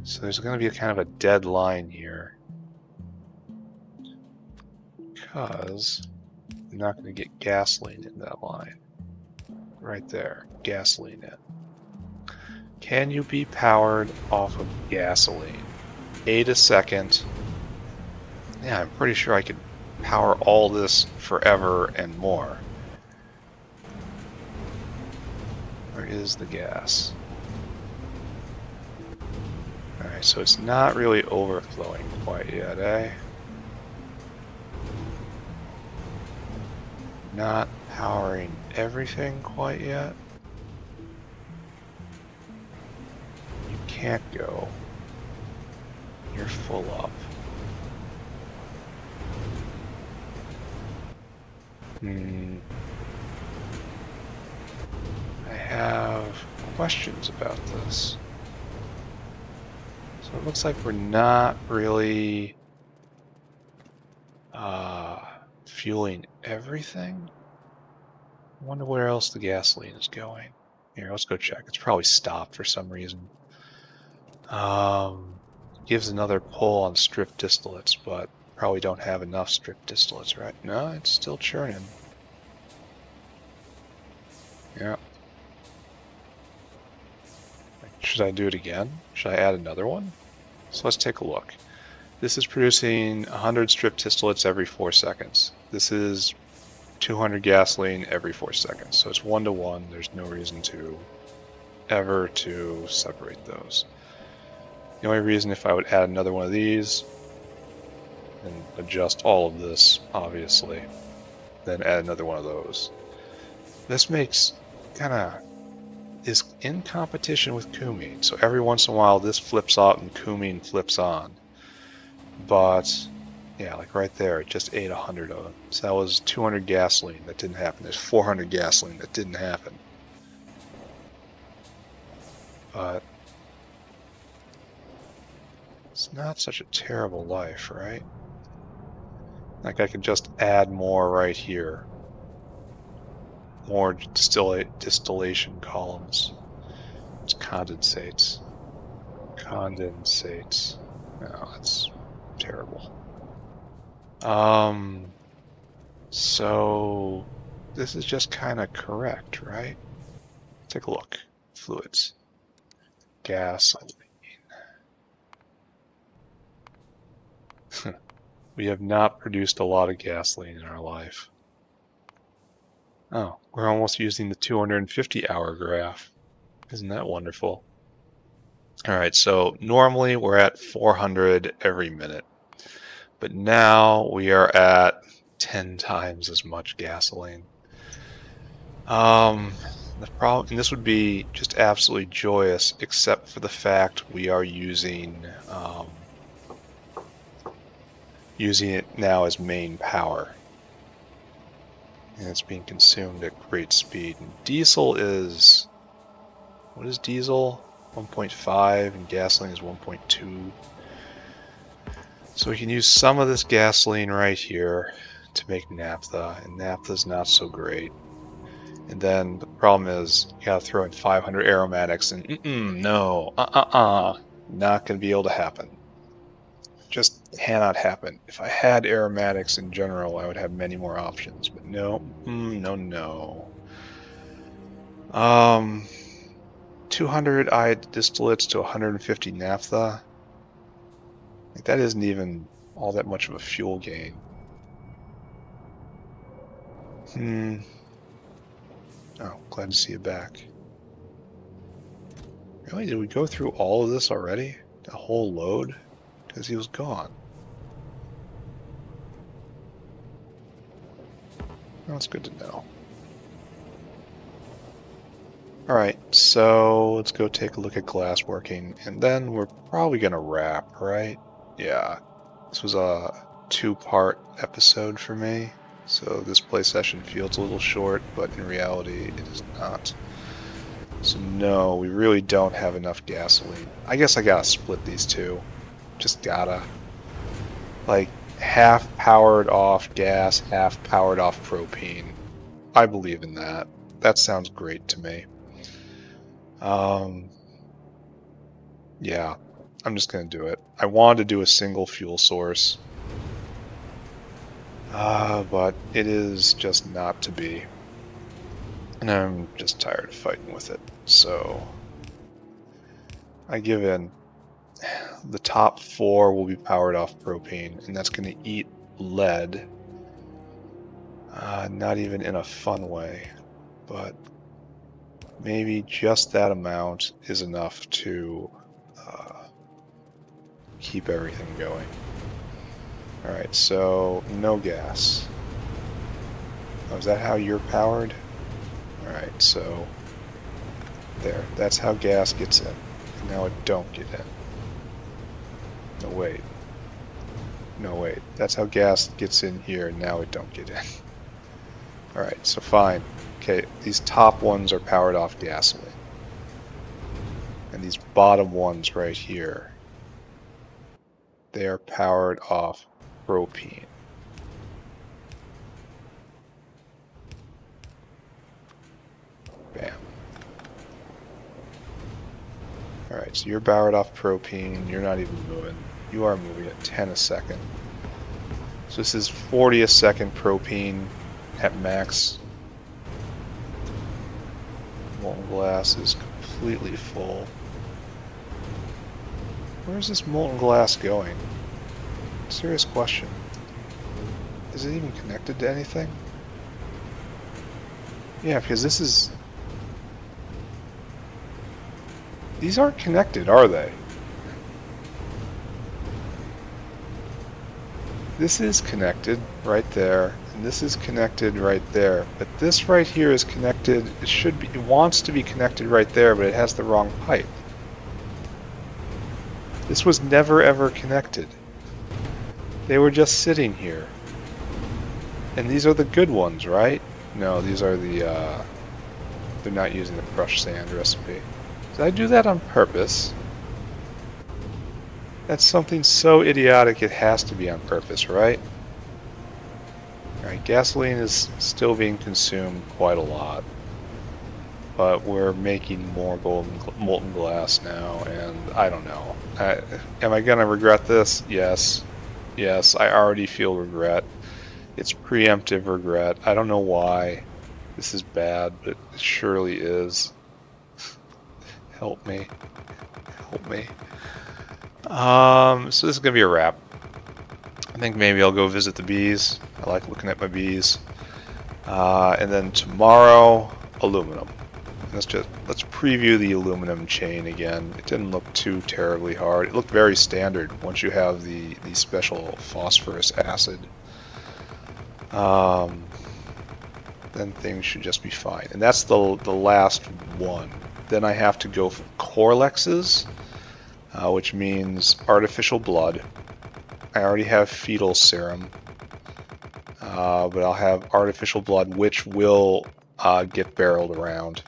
B: So there's going to be a kind of a dead line here. Because I'm not going to get gasoline in that line. Right there, gasoline in. Can you be powered off of gasoline? 8 a second. Yeah, I'm pretty sure I could power all this forever and more. Where is the gas? Alright, so it's not really overflowing quite yet, eh? Not powering everything quite yet. You can't go. You're full up. I have questions about this. So it looks like we're not really fueling everything. I wonder where else the gasoline is going. Here, let's go check. It's probably stopped for some reason. Gives another pull on strip distillates, but probably don't have enough strip distillates, right? No, it's still churning. Yeah. Should I do it again? Should I add another one? So let's take a look. This is producing 100 strip distillates every 4 seconds. This is 200 gasoline every 4 seconds. So it's 1 to 1. There's no reason to ever to separate those. The only reason if I would add another one of these and adjust all of this, obviously, then add another one of those. This makes is in competition with cumene. So every once in a while this flips out and cumene flips on. But yeah, like right there, it just ate 100 of them. So that was 200 gasoline. That didn't happen. There's 400 gasoline. That didn't happen. But it's not such a terrible life, right? Like I could just add more right here. More distillation columns. It's condensates. Condensates. No, that's terrible. So this is just kind of correct, right? Take a look. Fluids. Gasoline. We have not produced a lot of gasoline in our life. Oh, we're almost using the 250-hour graph. Isn't that wonderful? All right, so normally we're at 400 every minute, but now we are at 10 times as much gasoline. The problem, and this would be just absolutely joyous, except for the fact we are using it now as main power. And it's being consumed at great speed. And diesel is, what is diesel? 1.5 and gasoline is 1.2. So we can use some of this gasoline right here to make naphtha, and naphtha is not so great. And then the problem is you gotta throw in 500 aromatics, and no, not gonna be able to happen. Just cannot happen. If I had aromatics in general, I would have many more options, but no, no. 200 distillates to 150 naphtha. Like, that isn't even all that much of a fuel gain. Oh, glad to see you back. Really? Did we go through all of this already? The whole load? Because he was gone. Well, that's good to know. Alright, so let's go take a look at glass working, and then we're probably gonna wrap, right? Yeah. This was a 2-part episode for me, so this play session feels a little short, but in reality it is not. So no, we really don't have enough gasoline. I guess I gotta split these two. Just gotta. Like, half powered off gas, half powered off propane. I believe in that. That sounds great to me. Yeah, I'm just gonna do it. I wanted to do a single fuel source, but it is just not to be. And I'm just tired of fighting with it, so I give in. The top 4 will be powered off propane, and that's going to eat lead. Not even in a fun way, but maybe just that amount is enough to keep everything going. Alright, so no gas. Oh, is that how you're powered? Alright, so there. That's how gas gets in. And now it don't get in. No, wait. No, wait. That's how gas gets in here, and now it don't get in. Alright, so fine. Okay, these top ones are powered off gasoline. And these bottom ones right here, they are powered off propane. Bam. Alright, so you're powered off propane, you're not even moving. You are moving at 10 a second. So this is 40 a second propane at max. Molten glass is completely full. Where's this molten glass going? Serious question. Is it even connected to anything? Yeah, because this is... These aren't connected, are they? This is connected right there, and this is connected right there. But this right here is connected. It should be. It wants to be connected right there, but it has the wrong pipe. This was never ever connected. They were just sitting here. And these are the good ones, right? No, these are the. They're not using the crushed sand recipe. Did I do that on purpose? That's something so idiotic it has to be on purpose, right? Alright, gasoline is still being consumed quite a lot. But we're making more molten glass now, and I don't know. Am I gonna regret this? Yes. Yes, I already feel regret. It's preemptive regret. I don't know why this is bad, but it surely is. Help me. Help me. So this is gonna be a wrap. I think maybe I'll go visit the bees. I like looking at my bees. And then tomorrow, aluminum. Let's preview the aluminum chain again. It didn't look too terribly hard. It looked very standard once you have the special phosphorus acid. Then things should just be fine. And that's the last one. Then I have to go for Corlexes, which means artificial blood. I already have fetal serum, but I'll have artificial blood, which will get barreled around.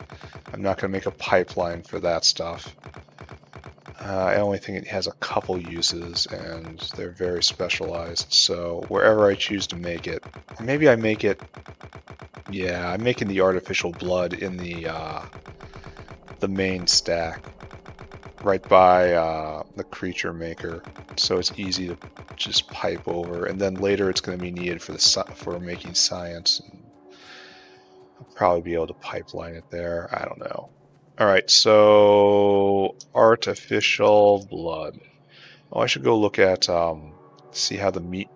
B: I'm not going to make a pipeline for that stuff. I only think it has a couple uses, and they're very specialized, so wherever I choose to make it, or maybe I make it, yeah, I'm making the artificial blood in the main stack, right by the creature maker, so it's easy to just pipe over, and then later it's going to be needed for making science. I'll probably be able to pipeline it there. I don't know. All right, so artificial blood. Oh, I should go look at see how the meat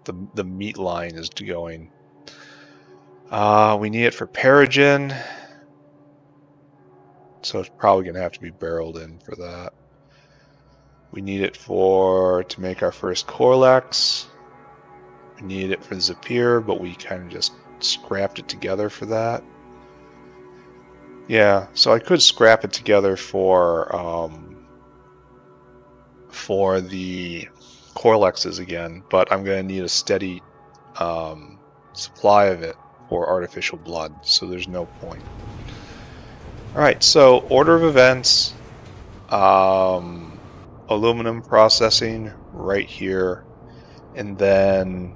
B: the meat line is going. We need it for Perogen, so it's probably gonna have to be barreled in for that. We need it to make our first Corlex. We need it for Zapir, but we kind of just scrapped it together for that. Yeah, so I could scrap it together for the Corlexes again, but I'm going to need a steady supply of it for artificial blood, so there's no point. Alright, so order of events, aluminum processing right here, and then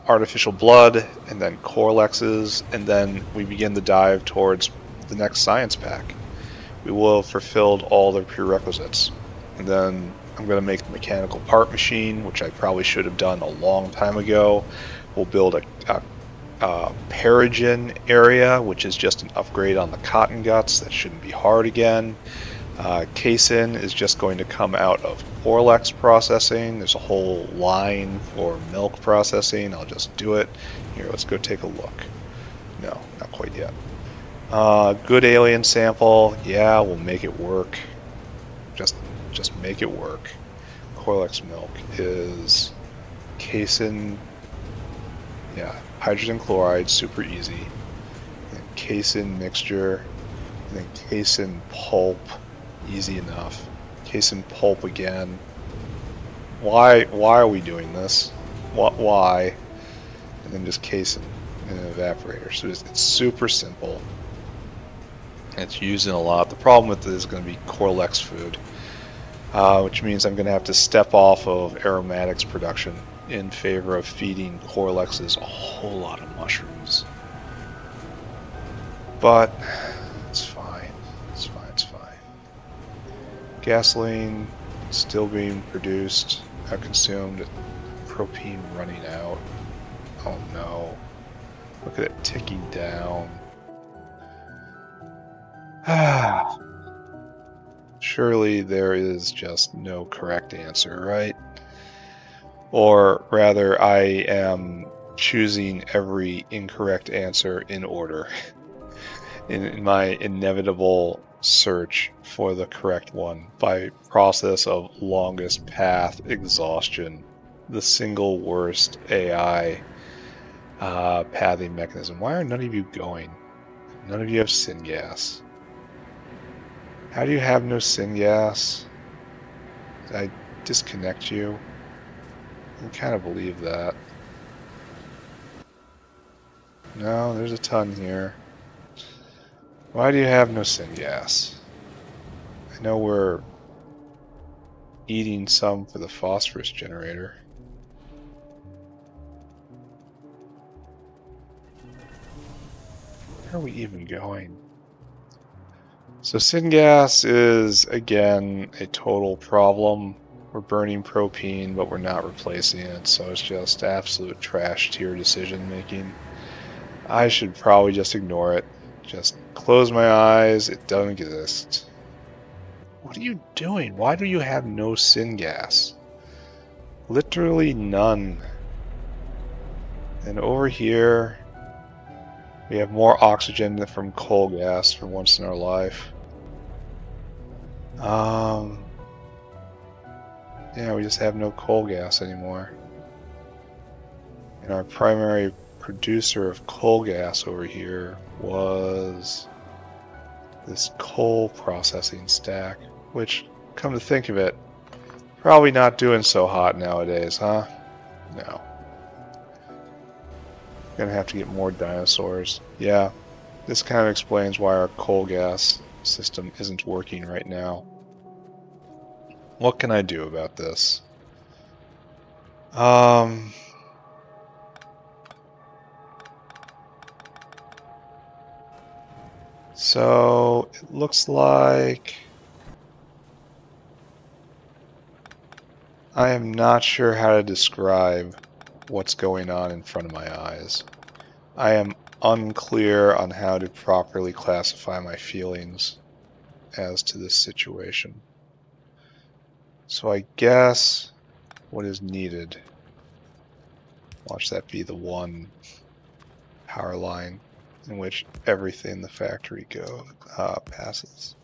B: artificial blood, and then Corlexes, and then we begin the dive towards the next science pack. We will have fulfilled all the prerequisites, and then I'm going to make the mechanical part machine, which I probably should have done a long time ago. We'll build a Perogen area, which is just an upgrade on the cotton guts. That shouldn't be hard again. Casein is just going to come out of Corlex processing. There's a whole line for milk processing. I'll just do it. Here, let's go take a look. No, not quite yet. Good alien sample. Yeah, we'll make it work. Just make it work. Corlex milk is casein. Yeah, hydrogen chloride, super easy. And casein mixture. And then casein pulp. Easy enough. Casein pulp again. Why are we doing this? Why? And then just casein in an evaporator. So it's super simple. It's used in a lot. The problem with this is going to be Corlex food, which means I'm going to have to step off of aromatics production in favor of feeding Corlexes a whole lot of mushrooms. But it's fine. It's fine. It's fine. Gasoline still being produced, consumed. Propane running out. Oh no. Look at it ticking down. Surely there is just no correct answer, right? Or rather, I am choosing every incorrect answer in order in my inevitable search for the correct one by process of longest path exhaustion, the single worst AI pathing mechanism. Why are none of you going? None of you have syngas. How do you have no syngas? Did I disconnect you? I kind of believe that. No, there's a ton here. Why do you have no syngas? I know we're eating some for the phosphorus generator. Where are we even going? So syngas is, again, a total problem. We're burning propene, but we're not replacing it, so it's just absolute trash tier decision making. I should probably just ignore it. Just close my eyes, it doesn't exist. What are you doing? Why do you have no syngas? Literally none. And over here, we have more oxygen than from coal gas for once in our life. Yeah, we just have no coal gas anymore. And our primary producer of coal gas over here was this coal processing stack, which, come to think of it, probably not doing so hot nowadays, huh? No. Gonna have to get more dinosaurs. Yeah, this kind of explains why our coal gas system isn't working right now. What can I do about this? So it looks like I am not sure how to describe what's going on in front of my eyes. I am unclear on how to properly classify my feelings as to this situation. So I guess what is needed, watch that be the one power line in which everything in the factory passes.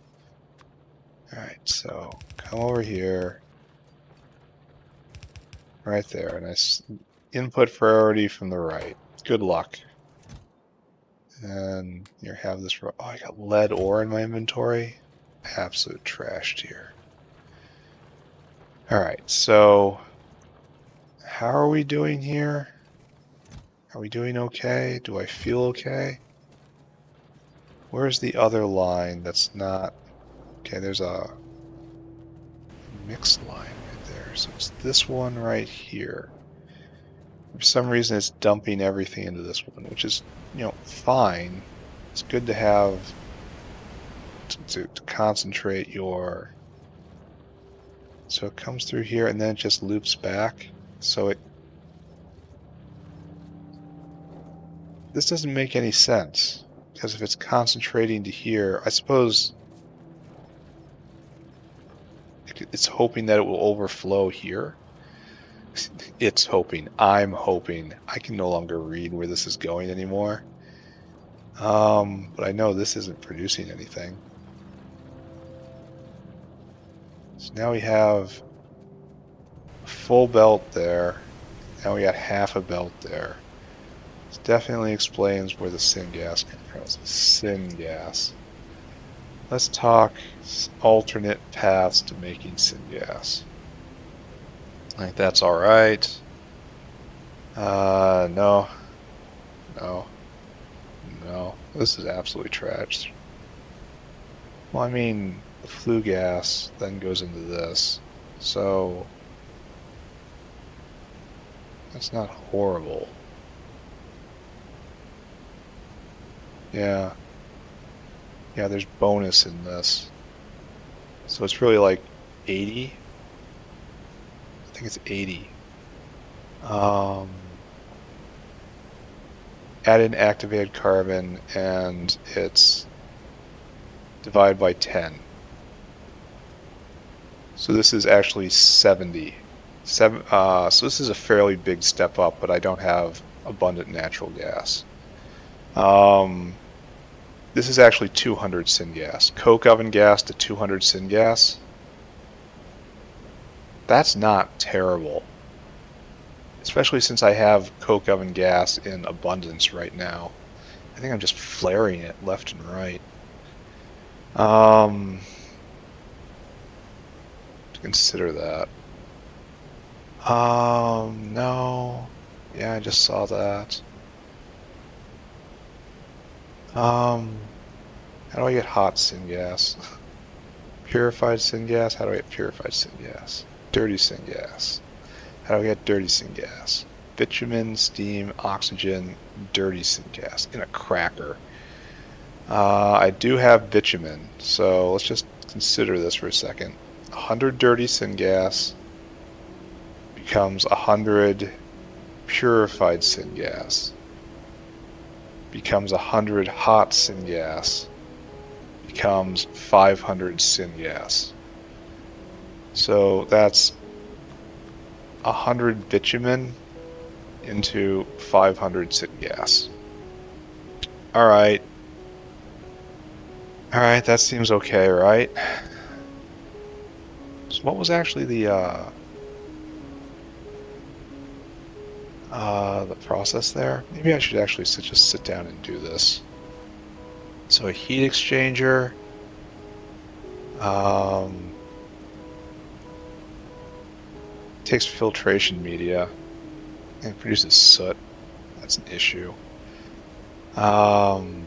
B: Alright, so come over here, right there, and input priority from the right. Good luck. And you have this, oh, I got lead ore in my inventory. Absolute trash tier. Alright, so how are we doing here? Are we doing okay? Do I feel okay? Where's the other line that's not... Okay, there's a mixed line right there. So it's this one right here. For some reason it's dumping everything into this one, which is, you know, fine. It's good to have to concentrate your... So it comes through here and then it just loops back. So this doesn't make any sense, because if it's concentrating to here, I suppose it's hoping that it will overflow here. It's hoping. I'm hoping. I can no longer read where this is going anymore. But I know this isn't producing anything. So now we have a full belt there. Now we got half a belt there. This definitely explains where the syngas comes from. Syngas. Let's talk alternate paths to making syngas. I think that's alright. No. No. No. This is absolutely trash. Well, I mean, the flue gas then goes into this. So that's not horrible. Yeah. Yeah, there's bonus in this. So it's really like 80. I think it's 80. Add in activated carbon and it's divide by 10. So this is actually 70. So this is a fairly big step up, but I don't have abundant natural gas. This is actually 200 syngas. Coke oven gas to 200 syngas. That's not terrible. Especially since I have coke oven gas in abundance right now. I think I'm just flaring it left and right. To consider that. No. Yeah, I just saw that. How do I get hot syngas? Purified syngas? How do I get purified syngas? Dirty syngas. How do I get dirty syngas? Bitumen, steam, oxygen, dirty syngas in a cracker. I do have bitumen, so let's just consider this for a second. 100 dirty syngas becomes 100 purified syngas. Becomes 100 hot syngas. Becomes 500 syngas. So that's 100 bitumen into 500 syngas. Alright. Alright, that seems okay, right? So what was actually the process there? Maybe I should actually just sit down and do this. So a heat exchanger. Takes filtration media and produces soot. That's an issue. And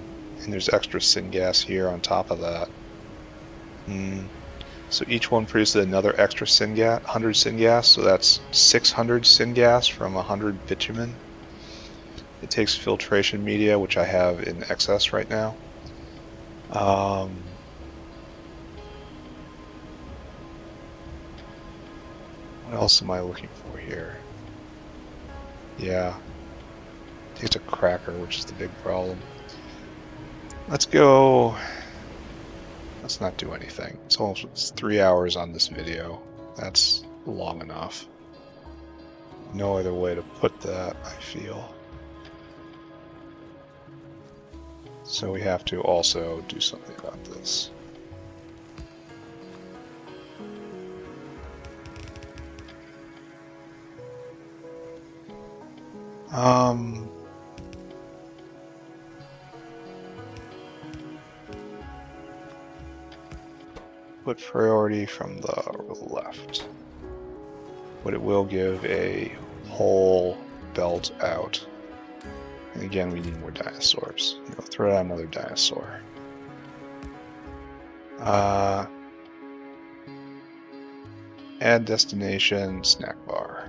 B: there's extra syngas here on top of that. So each one produces another extra syngas, 100 syngas, so that's 600 syngas from 100 bitumen. It takes filtration media, which I have in excess right now. What else am I looking for here? Yeah. It takes a cracker, which is the big problem. Let's go. Let's not do anything. It's 3 hours on this video. That's long enough. No other way to put that, I feel. So we have to also do something about this. Put priority from the left. But it will give a whole belt out. And again, we need more dinosaurs. Throw out another dinosaur. Add destination snack bar,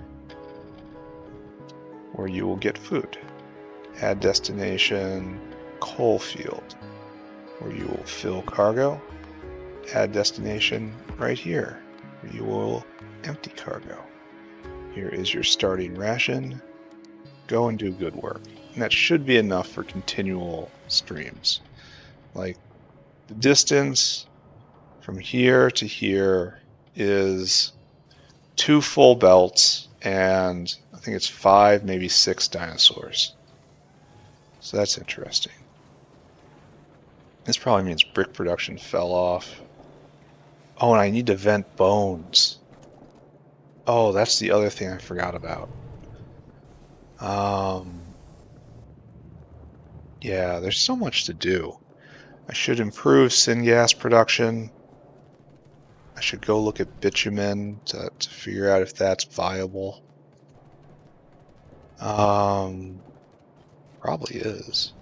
B: where you will get food. Add destination coal field, where you will fill cargo. Add destination right here, where you will empty cargo. Here is your starting ration. Go and do good work. And that should be enough for continual streams. Like, the distance from here to here is 2 full belts and I think it's 5, maybe 6 dinosaurs. So that's interesting. This probably means brick production fell off. Oh, and I need to vent bones. Oh, that's the other thing I forgot about. Yeah, there's so much to do. I should improve syngas production. I should go look at bitumen to figure out if that's viable. Probably is.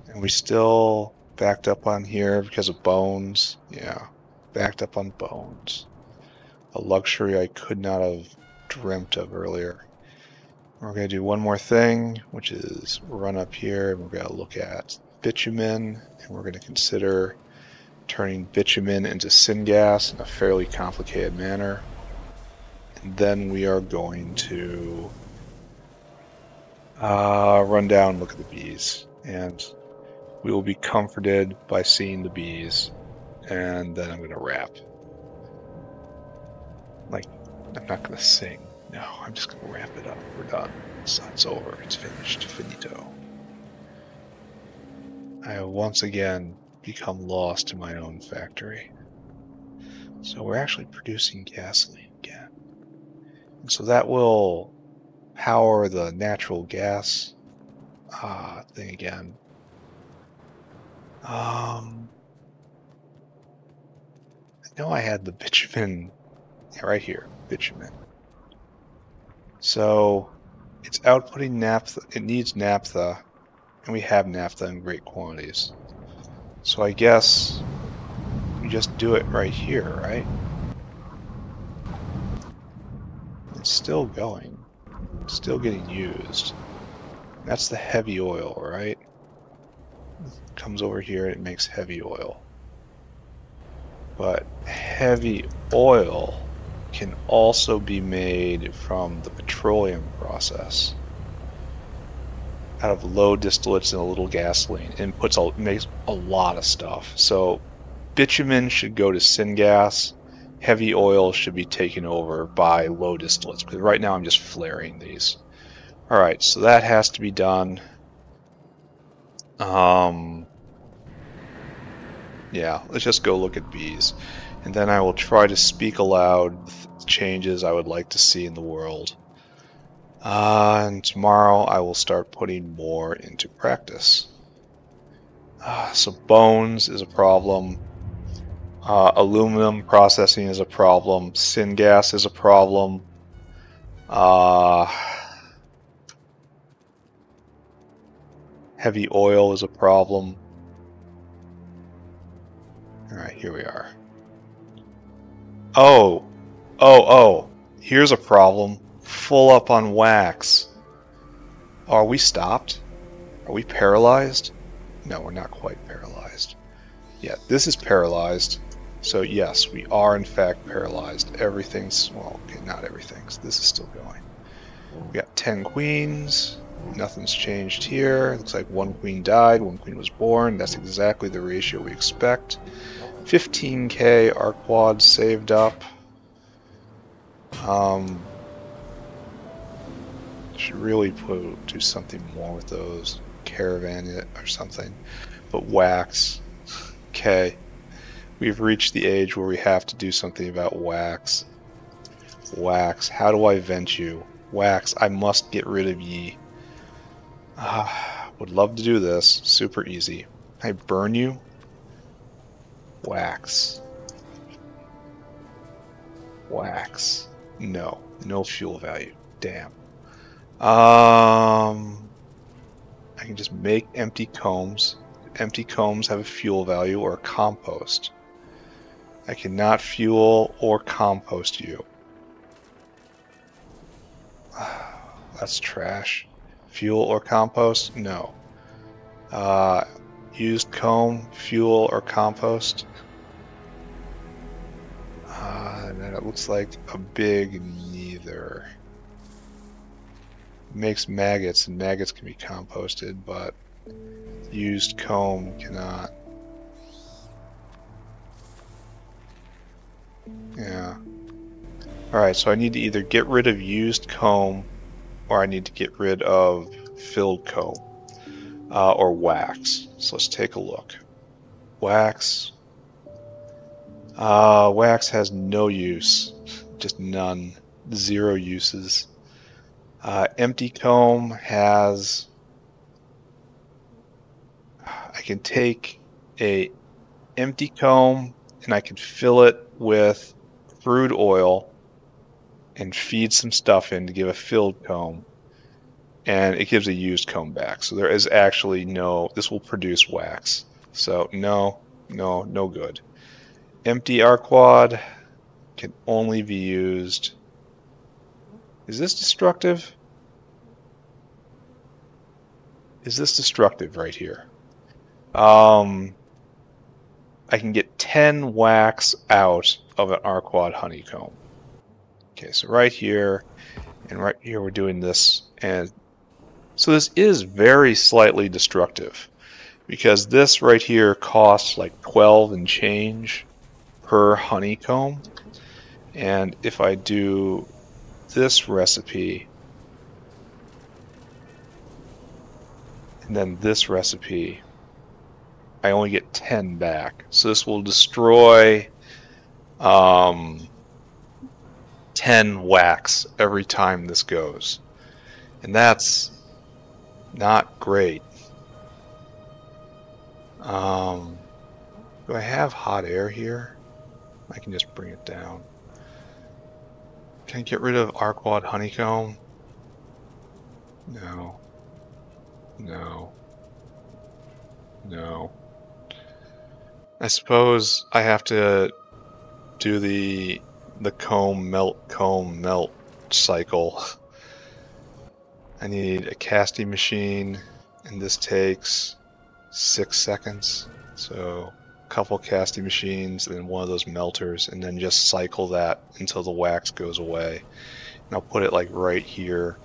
B: And we still backed up on here because of bones. Yeah, backed up on bones. A luxury I could not have dreamt of earlier. We're going to do one more thing, which is run up here and we're going to look at bitumen, and we're going to consider turning bitumen into syngas in a fairly complicated manner. And then we are going to run down and look at the bees, and we will be comforted by seeing the bees, and then I'm going to wrap.
A: Like, I'm not gonna sing. No, I'm just gonna wrap it up. We're done. It's over. It's finished. Finito. I have once again become lost in my own factory. So we're actually producing gasoline again. And so that will power the natural gas thing again. I know I had the bitumen right here, bitumen. So it's outputting naphtha. It needs naphtha, and we have naphtha in great quantities. So I guess we just do it right here, right? It's still going. It's still getting used. That's the heavy oil, right? It comes over here, it makes heavy oil. But heavy oil can also be made from the petroleum process out of low distillates and a little gasoline, and makes a lot of stuff. So bitumen should go to syngas. Heavy oil should be taken over by low distillates, because right now I'm just flaring these. Alright, so that has to be done. Yeah, let's just go look at bees. And then I will try to speak aloud changes I would like to see in the world. And tomorrow I will start putting more into practice. So bones is a problem. Aluminum processing is a problem. Syngas is a problem. Heavy oil is a problem. Alright, here we are. Oh! Here's a problem. Full up on wax. Are we stopped? Are we paralyzed? No, we're not quite paralyzed. Yeah, this is paralyzed. So yes, we are in fact paralyzed. Everything's, well, okay, not everything. This is still going. We got 10 queens. Nothing's changed here. Looks like one queen died, one queen was born. That's exactly the ratio we expect. 15k Arquad saved up. Should really do something more with those. Caravan it or something. But wax. Okay. We've reached the age where we have to do something about wax. Wax. How do I vent you? Wax. I must get rid of ye. Would love to do this. Super easy. Can I burn you? Wax. Wax. No. No fuel value. Damn. I can just make empty combs. Empty combs have a fuel value or a compost. I cannot fuel or compost you. That's trash. Fuel or compost? No. Used comb, fuel or compost? And then it looks like a big neither. It makes maggots, and maggots can be composted, but used comb cannot. Yeah. Alright, so I need to either get rid of used comb, or I need to get rid of filled comb, or wax. So let's take a look. Wax. Wax has no use. Just none. 0 uses. Empty comb has... I can take a empty comb and I can fill it with crude oil and feed some stuff in to give a filled comb, and it gives a used comb back. So there is actually no, this will produce wax. So no good. Empty Arquad can only be used. Is this destructive? Is this destructive right here? I can get 10 wax out of an Arquad honeycomb. Okay, so right here and right here we're doing this, and so this is very slightly destructive because this right here costs like 12 and change per honeycomb,
B: And if I do this recipe, and then this recipe, I only get 10 back. So this will destroy 10 wax every time this goes. And that's not great. Do I have hot air here? I can just bring it down. Can I get rid of Arquad honeycomb? No. No. No. I suppose I have to do the comb melt cycle. I need a casting machine, and this takes 6 seconds. So a couple casting machines, and then one of those melters, and then just cycle that until the wax goes away. And I'll put it like right here.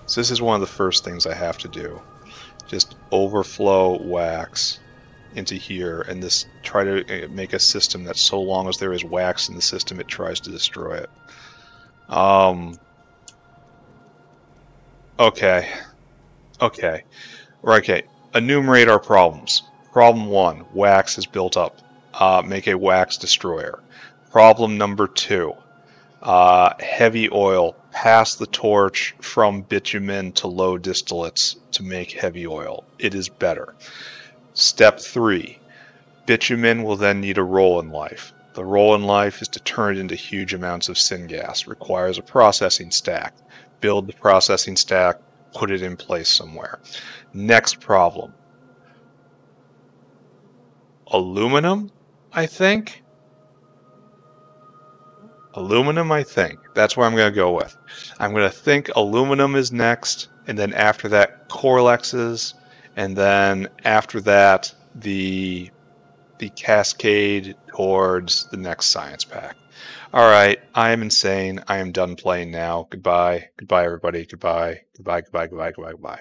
B: So this is one of the first things I have to do. Just overflow wax into here, and this try to make a system that so long as there is wax in the system, it tries to destroy it. Okay. Enumerate our problems. Problem 1, wax is built up. Make a wax destroyer. Problem number 2, heavy oil. Pass the torch from bitumen to low distillates to make heavy oil. It is better. Step 3, bitumen will then need a roll-in life. The roll-in life is to turn it into huge amounts of syngas. Requires a processing stack. Build the processing stack, put it in place somewhere. Next problem. Aluminum, I think? Aluminum, I think. That's where I'm going to go with. I'm going to think aluminum is next, and then after that, Corlexes, and then after that, the cascade towards the next science pack. Alright, I am insane. I am done playing now. Goodbye. Goodbye, everybody. Goodbye. Goodbye, goodbye, goodbye, goodbye, goodbye.